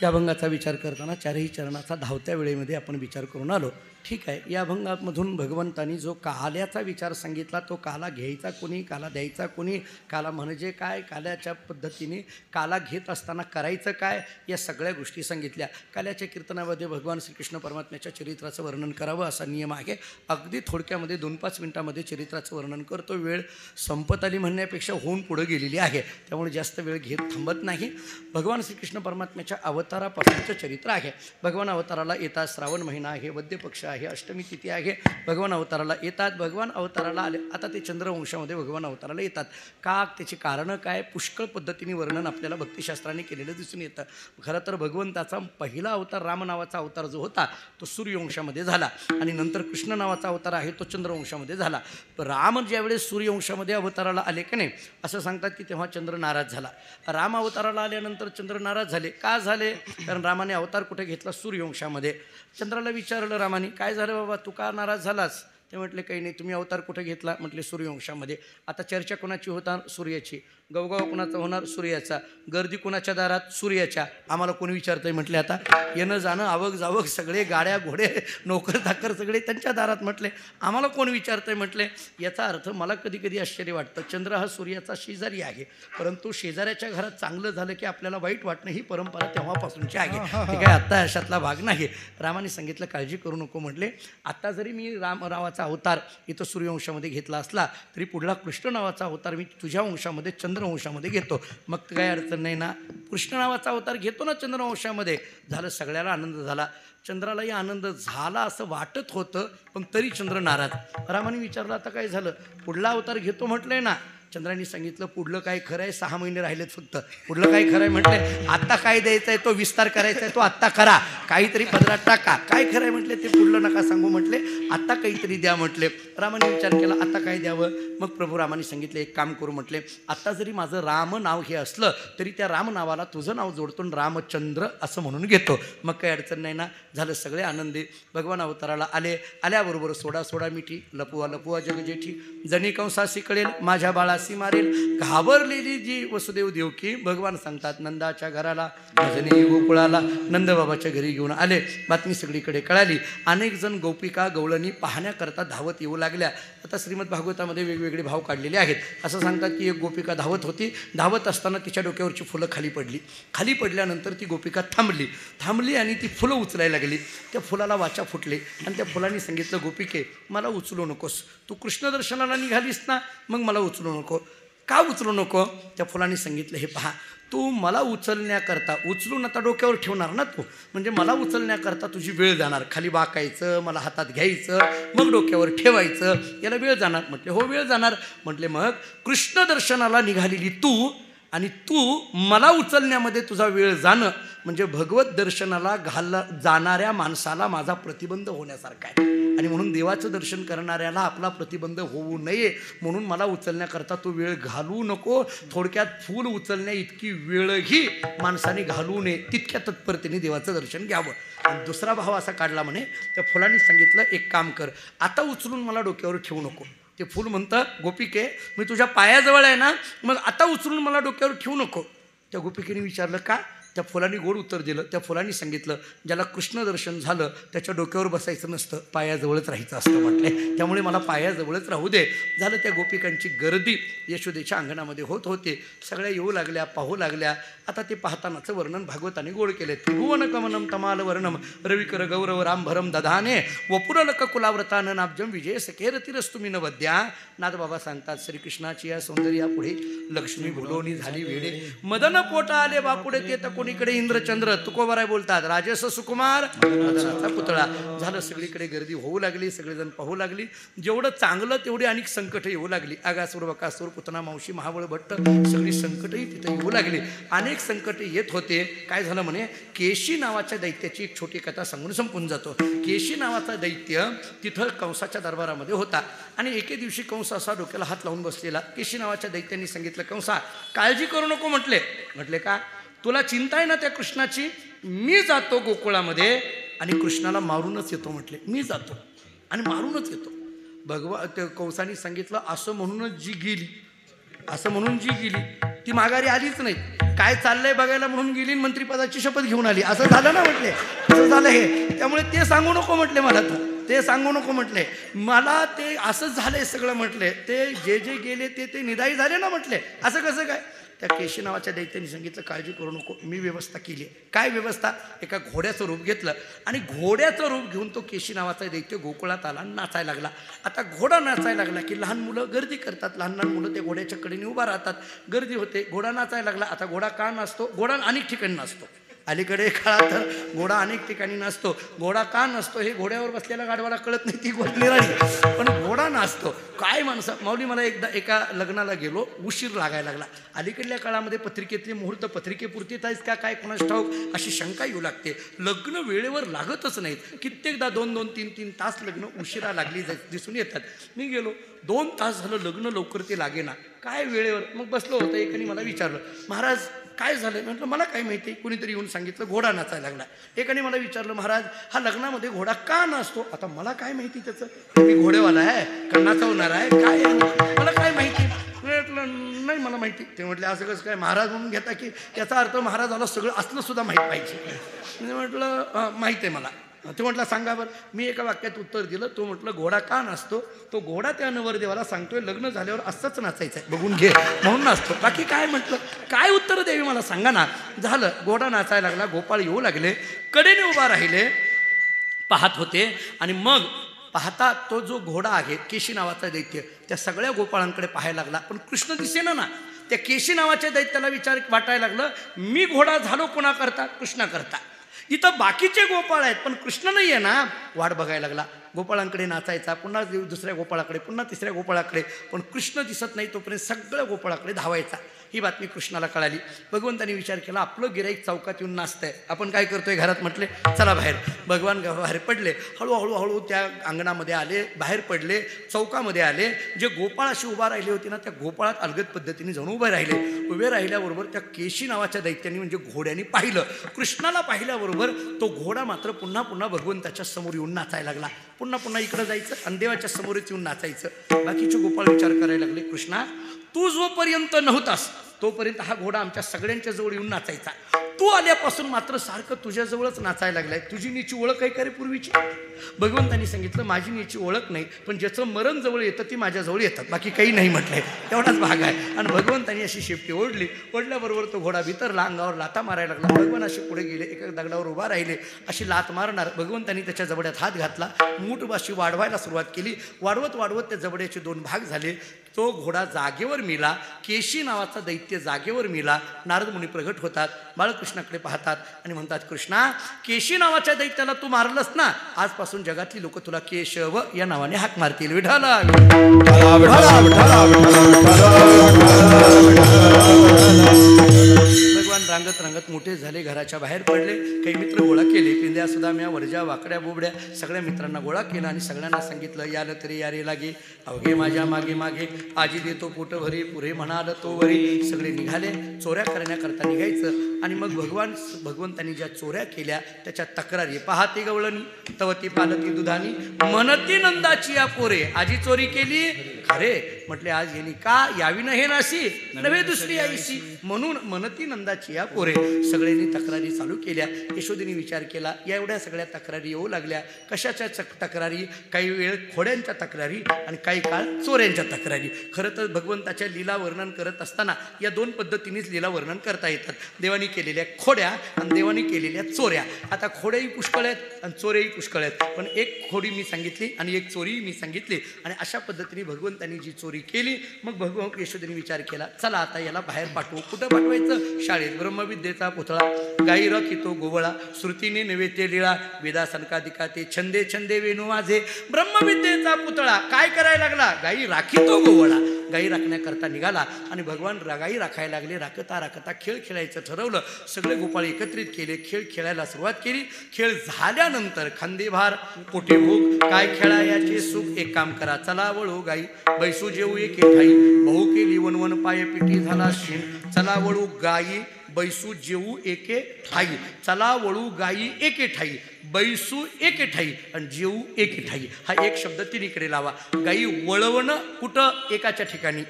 E: या अभंगाचा विचार करताना चारही चरणाचा धावत्या वेळेमध्ये आपण विचार करून आलो. ठीक आहे, या अभंगामधून भगवंतांनी जो काल्याचा विचार सांगितला, तो काला घ्यायचा कोणी, काला द्यायचा कोणी, काला म्हणजे काय, काल्याच्या पद्धतीने काला घेत असताना करायचं काय, या सगळ्या गोष्टी सांगितल्या. काल्याच्या कीर्तनामध्ये भगवान श्रीकृष्ण परमात्म्याच्या चरित्राचं वर्णन करावं असा नियम आहे. अगदी थोडक्यामध्ये 2-5 मिनिटामध्ये चरित्राचं वर्णन करतो. वेळ संपत आली म्हणण्यापेक्षा होऊन पुढे गेलेली आहे, त्यामुळे जास्त वेळ घेत थांबत नाही. भगवान श्रीकृष्ण परमात्म्याच्या अवतारापासूनचं चरित्र आहे. भगवान अवताराला येतात, श्रावण महिना आहे, वद्य पक्ष आहे, अष्टमी तिथी आहे, भगवान अवताराला येतात. भगवान अवताराला आले, आता ते चंद्रवंशामध्ये भगवान अवताराला येतात. का, त्याची कारणं काय, पुष्कळ पद्धतीने वर्णन आपल्याला भक्तिशास्त्राने केलेलं दिसून येतं. खरं तर भगवंताचा पहिला अवतार राम नावाचा अवतार जो होता तो सूर्यवंशामध्ये झाला आणि नंतर कृष्ण नावाचा अवतार आहे तो चंद्रवंशामध्ये झाला. राम ज्यावेळेस सूर्यवंशामध्ये अवताराला आले का नाही असं सांगतात की तेव्हा चंद्र नाराज झाला. राम अवताराला आल्यानंतर चंद्र नाराज झाले. का झाले, कारण रामाने अवतार कुठे घेतला, सूर्यवंशामध्ये. चंद्राला विचारलं रामाने, काय झालं बाबा, तू का नाराज झालास? ते म्हटले काही नाही, तुम्ही अवतार कुठे घेतला? म्हटले सूर्यवंशामध्ये. आता चर्चा कोणाची होणार? सूर्याची. गवगाव कोणाचा होणार? सूर्याचा. गर्दी कोणाच्या दारात? सूर्याच्या. आम्हाला कोणी विचारतंय? म्हटले आता येणं जाणं आवक जावक सगळे गाड्या घोडे नोकर चाकर सगळे त्यांच्या दारात. म्हटले आम्हाला कोण विचारतंय? म्हटले याचा अर्थ मला कधी कधी आश्चर्य वाटतं, चंद्र हा सूर्याचा शेजारी आहे, परंतु शेजाऱ्याच्या घरात चांगलं झालं की आपल्याला वाईट वाटणं ही परंपरा तेव्हापासूनची आहे. ते काय आत्ता अशातला भाग नाही. रामाने सांगितलं काळजी करू नको. म्हटले आता जरी मी रामाचा अवतार इथं सूर्यवंशामध्ये घेतला असला तरी पुढला कृष्ण नावाचा अवतार मी तुझ्या वंशामध्ये चंद्रवंशामध्ये घेतो. मग काय अडचण नाही ना. कृष्ण नावाचा अवतार घेतो ना चंद्रवंशामध्ये. झालं, सगळ्याला आनंद झाला. चंद्रालाही आनंद झाला असं वाटत होतं, पण तरी चंद्र नाराज. रामाने विचारलं आता काय झालं? पुढला अवतार घेतो म्हटलंय ना. चंद्राने सांगितलं पुढलं काय खरं आहे, 6 महिने राहिलेत फक्त. पुढलं काय खरं आहे? म्हटले आत्ता काय द्यायचं आहे, तो विस्तार करायचा आहे, तो आत्ता करा, काहीतरी पदरात टाका. काय खरं आहे? म्हटले ते पुढलं नका सांगू. म्हटले आत्ता काहीतरी द्या. म्हटले रामाने विचार केला आता काय द्यावं. मग प्रभू रामाने सांगितले एक काम करू. म्हटले आत्ता जरी माझं राम नाव हे असलं तरी त्या राम नावाला तुझं नाव जोडतो, रामचंद्र असं म्हणून घेतो. मग काही अडचण नाही ना. झालं, सगळे आनंदी. भगवान अवताराला आले. आल्याबरोबर सोडा सोडा मिठी, लपवा लपवा जगजेठी, जणी कंसासी कळेल माझ्या बाळासी मारेल. घाबरलेली जी वसुदेव देवकी भगवान सांगतात नंदाच्या घराला, भजनी गोकुळाला नंदबाबाच्या घरी घेऊन आले. बातमी सगळीकडे कळाली. अनेक जण गोपिका गवळणी पाहण्याकरता धावत येऊ लागल्या. आता श्रीमद भागवतामध्ये वेगवेगळे भाव काढलेले आहेत. असं सांगतात की एक गोपिका धावत होती. धावत असताना तिच्या डोक्यावरची फुलं खाली पडली. खाली पडल्यानंतर ती गोपिका थांबली आणि ती फुलं उचलायला लागली. त्या फुलाला वाचा फुटले आणि त्या फुलांनी सांगितलं गोपिके मला उचलू नकोस, तू कृष्ण दर्शनाला निघालीस ना, मग मला उचलू नको. का उचलू नको? त्या फुलांनी सांगितलं हे पहा, तू मला उचलण्याकरता उचलून आता डोक्यावर ठेवणार ना तू, म्हणजे मला उचलण्याकरता तुझी वेळ जाणार. खाली वाकायचं, मला हातात घ्यायचं, मग डोक्यावर ठेवायचं, याला वेळ जाणार. म्हटले हो वेळ जाणार. म्हटले मग कृष्ण दर्शनाला निघालेली तू आणि तू मला उचलण्यामध्ये तुझा वेळ जाणं म्हणजे भगवत दर्शनाला जाणाऱ्या माणसाला माझा प्रतिबंध होण्यासारखा आहे. आणि म्हणून देवाचं दर्शन करणाऱ्याला आपला प्रतिबंध होऊ नये म्हणून मला उचलण्याकरता तो वेळ घालवू नको. थोडक्यात फूल उचलण्या इतकी वेळही माणसाने घालवू नये, तितक्या तत्परतेने देवाचं दर्शन घ्यावं. आणि दुसरा भाव असा काढला म्हणे, त्या फुलांनी सांगितलं एक काम कर, आता उचलून मला डोक्यावर ठेवू नको. ते फूल म्हणतं गोपिके मी तुझ्या पायाजवळ आहे ना, मग आता उचलून मला डोक्यावर ठेवू नको. त्या गोपिकेने विचारलं का? त्या फुलांनी गोड उत्तर दिलं. त्या फुलांनी सांगितलं ज्याला कृष्ण दर्शन झालं त्याच्या डोक्यावर बसायचं नसतं, पायाजवळच राहायचं असतं म्हटले, त्यामुळे मला पायाजवळच राहू दे. झालं, त्या गोपिकांची गर्दी यशोदेच्या अंगणामध्ये होत होते. सगळ्या येऊ लागल्या, पाहू लागल्या. आता ते पाहतानाचं वर्णन भागवताने गोड केले. त्रिभुवन कमनम तमाल वर्णम रविकर गौरव रामभरम दधाने वपुरलक कुलाव्रतान नाब्जम विजय सखेरतिरस्तुमी नवद्या. नाथबाबा सांगतात श्रीकृष्णाची या सौंदर्यापुढे लक्ष्मी भुलोनी झाली वेडे, मदन पोटा आले बापुडे ते तर
C: कोणीकडे इंद्रचंद्र तुकोबाराय बोलतात राजस सुकुमार मदनाचा पुतळा झालं. सगळीकडे गर्दी होऊ लागली, सगळेजण पाहू लागली. जेवढं चांगलं तेवढी अनेक संकट येऊ लागली. आगासूर बकासूर पुतना मावशी महाबळ भट्ट सगळी संकटही तिथे येऊ लागली. अनेक संकट येत होते. काय झालं म्हणे, केशी नावाच्या दैत्याची एक छोटी कथा सांगून संपून जातो. केशी नावाचा दैत्य तिथं कंसाच्या दरबारामध्ये होता आणि एके दिवशी कंस असा डोक्याला हात लावून बसलेला. केशी नावाच्या दैत्यांनी सांगितलं, कंसा काळजी करू नको म्हटले का तुला चिंता आहे ना त्या कृष्णाची, मी जातो गोकुळामध्ये आणि कृष्णाला मारूनच येतो म्हटले. मी जातो आणि मारूनच येतो. त्या कंसाने सांगितलं, असं म्हणूनच जी गेली ती माघारी आलीच नाही. काय चाललंय बघायला म्हणून गेली, मंत्रिपदाची शपथ घेऊन आली. असं झालं ना म्हटले, असं झालं हे. त्यामुळे ते सांगू नको म्हटले मला, ते सांगू नको म्हटले मला, ते असंच झालंय सगळं म्हटले. ते जे गेले ते निदाई झाले ना म्हटले. असं कसं काय. त्या केशी नावाच्या दैत्याने सांगितलं, काळजी करू नको, मी व्यवस्था केली आहे. काय व्यवस्था, एका घोड्याचं रूप घेतलं आणि घोड्याचं रूप घेऊन तो केशी नावाचा दैत्य गोकुळात आला, नाचायला लागला. आता घोडा नाचायला लागला की लहान मुलं गर्दी करतात, लहान लहान मुलं त्या घोड्याच्या कडेने उभा राहतात, गर्दी होते. घोडा नाचायला लागला. आता घोडा का नाचतो, घोडा अनेक ठिकाणी नाचतो. अलीकडे काळात तर घोडा अनेक ठिकाणी नाचतो. घोडा का नाचतो हे घोड्यावर बसलेल्या गाढवाला कळत नाही, ती गोष्ट निराळी, पण घोडा नाचतो. काय माणसं, माऊली मला एकदा एका लग्नाला गेलो, उशीर लागायला लागला. अलीकडल्या काळामध्ये पत्रिकेतली मुहूर्त पत्रिकेपुरतीच आहेस का काय कोणास ठाऊक अशी शंका येऊ लागते. लग्न वेळेवर लागतच नाहीत. कित्येकदा 2-2, 3-3 तास लग्न उशिरा लागली दिसून येतात. मी गेलो, 2 तास झालं लग्न लवकर ते लागेना, काय वेळेवर. मग बसलो होतं, एकाने मला विचारलं, महाराज काय झालं. म्हटलं मला काय माहिती, कुणीतरी येऊन सांगितलं घोडा नाचायला लागला. एकाने मला विचारलं, महाराज हा लग्नामध्ये घोडा का नाचतो. आता मला काय माहिती त्याचं, मी घोडेवाला आहे का नाचवणार आहे काय, मला काय माहिती. म्हटलं नाही मला माहिती. ते म्हटले असं कसं काय, महाराज म्हणून घेता की याचा अर्थ महाराजाला सगळं असलं सुद्धा माहीत पाहिजे. मी म्हटलं माहीत आहे मला. ते म्हटलं सांगा बरं. मी एका वाक्यात उत्तर दिलं. तो म्हटलं घोडा का नाचतो, तो घोडा त्या नवरदेवाला सांगतोय लग्न झाल्यावर असंच नाचायचं आहे, बघून घे म्हणून नाचतो. बाकी काय म्हटलं, काय उत्तर द्यावी मला सांगा ना. झालं, घोडा नाचायला लागला, गोपाळ येऊ लागले, कडेने उभा राहिले, पाहत होते. आणि मग पाहता तो जो घोडा आहे केशी नावाचा दैत्य त्या सगळ्या गोपाळांकडे पाहायला लागला, पण कृष्ण दिसेना ना. त्या केशी नावाच्या दैत्याला विचार वाटायला लागलं, मी घोडा झालो कोणा करता, कृष्णा करता. इथं बाकीचे गोपाळ आहेत पण कृष्ण नाही आहे ना. वाट बघायला लागला, गोपाळांकडे नाचायचा, पुन्हा दुसऱ्या गोपाळाकडे, पुन्हा तिसऱ्या गोपाळाकडे, पण कृष्ण दिसत नाही तोपर्यंत सगळ्या गोपाळाकडे धावायचा. ही बातमी कृष्णाला कळाली. भगवंतांनी विचार केला, आपलं गिराईक चौकात येऊन नाचतंय, आपण काय करतोय घरात. म्हटले चला बाहेर. भगवान बाहेर पडले, हळूहळू त्या अंगणामध्ये आले, बाहेर पडले, चौकामध्ये आले. जे गोपाळ अशी उभा राहिले होते ना, त्या गोपाळात अलगद पद्धतीने जाऊन उभे राहिले. उभे राहिल्याबरोबर त्या केशी नावाच्या दैत्याने म्हणजे घोड्याने पाहिलं. कृष्णाला पाहिल्याबरोबर तो घोडा मात्र पुन्हा पुन्हा भगवंताच्या समोर येऊन नाचायला लागला. पुन्हा पुन्हा इकडं जायचं आणि देवाच्या समोरच येऊन नाचायचं. बाकीचे गोपाळ विचार करायला लागले, कृष्णा तू जोपर्यंत नव्हतास तोपर्यंत हा घोडा आमच्या सगळ्यांच्या जवळ येऊन नाचायचा. तू आल्यापासून मात्र सारखं तुझ्याजवळच नाचायला लागलाय. तुझी नीची ओळख आहे का रे पूर्वीची. भगवंतांनी सांगितलं, माझी नीची ओळख नाही, पण ज्याचं मरण जवळ येतं ती माझ्याजवळ येतात, बाकी काही नाही म्हटलंय. एवढाच भाग आहे. आणि भगवंतांनी अशी शेपटी ओढली. ओढल्याबरोबर तो घोडा भितरला, अंगावर लाथा मारायला लागला. भगवान असे पुढे गेले, एका दगडावर उभा राहिले, अशी लात मारणार. भगवंतांनी त्याच्या जबड्यात हात घातला, मूठ अशी वाढवायला सुरुवात केली. वाढवत वाढवत त्या जबड्याचे 2 भाग झाले. तो घोडा जागेवर मेला. केशी नावाचा दैत्य जागेवर मेला. नारद मुनी प्रगट होतात, बाळकृष्णाकडे पाहतात आणि म्हणतात, कृष्णा केशी नावाच्या दैत्याला तू मारलंस ना, आजपासून जगातली लोक तुला केशव या नावाने हाक मारतील. विठाला भगवान रांगत रांगत मोठे झाले, घराच्या बाहेर पडले. काही मित्र गोळा केले, पिंद्या सुदाम्या, वरजा, वाकड्या, बोबड्या सगळ्या मित्रांना गोळा केला आणि सगळ्यांना सांगितलं, याल तरी यारे लागे, अवघे माझ्या मागे मागे, आजी देतो पोट भरी, पुरे म्हणाल तो वरी. सगळे निघाले, चोऱ्या करण्याकरता निघायचं. आणि मग भगवंतांनी ज्या चोऱ्या केल्या त्याच्या तक्रारी, पाहते गवळणी तवती पालती दुधानी, मनती नंदाची या पोरे, आजी चोरी केली खरे, म्हटले आज येणी का यावी न हे नाशी नव्हे दुसरी आईशी, म्हणून मनती नंदाची या पोरे. सगळ्यांनी तक्रारी चालू केल्या. यशोदेने विचार केला, या एवढ्या सगळ्या तक्रारी येऊ लागल्या, कशाच्या तक्रारी, काही वेळ खोड्यांच्या तक्रारी आणि काही काळ चोऱ्यांच्या तक्रारी. खरं तर भगवंताच्या लीला वर्णन करत असताना या 2 पद्धतीनेच लीला वर्णन करता येतात. देवानी देवानी केलेल्या खोड्या आणि देवानी केलेल्या चोऱ्या. आता खोड्याही पुष्कळ आहेत आणि चोऱ्याही पुष्कळ आहेत, पण एक खोडी मी सांगितली आणि एक चोरी मी सांगितली. आणि अशा पद्धतीने भगवंतांनी जी चोरी केली, मग भगवंत यशोदेने विचार केला, चला आता याला बाहेर पाठवू. कुठं पाठवायचं? शाळेत. ब्रह्मविद्येचा पुतळा, गाई रखितो गोवळा, श्रुतीने नैवेद्य लीळा, वेदा सनकादिका ते छंदे छंदे वेणू माझे. ब्रह्मविद्येचा पुतळा काय करायला लागला? गाई राखितो गोवळा. गाई राखण्याकरता निघाला आणि भगवान गाई राखायला लागले. राखता राखता खेळ खेळायचं ठरवलं. सगळे गोपाळ एकत्रित केले, खेळ खेळायला सुरुवात केली. खेळ झाल्यानंतर खांदेभार पोटे भूक, काय खेळायाचे सुख, एक काम करा, चला वळू गाई बैसू जेऊ एके ठाई, भाऊ केली वनवन पाय पिठी झाला शीन, चला वळू गाई बैसू जेऊ एके ठाई, चला वळू गाई एके ठाई, बैसू एके ठाई आणि जेऊ एके ठाई. हा एक शब्द तिन्हीकडे लावा. गाई वळवणं कुठं? एकाच्या ठिकाणी.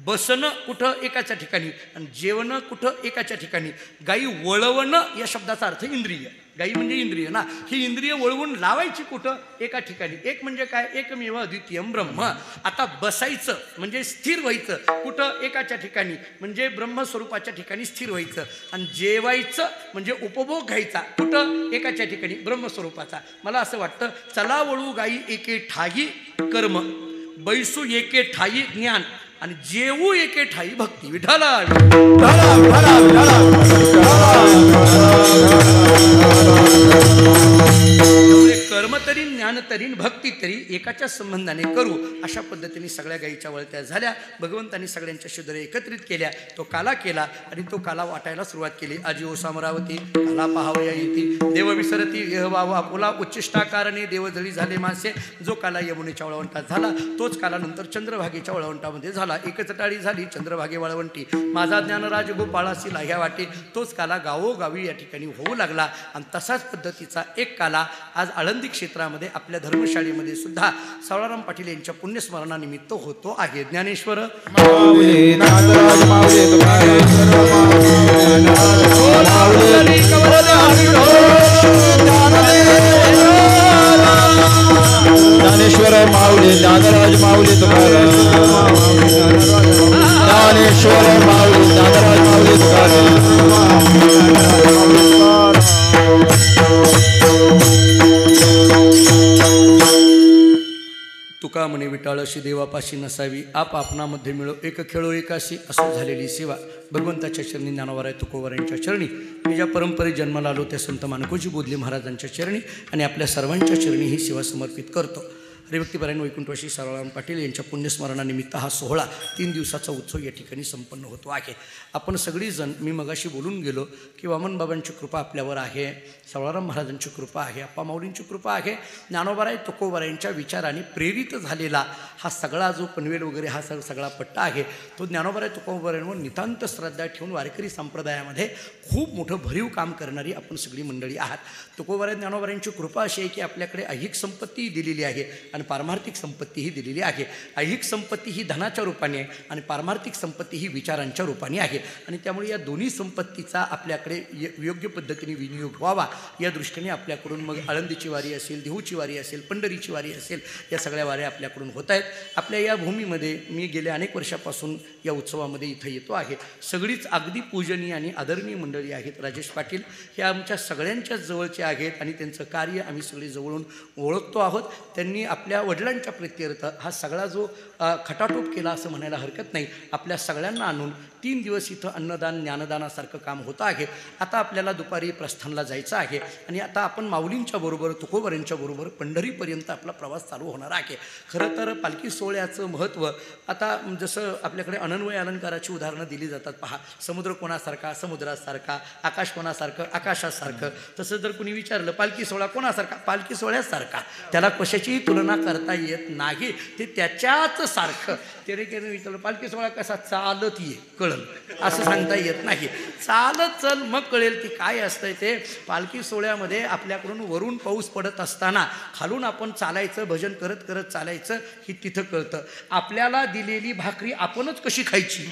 C: बसणं कुठं? एकाच्या ठिकाणी. आणि जेवणं कुठं? एकाच्या ठिकाणी. गाई वळवणं या शब्दाचा अर्थ इंद्रिय. गाई म्हणजे इंद्रिय ना. ही इंद्रिय वळवून लावायची कुठं? एका ठिकाणी. एक म्हणजे काय? एकमेव अद्वितीयम ब्रह्म. आता बसायचं म्हणजे स्थिर व्हायचं कुठं? एकाच्या ठिकाणी, म्हणजे ब्रह्मस्वरूपाच्या ठिकाणी स्थिर व्हायचं. आणि जेवायचं म्हणजे उपभोग घ्यायचा कुठं? एकाच्या ठिकाणी, ब्रह्मस्वरूपाचा. मला असं वाटतं, चला वळू गाई एके ठाई कर्म, बैसू एके ठाई ज्ञान आणि जेवू एके ठाई भक्ती. विठाला कर्म तरी ज्ञान तरी भक्ती तरी एकाच्या संबंधाने करू. अशा पद्धतीने सगळ्या गायीच्या वळत्या झाल्या. भगवंतांनी सगळ्यांच्या शुद्रे एकत्रित केल्या. तो काला केला आणि तो काला वाटायला सुरुवात केली. आजी ओ सामरावती काला पाहावया येती, देव विसरती वाव आपुला, उच्चिष्टाकारणे देवजळी झाले मासे. जो काला यमुनेच्या वळवंटात झाला तोच काला नंतर चंद्रभागेच्या वळवंटामध्ये झाला. एकच टाळी झाली चंद्रभागे वळवंटी, माझा ज्ञानराज गोपाळासी लाह्या वाटे. तोच काला गावोगावी या ठिकाणी होऊ लागला. आणि तसाच पद्धतीचा एक काला आज आळंदी क्षेत्रामध्ये आपल्या धर्मशाळेमध्ये सुद्धा सावळाराम पाटील यांच्या पुण्यस्मरणानिमित्त होतो आहे. ज्ञानेश्वर
D: ज्ञानेश्वर माऊली, ज्ञानराज माऊली तुकाराम, ज्ञानेश्वर माऊली, ज्ञानराज माऊली
E: तुका म्हणे विटाळशी देवापाशी नसावी, आप आपणामध्ये मिळो एक खेळो एकाशी. असं झालेली सेवा भगवंताच्या चरणी, ज्ञानोबा तुकोबारायांच्या चरणी, मी ज्या परंपरेत जन्माला आलो त्या संत मानकोजी बोधले महाराजांच्या चरणी आणि आपल्या सर्वांच्या चरणी ही सेवा समर्पित करतो. हरिभक्तीपरायण वैकुंठवासी सावळाराम पाटील यांच्या पुण्यस्मरणानिमित्त हा सोहळा 3 दिवसाचा उत्सव या ठिकाणी संपन्न होतो आहे. आपण सगळीजण, मी मगाशी बोलून गेलो की वामनबाबांची कृपा आपल्यावर आहे, सावळाराम महाराजांची कृपा आहे, अप्पा माऊलींची कृपा आहे, ज्ञानोबाराय तुकोबारायांच्या विचाराने प्रेरित झालेला हा सगळा जो पनवेल वगैरे हा सगळा पट्टा आहे तो ज्ञानोबाराय तुकोबारायांवर नितांत श्रद्धा ठेवून वारकरी संप्रदायामध्ये खूप मोठं भरीव काम करणारी आपण सगळी मंडळी आहात. तुकोबाराय ज्ञानोबारायांची कृपा अशी आहे की आपल्याकडे ऐहिक संपत्ती दिलेली आहे आणि पारमार्थिक संपत्तीही दिलेली आहे. ऐहिक संपत्ती ही धनाच्या रूपाने आहे आणि पारमार्थिक संपत्ती ही विचारांच्या रूपाने आहे. आणि त्यामुळे या दोन्ही संपत्तीचा आपल्याकडे योग्य पद्धतीने विनियोग व्हावा या दृष्टीने आपल्याकडून मग आळंदीची वारी असेल, देहूची वारी असेल, पंढरीची वारी असेल, या सगळ्या वाऱ्या आपल्याकडून होत आहेत. आपल्या या भूमीमध्ये मी गेल्या अनेक वर्षापासून या उत्सवामध्ये इथं येतो आहे. सगळीच अगदी पूजनीय आणि आदरणीय मंडळी आहेत. राजेश पाटील हे आमच्या सगळ्यांच्याच जवळचे आहेत आणि त्यांचं कार्य आम्ही सगळे जवळून ओळखतो आहोत. त्यांनी आपल्या वडिलांच्या प्रित्यर्थ हा सगळा जो खटाटोप केला असं म्हणायला हरकत नाही. आपल्या सगळ्यांना आणून 3 दिवस इथं अन्नदान ज्ञानदानासारखं काम होतं आहे. आता आपल्याला दुपारी प्रस्थानला जायचं आहे आणि आता आपण माऊलींच्या बरोबर तुकोबारांच्या बरोबर पंढरीपर्यंत आपला प्रवास चालू होणार आहे. खरं तर पालखी सोहळ्याचं महत्त्व आता जसं आपल्याकडे अनन्वय अलंकाराची उदाहरणं दिली जातात. पहा, समुद्र कोणासारखा, समुद्रासारखा, आकाश कोणासारखं, आकाशासारखं. तसं जर कुणी विचारलं पालखी सोहळा कोणासारखा, पालखी सोहळ्यासारखा. त्याला कशाचीही तुलना करता येत नाही, ते त्याच्याच सारखं. त्याने विचारलं पालखी सोहळा कसा, चालत ये कळल असं सांगता येत नाही. चालत चल मग कळेल ती काय असतंय ते. पालखी सोहळ्यामध्ये आपल्याकडून वरून पाऊस पडत असताना खालून आपण चालायचं, भजन करत करत चालायचं ही तिथं कळतं. आपल्याला दिलेली भाकरी आपणच कशी खायची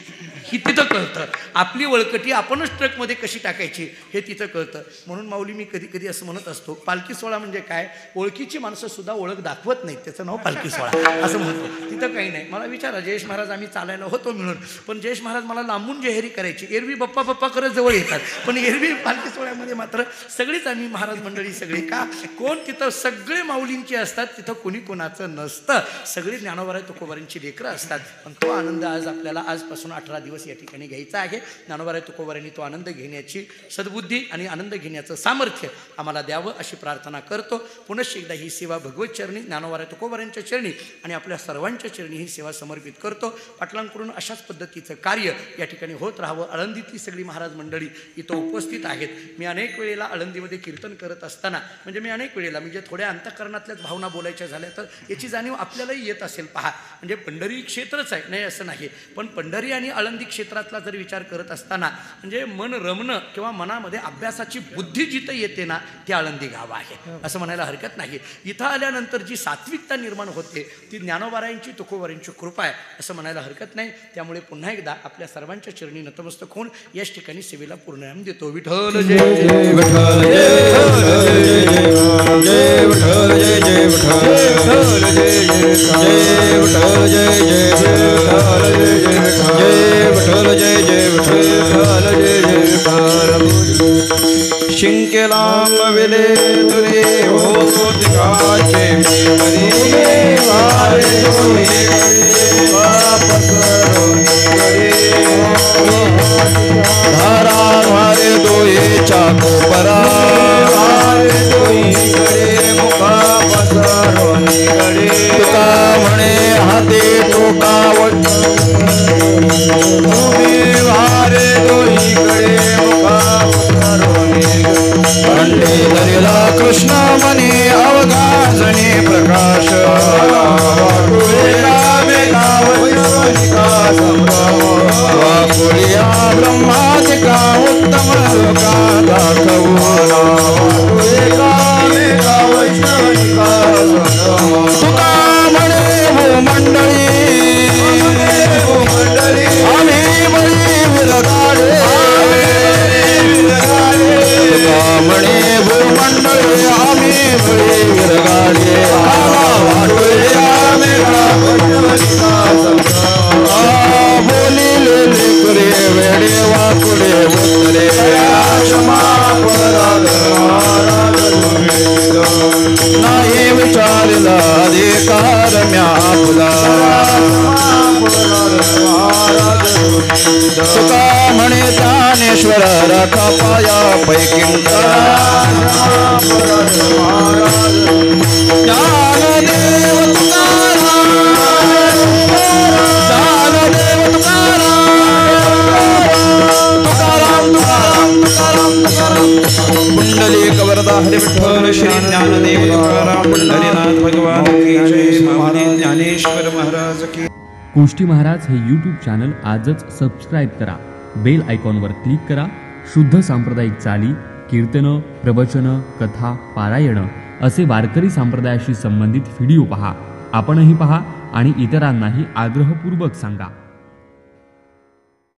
E: ही तिथं कळतं. आपली वळकटी आपणच ट्रकमध्ये कशी टाकायची हे तिथं कळतं. म्हणून माऊली मी कधी कधी असं म्हणत असतो, पालखी सोहळा म्हणजे काय, ओळखीची माणसं सुद्धा ओळख दाखवत नाहीत, त्याचं नाव पालखी सोहळा असं म्हणतो. तिथं काही नाही. मला विचारा
C: जयेश महाराज आम्ही चालायला होतो मिळून, पण जयेश महाराज मला लांबून जेहेरी करायची. एरवी बप्पा बप्पा करत जवळ येतात, पण एरवी पालखी सोहळ्यामध्ये मात्र सगळीच आम्ही महाराज मंडळी सगळे का कोण तिथं सगळे माऊलींची असतात, तिथं कोणी कोणाचं नसतं, सगळी ज्ञानोबा तुकोबारांची लेकरं असतात. पण तो आनंद आज आपल्याला आजपासून 18 दिवस या ठिकाणी घ्यायचा आहे. ज्ञानोबा तुकोबारांनी तो आनंद घेण्याची सद्बुद्धी आणि आनंद घेण्याचं सामर्थ्य आम्हाला द्यावं अशी प्रार्थना करतो. पुनश्च एकदा ही सेवा भगवत चरणी, ज्ञानोबा तुकोबारांच्या चरणी आणि आपल्या सर्वांच्या चरणी ही सेवा समर्पित करतो. पाटलांकडून अशाच पद्धतीचं कार्य या ठिकाणी होत राहावं. आळंदीतली सगळी महाराज मंडळी इथं उपस्थित आहेत. मी अनेक वेळेला आळंदीमध्ये कीर्तन करत असताना म्हणजे मी अनेक वेळेला म्हणजे थोड्या अंतःकरणातल्याच भावना बोलायच्या झाल्या तर याची जाणीव आपल्यालाही येत असेल. पहा, म्हणजे पंढरी क्षेत्रच आहे, नाही असं नाही, पण पंढरी आणि आळंदी क्षेत्रातला जर विचार करत असताना म्हणजे मन रमणं किंवा मनामध्ये अभ्यासाची बुद्धी जिथं येते ना ते आळंदी गाव आहे असं म्हणायला हरकत नाही. इथं आल्यानंतर जी सात्विकता निर्माण होते ती ज्ञानोबारायांची तुकोबारांची कृपा आहे असं म्हणायला हरकत नाही. त्यामुळे पुन्हा एकदा आपल्या सर्वांच्या चरणी नतमस्तक होऊन याच ठिकाणी सेवेला पूर्णायाम देतो. विठ्ठल जय जय
D: विठ्ठल जय विठ्ठल जय जय विठ्ठल जय विठ्ठल जय जय विठ्ठल जय विठ्ठल जय जय विठ्ठल जय जय विठ्ठल शिंकेलाम विले तुरे हो तिकाचे मरी वारे तुरे पाप करोनी धारा मारे दोये चाको परा मारे दोई गडे मुखा पसरोनी गडे तुका म्हणे हाते टोका वारे दोई गडे मुखा पसरोनी अंडे धरिला कृष्ण मनी अवघाजणी प्रकाश वाकुलिया ब्रह्मादिका उत्तम लोका दाखवला तुका म्हणे भूमंडळी आम्ही बळी विरगाडे तुका म्हणे भूमंडळी आम्ही बळी विरगाडे बोलिले लेकरे वेडे वाकुडे उतरे नाही विचारला अधिकार म्यापुला तुका म्हणे ज्ञानेश्वर राखा पाया पैकी ज्ञानदेव पुंडलिक वरदा हरि विठ्ठल श्री ज्ञानदेव तुकाराम पंढरीनाथ भगवान की जय. स्वामी ज्ञानेश्वर महाराज की.
A: कोष्टी महाराज हे यूट्यूब चॅनल आजच सबस्क्राईब करा. बेल आयकॉनवर क्लिक करा. शुद्ध सांप्रदायिक चाली, कीर्तनं, प्रवचनं, कथा, पारायणं असे वारकरी संप्रदायाशी संबंधित व्हिडिओ पहा. आपणही पहा आणि इतरांनाही आग्रहपूर्वक सांगा.